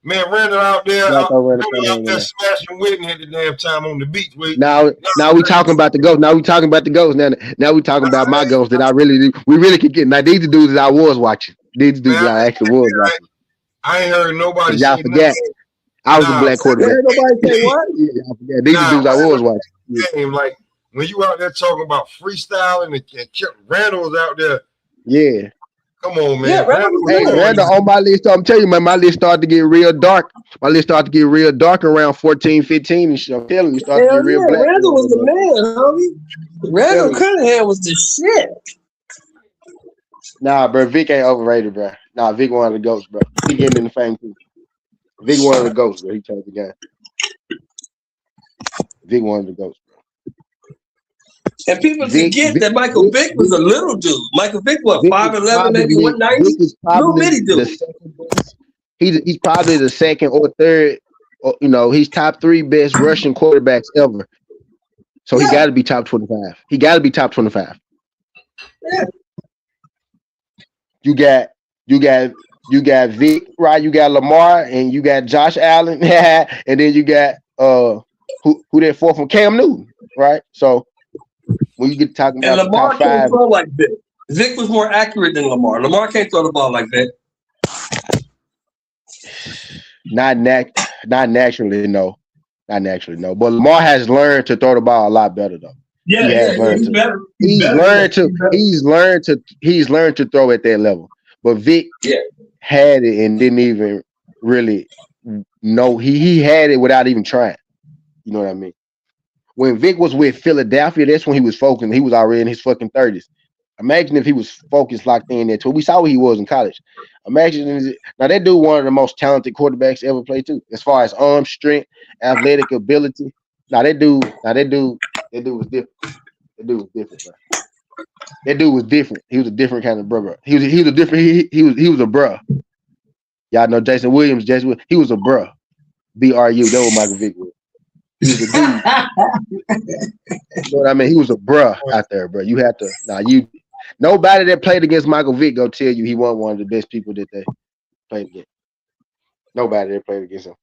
Man, Randall out there, smashing Whitney at the damn time on the beach. Now we talking about the ghosts. Now we talking about the ghosts. Now we talking about my ghosts that I really could get. Now these are dudes that I was watching. These dudes that I actually was watching. I ain't heard nobody. Y'all forget. I was a black quarterback. Nobody say what? Yeah, these are dudes I was watching. Yeah. Like when you out there talking about freestyling and Randall was out there. Yeah. Come on, man. Yeah, Randall on my list. I'm telling you, man, my list started to get real dark. My list started to get real dark around 14, 15 and shit. I'm telling you, started to get real black. Randall was the man, homie. Randall Cunningham was the shit. Nah, bro, Vic ain't overrated, bro. Nah, Vic one of the ghosts, bro. He getting in the fame too. Vic one of the ghosts, bro. He changed the game. Vic one of the ghosts, bro. And people forget that Michael Vick was a little dude. Michael Vick, what, 5'11", maybe 190? Little bitty dude. He's probably the second or third. He's top 3 best rushing quarterbacks ever. So he got to be top 25. He got to be top 25. Yeah. You got Vic, right? You got Lamar, and you got Josh Allen, and then you got who that fourth from Cam Newton, right? So when you get talking about and Lamar the top 5, can't throw like Vic. Vic was more accurate than Lamar. Lamar can't throw the ball like Vic. Not naturally, no. Not naturally, no. But Lamar has learned to throw the ball a lot better, though. Yeah, he's better. He's learned to throw at that level. But Vic had it and didn't even really know. He had it without even trying. You know what I mean? When Vic was with Philadelphia, that's when he was focusing. He was already in his fucking 30s. Imagine if he was focused locked in there too. We saw what he was in college. Imagine now that dude one of the most talented quarterbacks ever played too, as far as arm strength, athletic ability. That dude was different. That dude was different, bro. That dude was different. He was a different kind of bro. He was a bruh. Y'all know Jason Williams. He was a bruh. BRU. That was Michael Vick was. He was a dude. You know what I mean? He was a bruh out there, bro. You have to nobody that played against Michael Vick go tell you he wasn't one of the best people that they played against. Nobody that played against him.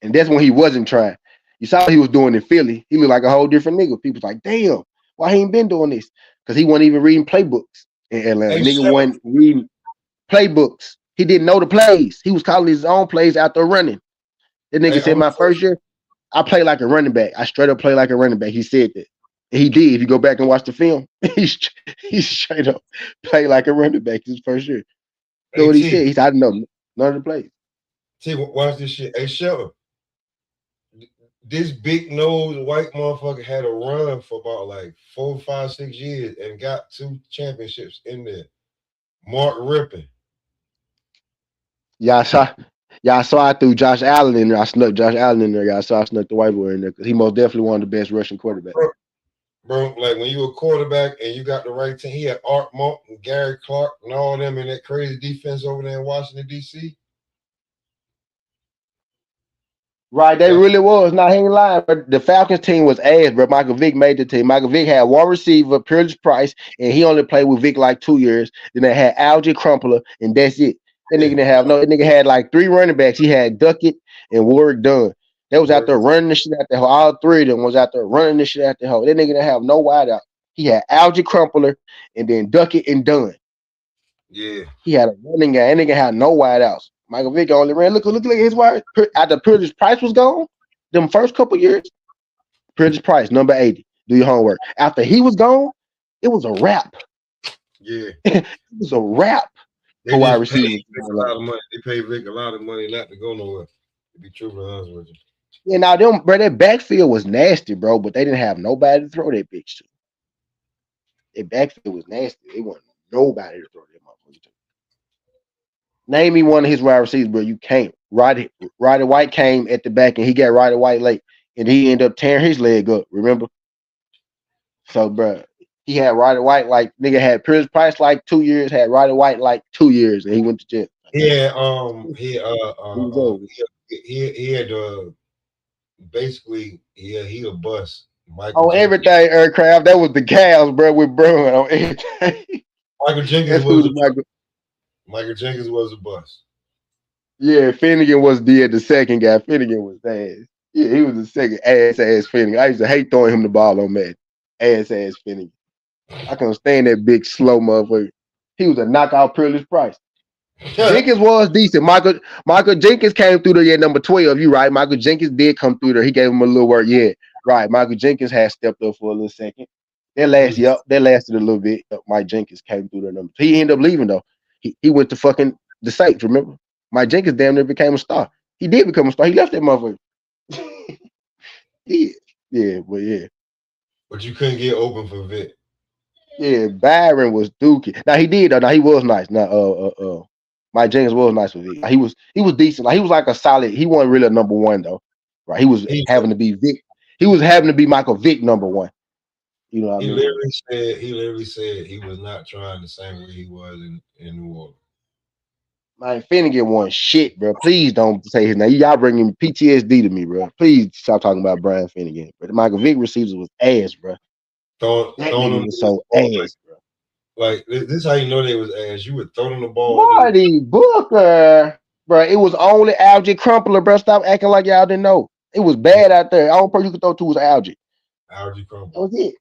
And that's when he wasn't trying. You saw what he was doing in Philly. He looked like a whole different nigga. People was like, damn, why he ain't been doing this? Because he wasn't even reading playbooks in Atlanta. Nigga wasn't reading playbooks. He didn't know the plays. He was calling his own plays out there running. That nigga said my first year, I play like a running back. I straight up play like a running back. He said that. And he did. If you go back and watch the film, he straight up play like a running back his first year. That's what he said. He said, I didn't know none of the plays. See, watch this shit. Hey, Shelter. This big nose white motherfucker had a run for about like 4, 5, 6 years and got 2 championships in there. Mark Rippon. Y'all saw I threw Josh Allen in there. I snuck Josh Allen in there. Y'all saw I snuck the white boy in there because he most definitely one of the best rushing quarterbacks. Bro, like when you a quarterback and you got the right team, he had Art Monk and Gary Clark and all them in that crazy defense over there in Washington, D.C. Right, they really was. Now, he ain't lying, but the Falcons team was ass, bro. Michael Vick made the team. Michael Vick had one receiver, Peerless Price, and he only played with Vick like 2 years. Then they had Algie Crumpler, and that's it. That nigga had like 3 running backs. He had Duckett and Warwick Dunn. They was out there running the shit out the hole. All 3 of them was out there running the shit out the hole. That nigga didn't have no wide out. He had Algie Crumpler and then Duckett and Dunn. Yeah. He had a running guy. That nigga had no wide outs. Michael Vick only ran. Look at his wide. After Peerless Price was gone, them first couple years, Peerless Price, number 80. Do your homework. After he was gone, it was a wrap. Yeah. It was a wrap. They wide receivers. A lot of money. They paid Vick a lot of money not to go nowhere. To be truthfully honest with you. Yeah, now them, bro, that backfield was nasty, bro, but they didn't have nobody to throw that bitch to. That backfield was nasty. They wasn't nobody to throw that motherfucker to. Name me one of his wide receivers, bro. You can't. Roddy White came at the back and he got Roddy White late, and he ended up tearing his leg up. Remember? So, bro, he had Roddy White like nigga had Pierce Price like 2 years, had Roddy White like 2 years, and he went to jail. Yeah, He was over. he had basically, yeah, he a bust. Michael On Jenkins. everything, aircraft. That was the Cavs, bro, with Bruin on everything. Michael Jenkins That's who was the Michael. Michael Jenkins was a bust. Yeah, Finnegan was the second guy. Finnegan was ass. Yeah, he was the second ass Finnegan. I used to hate throwing him the ball on Madden. Ass Finnegan. I couldn't stand that big slow motherfucker. He was a knockout Peerless Price. Jenkins was decent. Michael Jenkins came through there at number 12. You right. Michael Jenkins did come through there. He gave him a little work. Yeah, right. Michael Jenkins had stepped up for a little second. That lasted a little bit. Mike Jenkins came through there number 2. He ended up leaving though. He went to fucking the Saints, remember? Mike Jenkins damn near became a star. He did become a star. He left that motherfucker. But yeah. But you couldn't get open for Vic. Yeah, Byron was dookie. Now he did though. Now he was nice. Now Mike Jenkins was nice with Vic. He was decent. Like he was like a solid. He wasn't really a number one though. Right. He was having to be Vic. He was having to be Michael Vick number one. You know what I mean? He literally said he was not trying the same way he was in New Orleans. Man, Finnegan won shit, bro. Please don't say his name. Y'all bringing PTSD to me, bro. Please stop talking about Brian Finnegan. But the Michael Vick receivers was ass, bro. That nigga was so ass, bro. Like this is how you know they was ass. You would throw them the ball. Marty Booker, bro. It was only Algie Crumpler, bro. Stop acting like y'all didn't know. It was bad out there. The only person you could throw to was Algie. Algie Crumpler. That was it.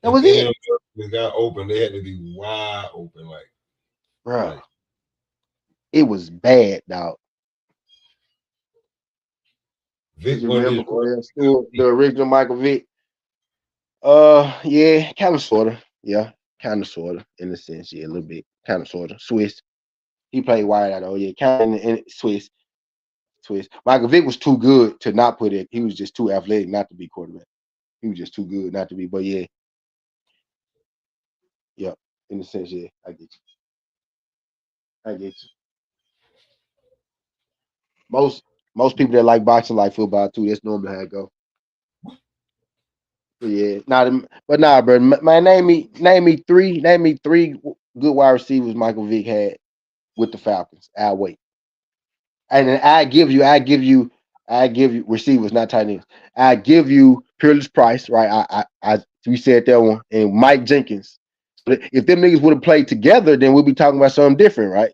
That was it. They got open. They had to be wide open, like, bro. Like, it was bad, dog. Vic you remember the original Michael Vick? Yeah, kind of, sort of. Yeah, kind of, sort of, in a sense. Yeah, a little bit, kind of, sort of. Swiss. He played wide out. Oh yeah, kind of in Swiss. Michael Vick was too good to not put it. He was just too athletic not to be quarterback. He was just too good not to be. But yeah, in a sense, yeah, I get you. Most people that like boxing like football too. That's normally how it go. But yeah, bro. Man, name me three good wide receivers Michael Vick had with the Falcons. I'll wait. And then I give you receivers, not tight ends. I give you Peerless Price, right? We said that one, and Mike Jenkins. But if them niggas would have played together, then we'd be talking about something different, right?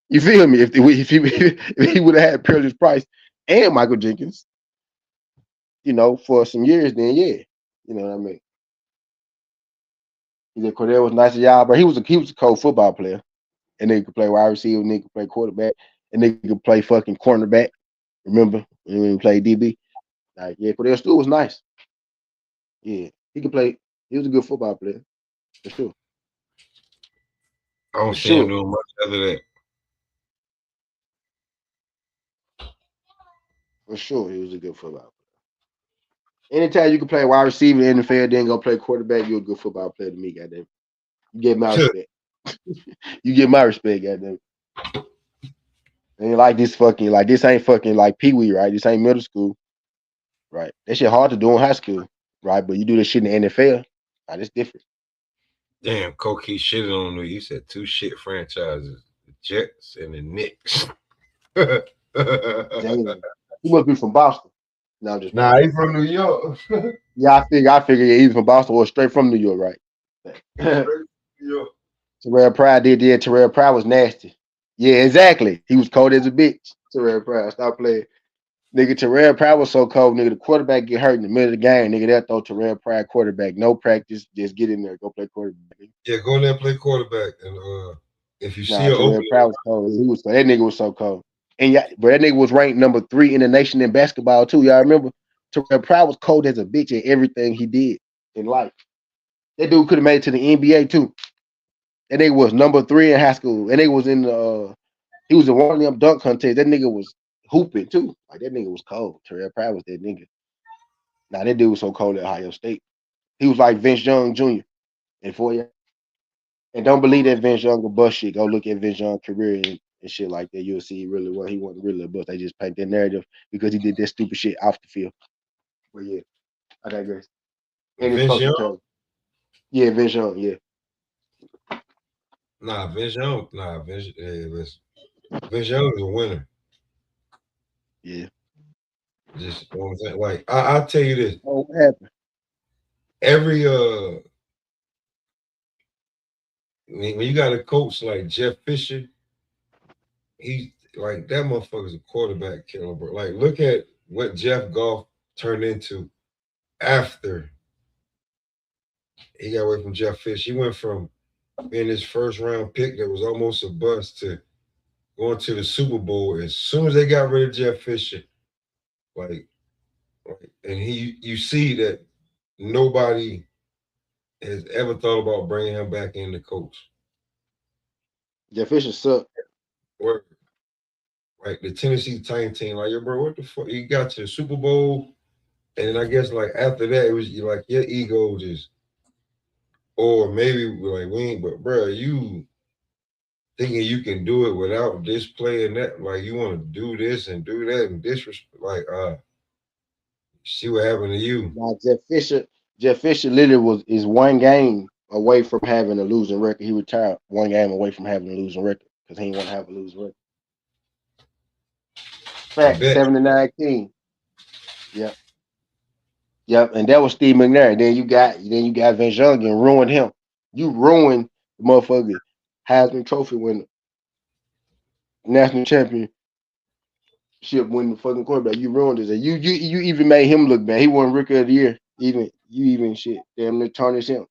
You feel me? If he would have had Peerless Price and Michael Jenkins, for some years, then yeah, you know what I mean. He said Cordell was nice to y'all, but he was a cold football player, and they could play wide receiver, and they could play quarterback, and they could play fucking cornerback. Remember when he played DB? Like, yeah, Cordell Stewart was nice. Yeah, he could play. He was a good football player for sure. I don't see him doing much other than that. For sure, he was a good football player. Anytime you can play wide receiver in the NFL, then go play quarterback, you're a good football player to me, goddamn. You get my respect. You get my respect, goddamn. And like this ain't fucking like Pee Wee, right? This ain't middle school, right? That shit hard to do in high school, right? But you do this shit in the NFL, right? It's different. Damn, Coke, he shitted on me. He said 2 shit franchises, the Jets and the Knicks. Damn. He must be from Boston. No, he's from New York. Yeah, I figure he's from Boston or straight from New York, right? Terrell Pryor did. Yeah, Terrell Pryor was nasty. Yeah, exactly. He was cold as a bitch. Terrell Pryor, stop playing. Nigga, Terrell Pryor was so cold. Nigga, the quarterback get hurt in the middle of the game. Nigga, they'll throw Terrell Pryor quarterback. No practice. Just get in there. Go play quarterback. Yeah, go in there and play quarterback. And if you see an Terrell Pryor was cold. That nigga was so cold. And yeah, but that nigga was ranked number 3 in the nation in basketball too. Y'all remember? Terrell Pryor was cold as a bitch in everything he did in life. That dude could have made it to the NBA too. That nigga was number 3 in high school. And he was in he was in one of them dunk contests. That nigga was hooping too. Like that nigga was cold. Terrell Pryor was that nigga. Now that dude was so cold at Ohio State. He was like Vince Young Jr. in 4 years. And don't believe that Vince Young a bust shit. Go look at Vince Young's career and shit like that. You'll see really well. He wasn't really a bust. They just paint that narrative because he did that stupid shit off the field. But yeah, I digress. And it's Vince Young? Turner. Yeah, Vince Young, yeah. Nah, Vince Young. Nah, Vince. Listen. Vince Young is a winner. Yeah. Just you know what I'm saying. Like I'll tell you this. Oh, what happened? Every when you got a coach like Jeff Fisher, he's like that motherfucker's a quarterback killer, bro. Like look at what Jeff Goff turned into after he got away from Jeff Fisher. He went from being his first round pick that was almost a bust to going to the Super Bowl. As soon as they got rid of Jeff Fisher, like and you see that nobody has ever thought about bringing him back in the coach. Jeff Fisher sucked. Or like the Tennessee Titans team, like, yo, bro, what the fuck? You got to the Super Bowl, and then I guess like after that, it was like your ego just, or maybe like we ain't, but bro, you thinking you can do it without this play and that, like you want to do this and do that and disrespect, like see what happened to you. Now Jeff Fisher literally is one game away from having a losing record. He retired 1 game away from having a losing record because he didn't want to have a losing record. Fact, 79 King. Yep. Yep, and that was Steve McNair. Then you got Vince Young and ruined him. You ruined the motherfucker Heisman Trophy winner, national championship winning fucking quarterback. You ruined it. You even made him look bad. He won Rookie of the Year. Even shit. Damn near tarnish him.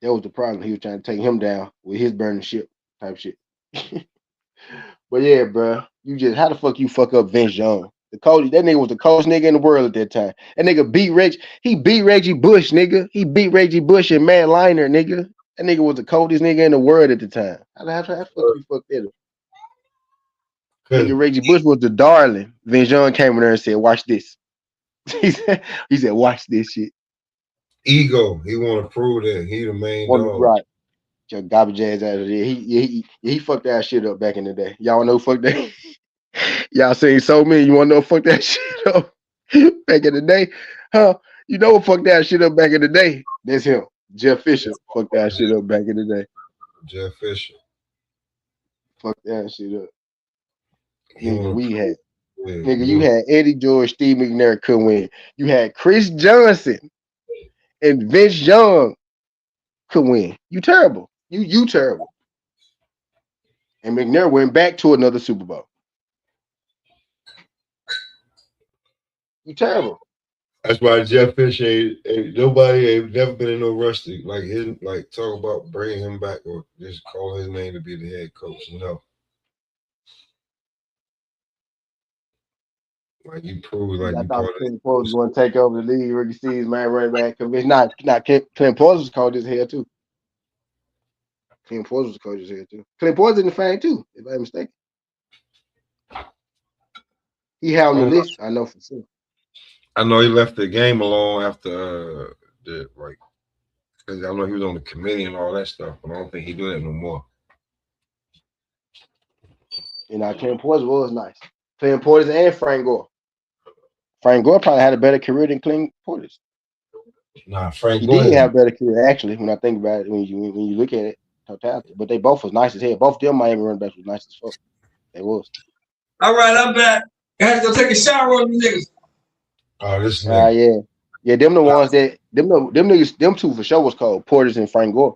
That was the problem. He was trying to take him down with his burning ship type shit. But yeah, bro, how the fuck you fuck up Vince Young? The coach, that nigga was the coldest nigga in the world at that time. That nigga beat Reggie Bush, nigga. He beat Reggie Bush and Matt Leinart, nigga. That nigga was the coldest nigga in the world at the time. How the fuck you fuck that up? Nigga, Reggie Bush was the darling. Vince Young came in there and said, "Watch this." he said, "Watch this shit." Ego. He want to prove that he the main dog. Right. Your garbage ass out of there. He fucked that shit up back in the day. Y'all know fuck that. Y'all seen so many. You want to know fuck that shit up back in the day? Huh? You know what fuck that shit up back in the day? That's him. Jeff Fisher fucked that shit up back in the day. Jeff Fisher. Fuck that shit up. Nigga, you had Eddie George, Steve McNair couldn't win. You had Chris Johnson and Vince Young could win. You terrible. You terrible. And McNair went back to another Super Bowl. You terrible. That's why Jeff Fisher nobody ain't never been in no rush to like talk about bringing him back or just call his name to be the head coach. No. Like you prove like I you thought Clint Porter was going to take over the league rookie season, man, right back. It's not Clint Porter was coach his head too. Clint Porter was coach his head too. Clint Porter's in the fan too, if I'm mistaken. He had on the list, I know for sure. I know he left the game alone after because I know he was on the committee and all that stuff, but I don't think he do that no more. You know, Clint Porter was nice. Clint Porter and Frank Gore. Frank Gore probably had a better career than Clint Porter's. Nah, Frank He Gore did have a better career, actually, when I think about it, when you look at it, totality. But they both was nice as hell. Both of them Miami running backs was nice as fuck. They was. All right, I'm back. I had to go take a shower on them niggas. Oh, this nigga. Yeah. Yeah, them the ones that them niggas, them two for sure was called Porter's and Frank Gore.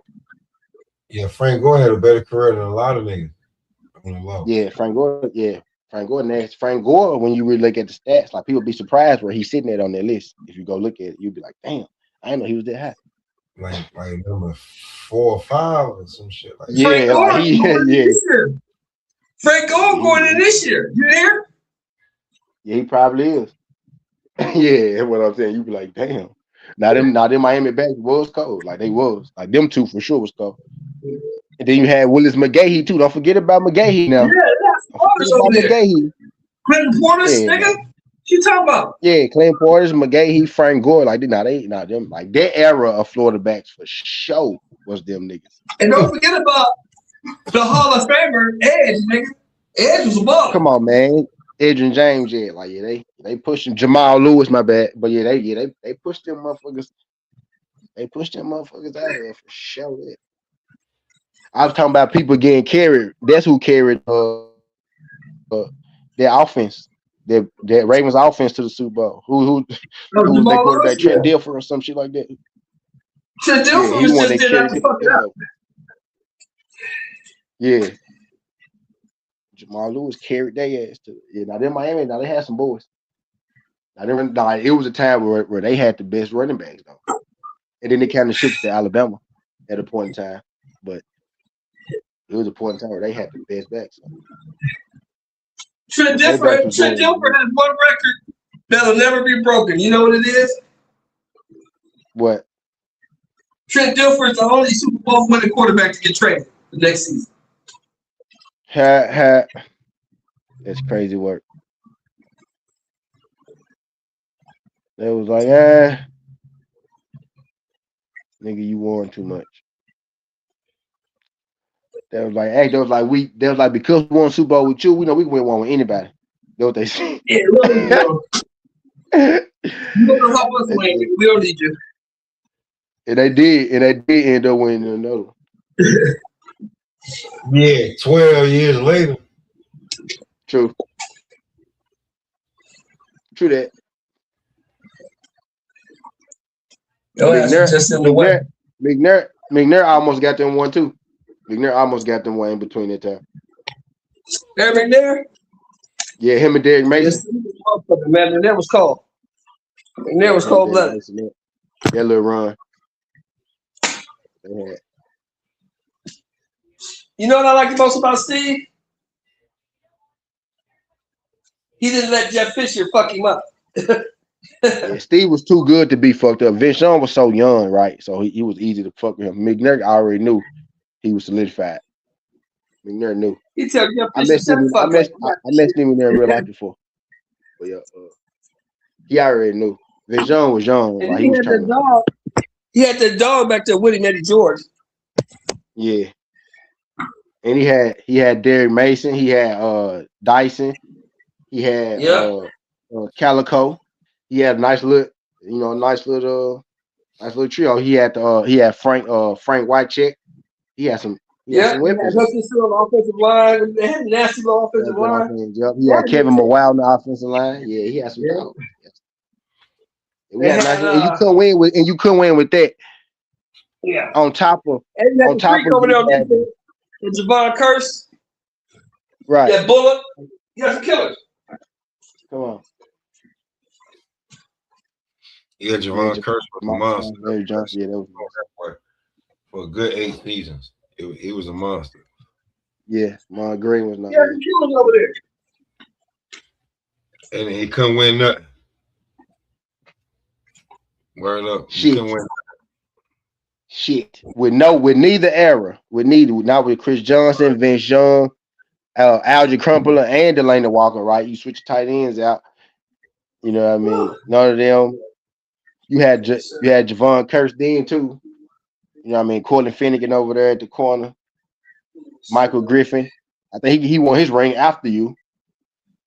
Yeah, Frank Gore had a better career than a lot of niggas. Yeah, Frank Gore, Frank Gore next. Frank Gore, when you really look at the stats, like people be surprised where he's sitting at on their list. If you go look at it, you'd be like, damn, I didn't know he was that high. Like number 4 or 5 or some shit like that. Frank Gore, Frank Gore going in this year. You hear? Yeah, he probably is. Yeah, that's what I'm saying. You be like, damn. Now them Miami backs was cold. Like they was. Like them two for sure was cold. And then you had Willis McGahee too. Don't forget about McGahee now. Yeah, Porter's over there. McGahee. Clinton Porter's, Yeah, nigga. man. What you talking about? Yeah, Clinton Porter's, McGahee, Frank Gore, like them, like that era of Florida backs for sure was them niggas. And don't forget about the Hall of Famer Edge, nigga. Edge was a baller. Come on, man. Adrian James, yeah, like they pushing Jamal Lewis, my bad, but they pushed them motherfuckers. They pushed them motherfuckers out of there for sure. Yeah. I was talking about people getting carried. That's who carried their offense, their Ravens offense to the Super Bowl. Who was their quarterback? Trent Dilfer or some shit like that. Trent Dilfer was just did not fuck it up. Yeah. Jamal Lewis carried their ass to it. Yeah, now in Miami, now they had some boys. Now it was a time where they had the best running backs though. And then they kind of shifted to Alabama at a point in time. But it was a point in time where they had the best backs. So. Trent Dilfer has one record that'll never be broken. You know what it is? What? Trent Dilfer is the only Super Bowl winning quarterback to get traded the next season. That's crazy work. They was like, nigga, you won too much. They was like, because we won Super Bowl with you, we know we can win one with anybody. That's what they said. Yeah, really. You don't help us win. We don't need you. And they did end up winning another one. Yeah, 12 years later. True that. McNair almost got them one too. McNair almost got them one in between that time. Eric McNair? Yeah, him and Derek Mason. Man, McNair was cold. McNair was cold-blooded. That little run. You know what I like the most about Steve? He didn't let Jeff Fisher fuck him up. Yeah, Steve was too good to be fucked up. Vince Young was so young, right? So he was easy to fuck with him. McNair already knew he was solidified. McNair knew. He tell Jeff I messed him in there in real life before. But yeah, he already knew. Vince Young was young. And he had the dog back there with him, Eddie George. Yeah. And he had Derek Mason, he had Dyson, he had Calico. He had a nice little trio. He had Frank Whitecheck. He had some weapons. On the offensive line. They had a nasty little offensive line. He had Kevin McWild on the offensive line. Yeah, he had some dogs. And you couldn't win with that. Yeah. On top of over there, Javon Curse. Right. Yeah, Bullock. You got some killers. Come on. Yeah, Javon Curse was a monster. Larry Johnson, yeah, that was for a good 8 seasons. He was a monster. Yeah, Mon Green was not. Yeah, some killers over there. And he couldn't win nothing. Word up. Shit. With neither era. Not with Chris Johnson, Vince Young, Algie Crumpler, and Delana Walker, right? You switch tight ends out. You know what I mean? None of them. You had Javon Curse then too. You know what I mean? Cortland Finnegan over there at the corner. Michael Griffin. I think he won his ring after you.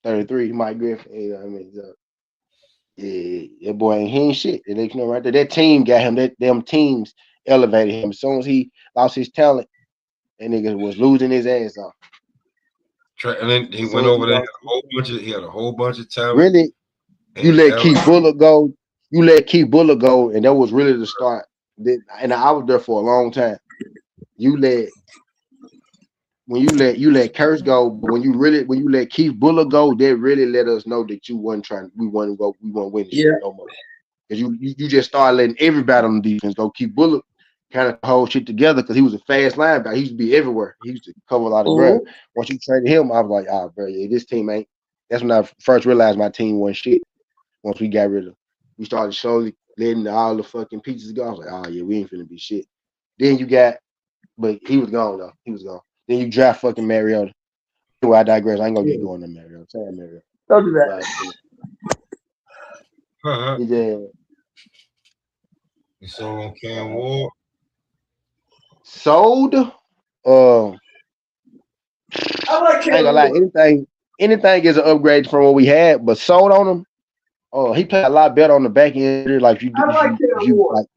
33, Mike Griffin. You know what I mean? Yeah, that boy he ain't shit. You know, right there. That team got him. Them teams elevated him. As soon as he lost his talent, that nigga was losing his ass off. And then he went over there. He had a whole bunch of talent. Really, you let Keith Bullock go. And that was really the start. And I was there for a long time. You let Curse go, but when you let Keith Bullock go, that really let us know that we won't win this shit no more. Because you just started letting everybody on the defense go. Keith Bullock kind of hold shit together because he was a fast linebacker. He used to be everywhere. He used to cover a lot of ground. Once you traded him, I was like, bro, yeah, this team ain't. That's when I first realized my team wasn't shit. Once we started slowly letting all the fucking pieces go. I was like, yeah, we ain't finna be shit. Then but he was gone though. He was gone. Then you draft fucking Mariota. anyway, I digress. I ain't gonna get going on Mario. I'm saying Mario. Don't do that. Yeah. You sold on Cam Ward. Sold. I like I ain't gonna lie. Anything is an upgrade from what we had, but sold on him. Oh, he played a lot better on the back end. Like you, like,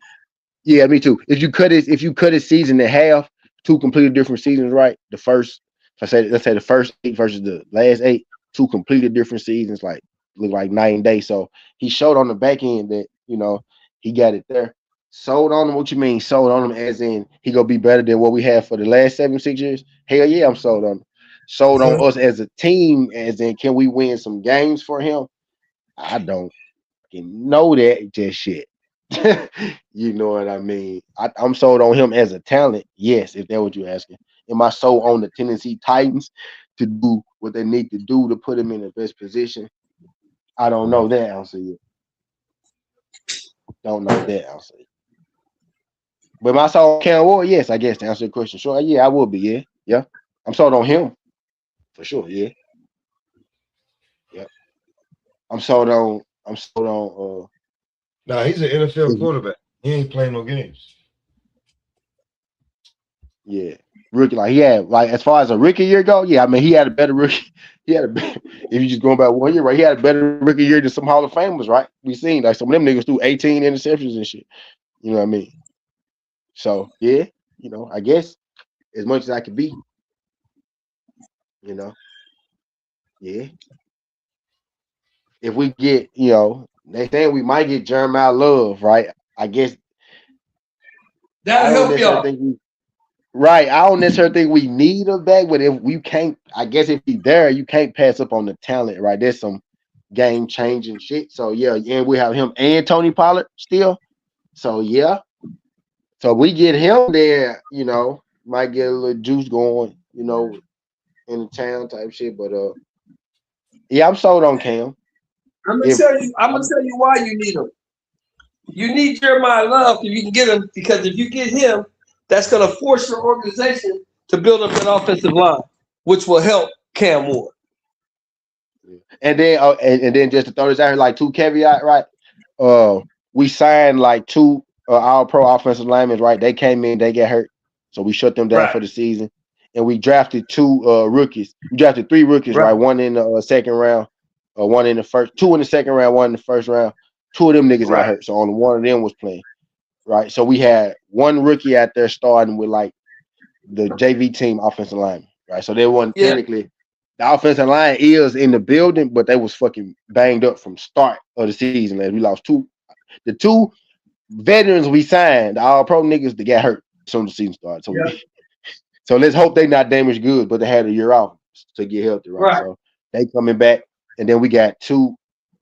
yeah, me too. If you cut his season in half, two completely different seasons, right? Let's say the first 8 versus the last 8, two completely different seasons, like look like night and day. So he showed on the back end that he got it there. Sold on him. What you mean? Sold on him as in he gonna be better than what we had for the last 7-6 years? Hell yeah, I'm sold on him. Sold on us as a team, as in can we win some games for him? I don't know that just shit. You know what I mean? I'm sold on him as a talent. Yes, if that's what you're asking. Am I sold on the Tennessee Titans to do what they need to do to put him in the best position? I don't know that answer yet. Don't know that answer yet. But am I sold on Cam Ward? Yes, I guess to answer the question. Sure, yeah, I will be. Yeah. I'm sold on him for sure. Yeah. I'm sold on. Nah, he's an NFL quarterback. He ain't playing no games. Yeah, rookie. Like he had, like as far as a rookie year go, yeah. I mean, he had a better rookie. If you just going back 1 year, right? He had a better rookie year than some Hall of Famers, right? We seen like some of them niggas threw 18 interceptions and shit. You know what I mean? So yeah, I guess as much as I could be, yeah. If we get, they saying we might get Jeremiah Love, right? I guess that'll help y'all. Right. I don't necessarily think we need him back, but if we can't, I guess if he's there, you can't pass up on the talent, right? There's some game changing shit. So yeah, and we have him and Tony Pollard still. So yeah. So we get him there, might get a little juice going, in the town type shit. But yeah, I'm sold on Cam. I'm gonna tell you why you need him. You need Jeremiah Love if you can get him, because if you get him, that's going to force your organization to build up an offensive line, which will help Cam Ward. And then, and then just to throw this out here, like 2 caveat, right? We signed like 2 All-Pro offensive linemen, right? They came in, they get hurt, so we shut them down for the season. And we drafted 2 rookies. We drafted 3 rookies, right? 1 in the second round, 1 in the first, 2 in the second round, 1 in the first round. 2 of them niggas got hurt, so only 1 of them was playing. Right, so we had 1 rookie out there starting with like the JV team offensive lineman, right? So they weren't technically the offensive line is in the building, but they was fucking banged up from start of the season. Like we lost 2, the 2 veterans we signed, the All-Pro niggas that got hurt as soon as the season started. So, so let's hope they not damaged goods, but they had a year off to get healthy, right? So they coming back, and then we got 2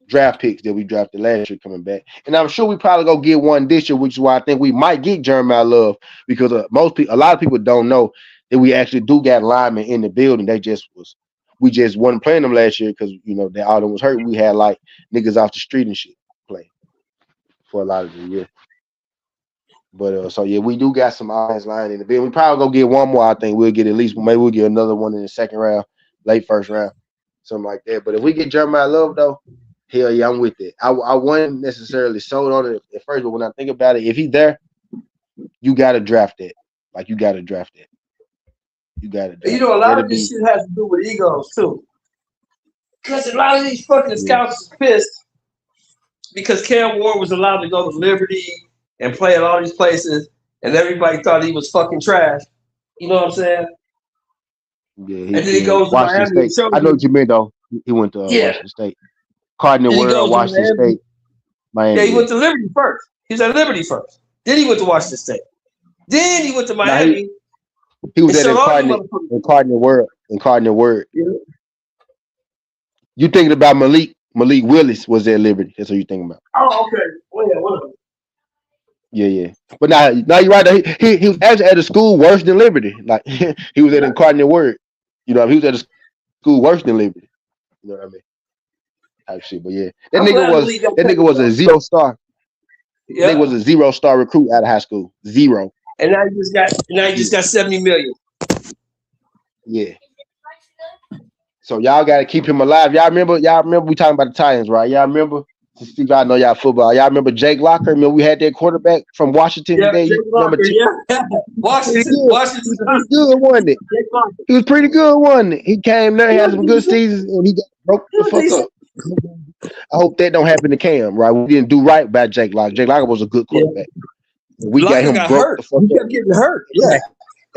draft picks that we drafted last year coming back, and I'm sure we probably go get 1 this year, which is why I think we might get Jeremiah Love, because a lot of people don't know that we actually do got linemen in the building. We just wasn't playing them last year because they all them was hurt. We had like niggas off the street and shit play for a lot of the year. But so yeah, we do got some offensive line in the building. We probably go get 1 more. I think we'll get maybe we'll get another one in the second round, late first round, something like that. But if we get Jeremiah Love though, hell yeah, I'm with it. I wasn't necessarily sold on it at first, but when I think about it, if he's there, you got to draft it. Like, you got to draft it. You got to draft it. A lot of this shit has to do with egos, too. Because a lot of these fucking scouts are pissed because Cam Ward was allowed to go to Liberty and play at all these places, and everybody thought he was fucking trash. You know what I'm saying? Yeah, and then he goes to Miami. I know what you mean, though. He went to Washington State. Cardinal World, Washington State, Miami. Yeah, he went to Liberty first. He was at Liberty first. Then he went to Washington State. Then he went to Miami. He was at Cardinal World. Yeah. You thinking about Malik Willis was at Liberty. That's what you thinking about. Oh, okay. Well, yeah, whatever. Yeah. But now you're right. He was actually at a school worse than Liberty. Like he was at a Cardinal World. He was at a school worse than Liberty. You know what I mean? Type shit. But yeah, that nigga was a 0-star. Yeah. That nigga was a 0-star recruit out of high school. 0. And now he just got $70 million. Yeah. So y'all got to keep him alive. Y'all remember we talking about the Titans, right? Y'all remember? Steve, I know y'all football. Y'all remember Jake Locker? Remember we had that quarterback from Washington today? Jake Locker, Washington. He was pretty good, wasn't it? He was pretty good, wasn't it? He came there, had some good seasons, and he got broke the fuck up. I hope that don't happen to Cam, right? We didn't do right by Jake Locker. Jake Locker was a good quarterback. We got him broke the fuck up. He kept getting hurt. Yeah,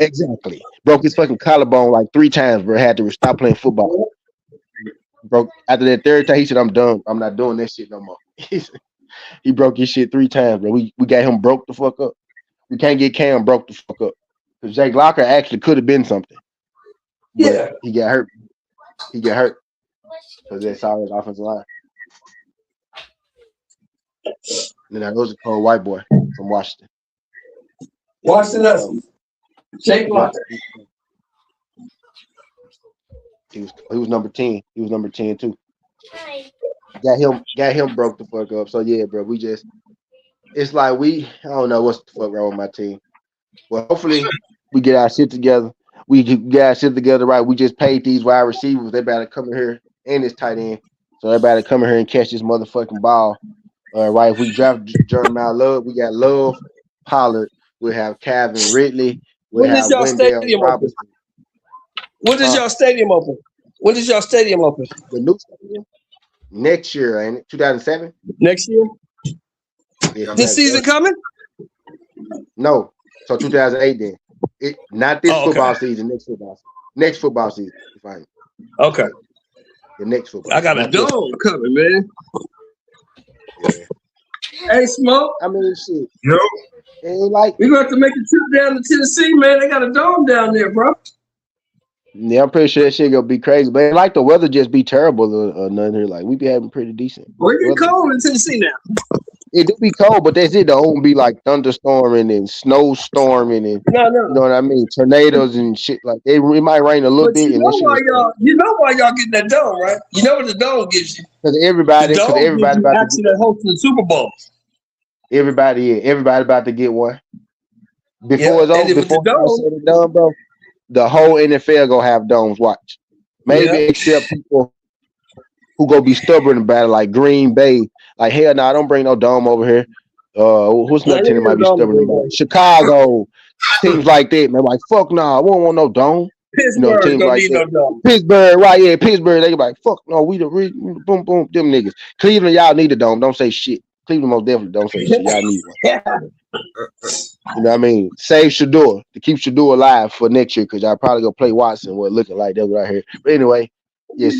exactly. Broke his fucking collarbone like 3 times, bro. Had to stop playing football. Broke after that 3rd time. He said, "I'm done. I'm not doing that shit no more." He broke his shit 3 times, bro. We got him broke the fuck up. We can't get Cam broke the fuck up because Jake Locker actually could have been something. But he got hurt. He got hurt because that's all his offensive line. And then there was a cold white boy from Washington. Washington, Jake Locker. He was number 10. He was number 10 too. Got him broke the fuck up. So yeah, bro, it's like I don't know what's the fuck wrong with my team. Well, hopefully we get our shit together. We get our shit together right. We just paid these wide receivers. They better come in here and this tight end. So they better come in here and catch this motherfucking ball. Right. If we draft Jeremiah Love, we got Love, Pollard. We have Calvin Ridley. We have Wendell Robinson. When does y'all stadium open? When does y'all stadium open? The new stadium? Next year, ain't it? 2007? Next year? Yeah, this season coming? No. So 2008 then. Not this football season, next football season. Fine. Okay. The next football. I got a dome coming, man. Yeah. Hey, Smoke. I mean, shit. Yo. Ain't like we're going to have to make a trip down to Tennessee, man. They got a dome down there, bro. Yeah, I'm pretty sure that shit gonna be crazy. But like the weather just be terrible or nothing here. Like we be having pretty decent. Well, it get cold in Tennessee now. It do be cold, but that's it. It don't be like thunderstorming and snowstorming and no. You know what I mean? Tornadoes and shit like it might rain a little but bit. You know why y'all getting that dome, right? You know what the dome gives you? Because everybody about to host the Super Bowl. Everybody about to get one. Before it's over, before it's done, bro. The whole NFL gonna have domes. Watch, maybe except people who gonna be stubborn about it, like Green Bay. Like hell, no, don't bring no dome over here. Who's another team that might be stubborn about it? Chicago, teams like that, man. Like fuck, nah, we don't want no dome. Pittsburgh, teams like need no dome. Pittsburgh, right? Yeah, Pittsburgh. They be like fuck, no, we the boom, boom, them niggas. Cleveland, y'all need a dome. Don't say shit. Cleveland most definitely don't say shit. Y'all need one. You know what I mean? Save Shador to keep Shador alive for next year because y'all probably gonna play Watson. What looking like that right here. But anyway, yeah,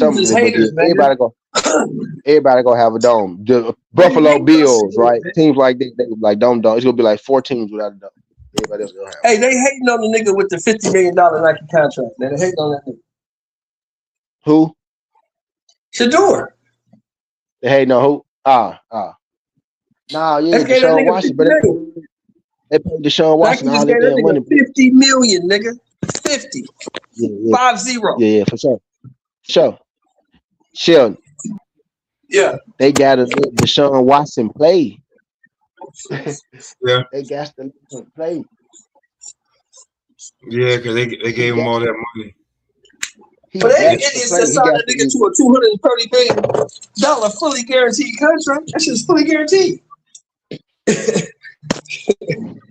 everybody gonna have a dome. The Buffalo Bills, right? Teams like they like dome. It's gonna be like 4 teams without a dome. Everybody else gonna have. Hey, they hating on the nigga with the $50 million Nike contract. They hating on that nigga. Who? Shador. They hating on who? Nah, yeah, Deshaun Watson, but they paid Deshaun Watson all that damn money. $50 million, nigga. 50. Yeah. 50. Yeah, for sure. Sheldon. Yeah. They got to let Deshaun Watson play. Yeah. They got to let him play. Yeah, because they gave him all that money. But they idiots that signed that nigga to a $230 million fully guaranteed contract. That shit's fully guaranteed.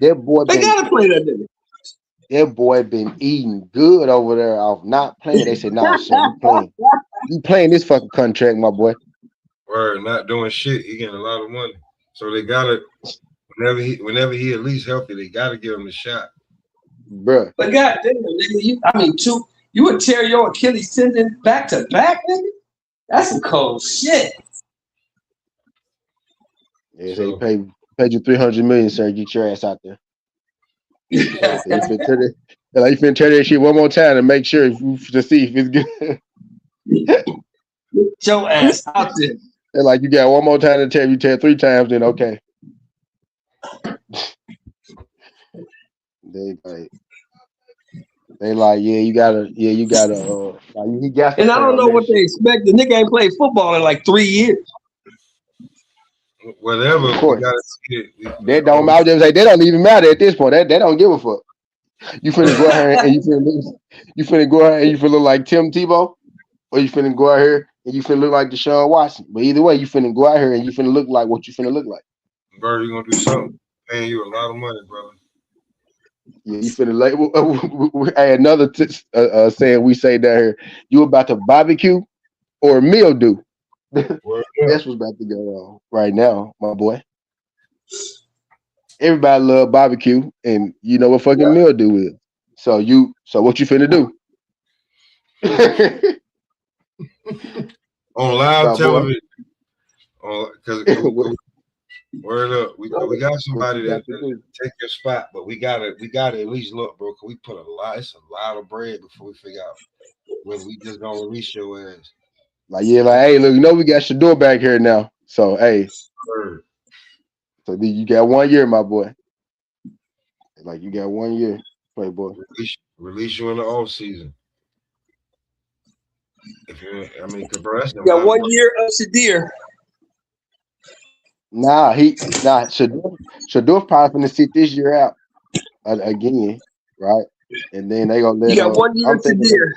That boy they gotta play that nigga. That boy been eating good over there off not playing. They said, "Nah, shit, you playing. You playing this fucking contract, my boy." Word, not doing shit. He getting a lot of money, so they gotta whenever he at least healthy, they gotta give him a shot, bruh. But goddamn, nigga, you would tear your Achilles tendon back to back, nigga. That's some cold shit. Yeah, so they paid you $300 million, sir. Get your ass out there. You finna turn that shit one more time to make sure to see if it's good. Get your ass out there. They're like, you got one more time to tear. You tear 3 times, then okay. They like, you gotta. He got. And I don't know what they expect. The nigga ain't played football in like 3 years. Whatever. Of course. They don't matter. They don't even matter at this point. They don't give a fuck. You finna go ahead and you finna go ahead and you finna look like Tim Tebow. or you finna go out here and you finna look like Deshaun Watson. But either way, you finna go out here and you finna look like what you finna look like. Bro, you're gonna do something. Paying you a lot of money, brother. Yeah, you finna like hey, another saying we say down here. You about to barbecue or mildew? That's what's about to go on right now, my boy. Everybody love barbecue, and you know what fucking mildew is. So what you finna do? On live My boy. television. Because word up, we got somebody that take your spot, but we gotta at least look, bro. Cause we put it's a lot of bread before we figure out whether we just gonna release your ass. Like hey, look, we got Shador back here now. So hey, Word. so you got 1 year, my boy. Like you got 1 year, playboy. Release you in the off season. Bro, that's you got 1 year of Shadir. Shador probably gonna sit this year out again, right? And then they gonna let. You got 1 year of Shadir.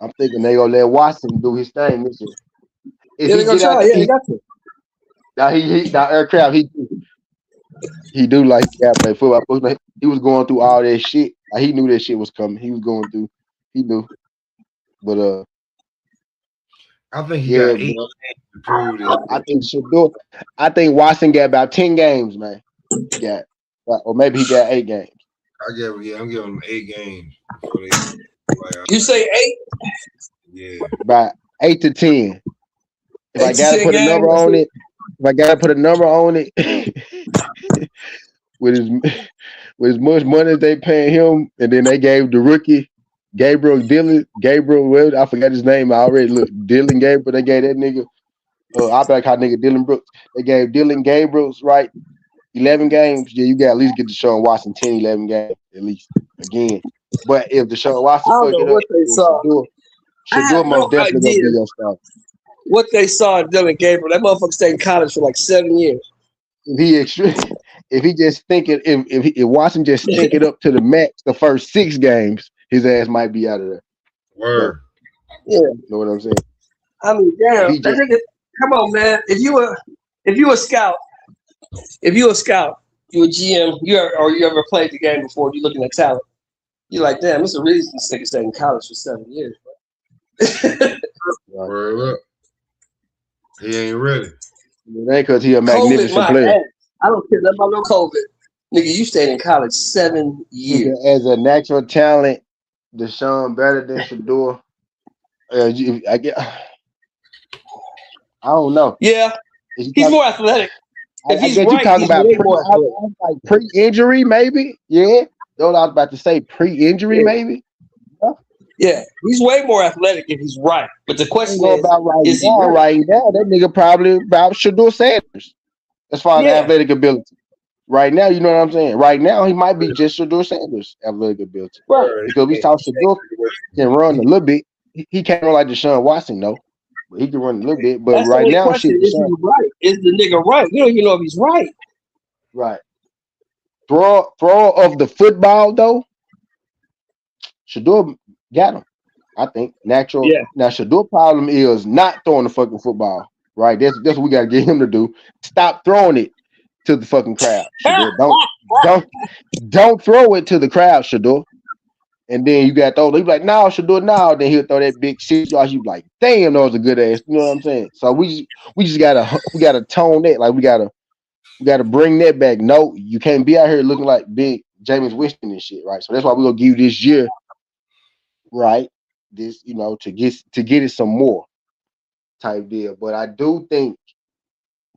I'm thinking they gonna let Watson do his thing this year. Yeah, they gonna try. Yeah, they got to. Now Aircraft he do like play football. He was going through all that shit. Like, he knew that shit was coming. He was going through. He knew, but I think he got 8 games to prove this. I think Watson got about 10 games, man. Or maybe he got 8 games. I'm giving him 8 games. You say 8? Yeah, about 8 to 10. If I gotta put a number on it, with as much money as they paying him, and then they gave the rookie Gabriel, well, I forgot his name. I already looked. Dylan Gabriel. They gave that nigga. I feel like how nigga Dylan Brooks. They gave Dylan Gabriel's right 11 games. Yeah, you got at least get Deshaun Watson 10, 11 games at least again. But if Deshaun Watson fuck it up, they saw. Shador most definitely gonna be your star. What they saw in Dylan Gabriel, that motherfucker stayed in college for like 7 years. If he just thinking, if Watson just think it up to the max the first 6 games, his ass might be out of there. Word. Yeah. You know what I'm saying? I mean, damn, that nigga, come on, man. If you a scout, you a GM, you ever played the game before, you looking at talent. You're like, damn, it's a reason this nigga stayed in college for 7 years, bro. Word up. He ain't ready. It ain't because he a magnificent player. Ass. I don't care nothing about no COVID. Nigga, you stayed in college 7 years. As a natural talent, Deshaun better than Shador. I don't know. Yeah, he's more athletic. If he's right, you talking about like pre-injury, maybe. Yeah, that's what I was about to say. Pre-injury, maybe. Yeah, he's way more athletic if he's right. But the question is, about is he right now? That nigga probably about Shador Sanders as far as athletic ability. Right now, you know what I'm saying? Right now, he might be just Shador Sanders' athletic ability. Right. Because we saw Shador can run a little bit. He can't run like Deshaun Watson, though. But he can run a little bit. But that's right the now, question. Is he right? Is the nigga right? You don't even know if he's right. Right. Throw of the football, though, Shador got him. I think natural. Yeah. Now, Shador problem is not throwing the fucking football. Right. That's what we got to get him to do. Stop throwing it to the fucking crowd. Shador, don't throw it to the crowd, Shador. And then you got throw. He's like, no, Shador, no. Then he'll throw that big 6 yards. You like, damn, that was a good ass. You know what I'm saying? So we just gotta tone that. Like we gotta bring that back. No, you can't be out here looking like big Jameis Winston and shit, right? So that's why we're gonna give you this year, right? This, to get it some more type deal. But I do think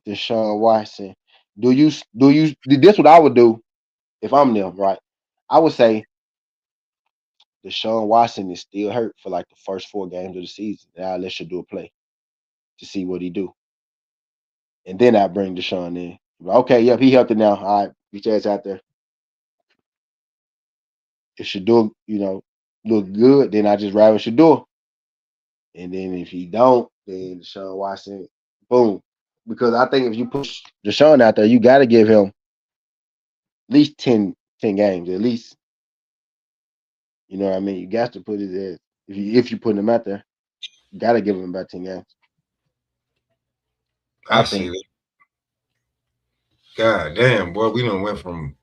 Deshaun Watson, this what I would do if I'm them, right? I would say Deshaun Watson is still hurt for like the first 4 games of the season. Now let Shador play to see what he do. And then I bring Deshaun in. Okay, yep, he healthy now. All right, get your ass out there. If Shador, look good, then I just ride with Shador. And then if he don't, then Deshaun Watson, boom. Because I think if you push Deshaun out there, you got to give him at least 10 games, at least. You know what I mean? You got to put his ass if you put him out there. Gotta give him about 10 games. I see that. God damn, boy, we done went from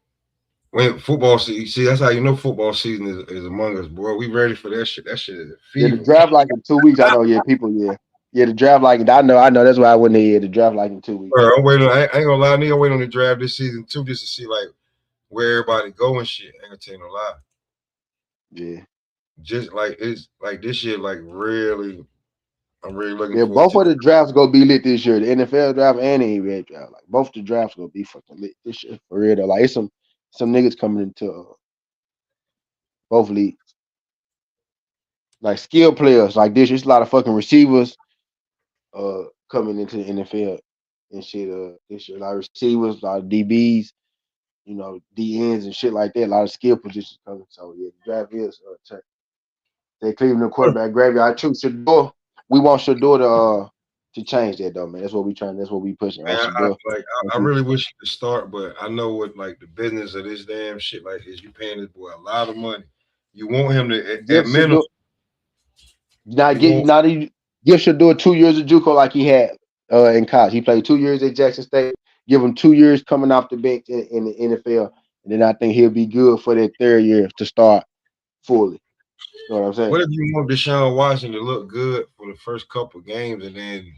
football season. See, that's how you know football season is among us, boy. We ready for that shit. That shit is a fever. Yeah, the draft like in 2 weeks. I know. Yeah, people. Yeah, the draft like I know. That's why I wouldn't hear the draft like in 2 weeks. Bro, I'm waiting. I ain't gonna lie, nigga. I'm waiting on the draft this season too, just to see like where everybody go and shit. I ain't gonna tell you no lie. Yeah, just like it's like this shit, like really. I'm really looking yeah. forward Both to of the drafts gonna be lit this year. The NFL draft and the NBA draft. Like both the drafts gonna be fucking lit this year for real. Though. Like it's some niggas coming into both leagues. Like skill players like this. It's a lot of fucking receivers coming into the NFL and shit this year. A lot of receivers, a lot of DBs, you know, DNs and shit like that. A lot of skill positions coming. So yeah, the draft is check. They Cleveland quarterback graveyard. True Shador. We want Shador to change that though, man. That's what we trying. That's what we pushing. Man, Shador. I really wish he could start, but I know what like the business of this damn shit like is. You paying this boy a lot of money. You want him to at minimum. Give Shador 2 years of JUCO like he had in college. He played 2 years at Jackson State. Give him 2 years coming off the bench in the NFL, and then I think he'll be good for that third year to start fully. You know what I'm saying? What if you want Deshaun Watson to look good for the first couple games and then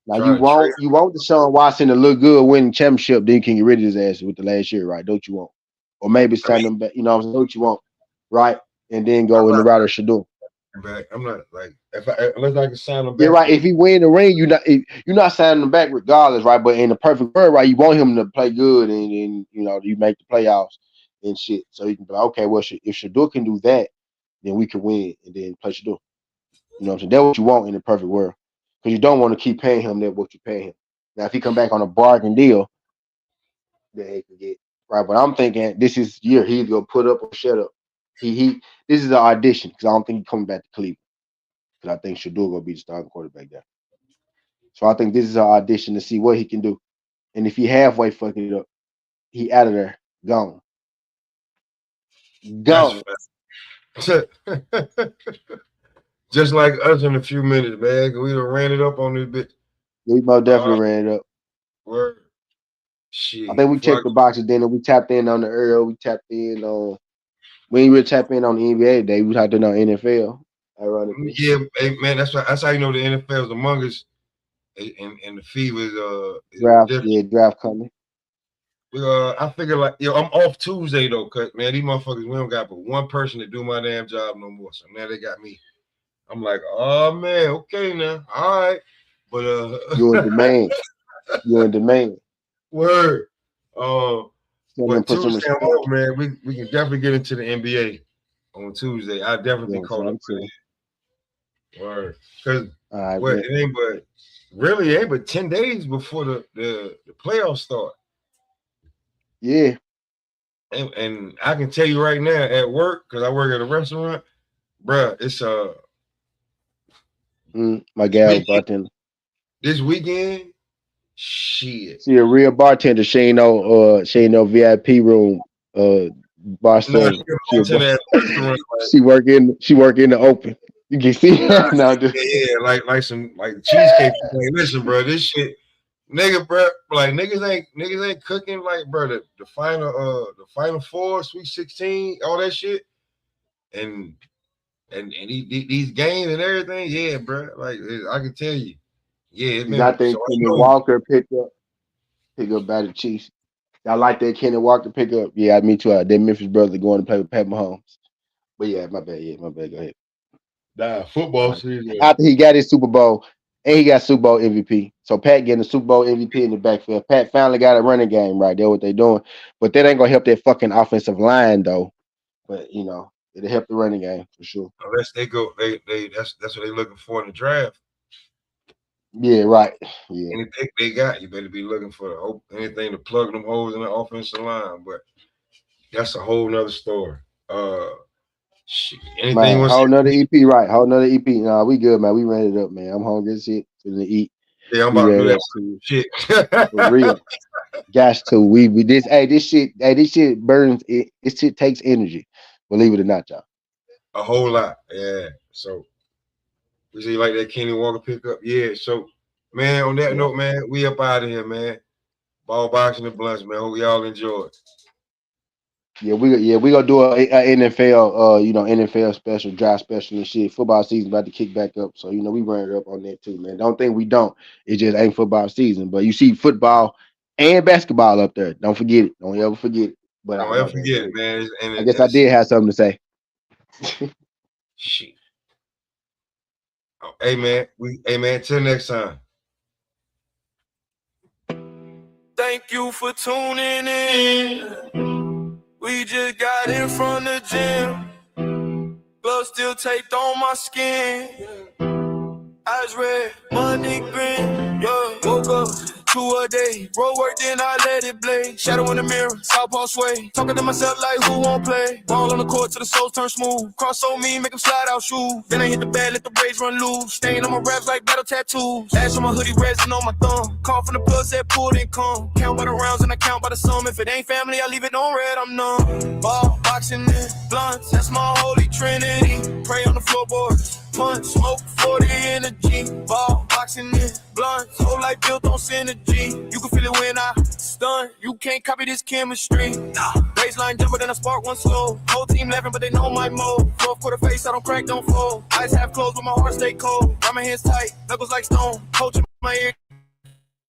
now you want Deshaun Watson to look good, win championship, then you can get rid of his ass with the last year, right? Don't you want? Or maybe sign him back. You know what I'm saying? What you want, right? And then go in the route of Shador. Back. I'm not like unless I can sign him back. Yeah, right. If he win the ring, you're not signing him back regardless, right? But in the perfect world, right, you want him to play good and you know you make the playoffs and shit. So you can be like, okay, well, if Shador can do that, then we can win and then play Shador. You know what I'm saying? That's what you want in the perfect world, because you don't want to keep paying him that what you pay him. Now, if he come back on a bargain deal, then he can get right. But I'm thinking this is year he's gonna put up or shut up. This is an audition because I don't think he's coming back to Cleveland. I think Shador gonna be the starting quarterback there. So I think this is an audition to see what he can do. And if he halfway fucking it up, he out of there, gone. Gone. Just like us in a few minutes, man. We done ran it up on this bitch. We most definitely ran it up. Word. Shit. I think we checked the boxes then and we tapped in on the Earl. We tapped in on we ain't really tapped in on the NBA today. We tapped in on NFL. Ironically. Yeah, man, that's how you know the NFL is among us, and the fever is draft. Yeah, draft coming. I figure like I'm off Tuesday though, cause man, these motherfuckers we don't got but one person to do my damn job no more. So now they got me. I'm like, oh man, okay now, all right, but you're in demand. You're in demand. Word. But Tuesday, man, we can definitely get into the NBA on Tuesday. I definitely be calling it. Word. Because it ain't but 10 days before the playoffs start. Yeah. And I can tell you right now at work, because I work at a restaurant, bruh, it's my gal bartender. This weekend, shit. See a real bartender. She ain't no VIP room bar service. She work in the open. You can see her now. Yeah, like some cheesecake. Like, listen, bro, this shit, nigga, bro, like niggas ain't cooking like, bro, the final four, Sweet 16, all that shit, and these games and everything, yeah, bro. Like I can tell you, yeah. I think Kenny Walker pick up by the Chiefs. I like that Kenny Walker pick up. Yeah, me too. That Memphis brother going to play with Pat Mahomes. But yeah, my bad. Yeah, my bad. Go ahead. Nah, football season. After he got his Super Bowl, and he got Super Bowl MVP. So Pat getting the Super Bowl MVP in the backfield. Pat finally got a running game right there. What they doing, but that ain't gonna help that fucking offensive line though. But you know, it'll help the running game for sure. Unless they go, that's what they're looking for in the draft. Yeah, right. Yeah. Anything they got, you better be looking for anything to plug them holes in the offensive line. But that's a whole nother story. Anything man, whole nother EP, right? Whole nother EP. Nah, we good, man. We ran it up, man. I'm hungry as shit to eat. Yeah, I'm about to do that shit. For real. Gas to we this shit burns it shit takes energy. Believe it or not, y'all. A whole lot. Yeah. So We see like that Kenny Walker pickup. Yeah. So, man, on that note, man, we up out of here, man. Ball boxing and blunts, man. Hope y'all enjoy it. Yeah, we gonna do a NFL, NFL special, draft special and shit. Football season about to kick back up, so we run it up on that too, man. Don't think we don't. It just ain't football season, but you see football and basketball up there. Don't forget it. Don't ever forget it. But Don't ever forget it, man. I guess I did have something to say. Shit. Oh, hey man, till next time. Thank you for tuning in. We just got in from the gym. Gloves still taped on my skin. Eyes red, money green. Yeah, woke up to a day. Roll work, then I let it blaze. Shadow in the mirror, southpaw sway. Talking to myself like who won't play. Ball on the court till the soul turn smooth. Cross on me, make them slide out shoes. Then I hit the bed, let the rage run loose. Stain on my raps like battle tattoos. Ash on my hoodie, resin on my thumb. Call from the plug, said pull, then come. Count by the rounds and I count by the sum. If it ain't family, I leave it on red, I'm numb. Ball, boxing, and blunts, that's my holy trinity. Pray on the floorboards. Punch, smoke 40 in the G. Ball, boxing, and blunts. Whole life built on synergy. You can feel it when I stun. You can't copy this chemistry. Baseline jumper, then I spark one slow. Whole team laughing, but they know my mode. Fourth quarter face, I don't crack, don't fold. Eyes half closed, but my heart stay cold. Got my hands tight, knuckles like stone. Coach in my ear.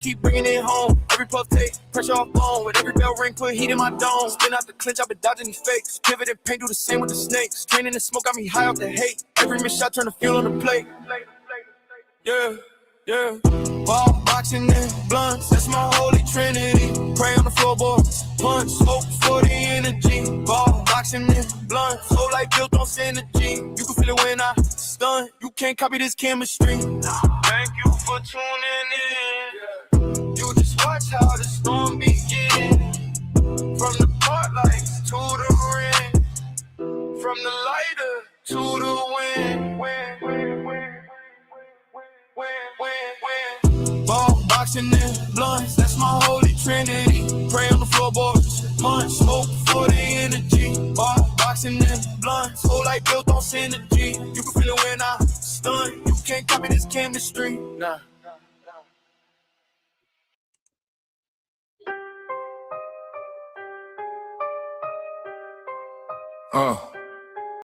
Keep bringing it home. Every puff take pressure off bone. With every bell ring, put heat in my dome. Spin out the clinch, I've been dodging these fakes. Pivot and paint, do the same with the snakes. Training and smoke got me high off the hate. Every miss shot turn the fuel on the plate. Yeah. Ball, boxing, and blunts. That's my holy trinity. Pray on the floorboards. Punch, smoke 40 in the G. Ball, boxing, and blunts. Whole life built on synergy. You can feel it when I stun. You can't copy this chemistry. Thank you for tuning in. You just watch how the storm begins. From the spotlights to the ring. From the lighter to the wind. Ball, boxing, and blunts. That's my holy trinity. Pray on the floorboards. Punch, smoke 40 in the G. Ball, boxing, and blunts. Whole life built on synergy. You can feel it when I stun. You can't copy this chemistry. Nah.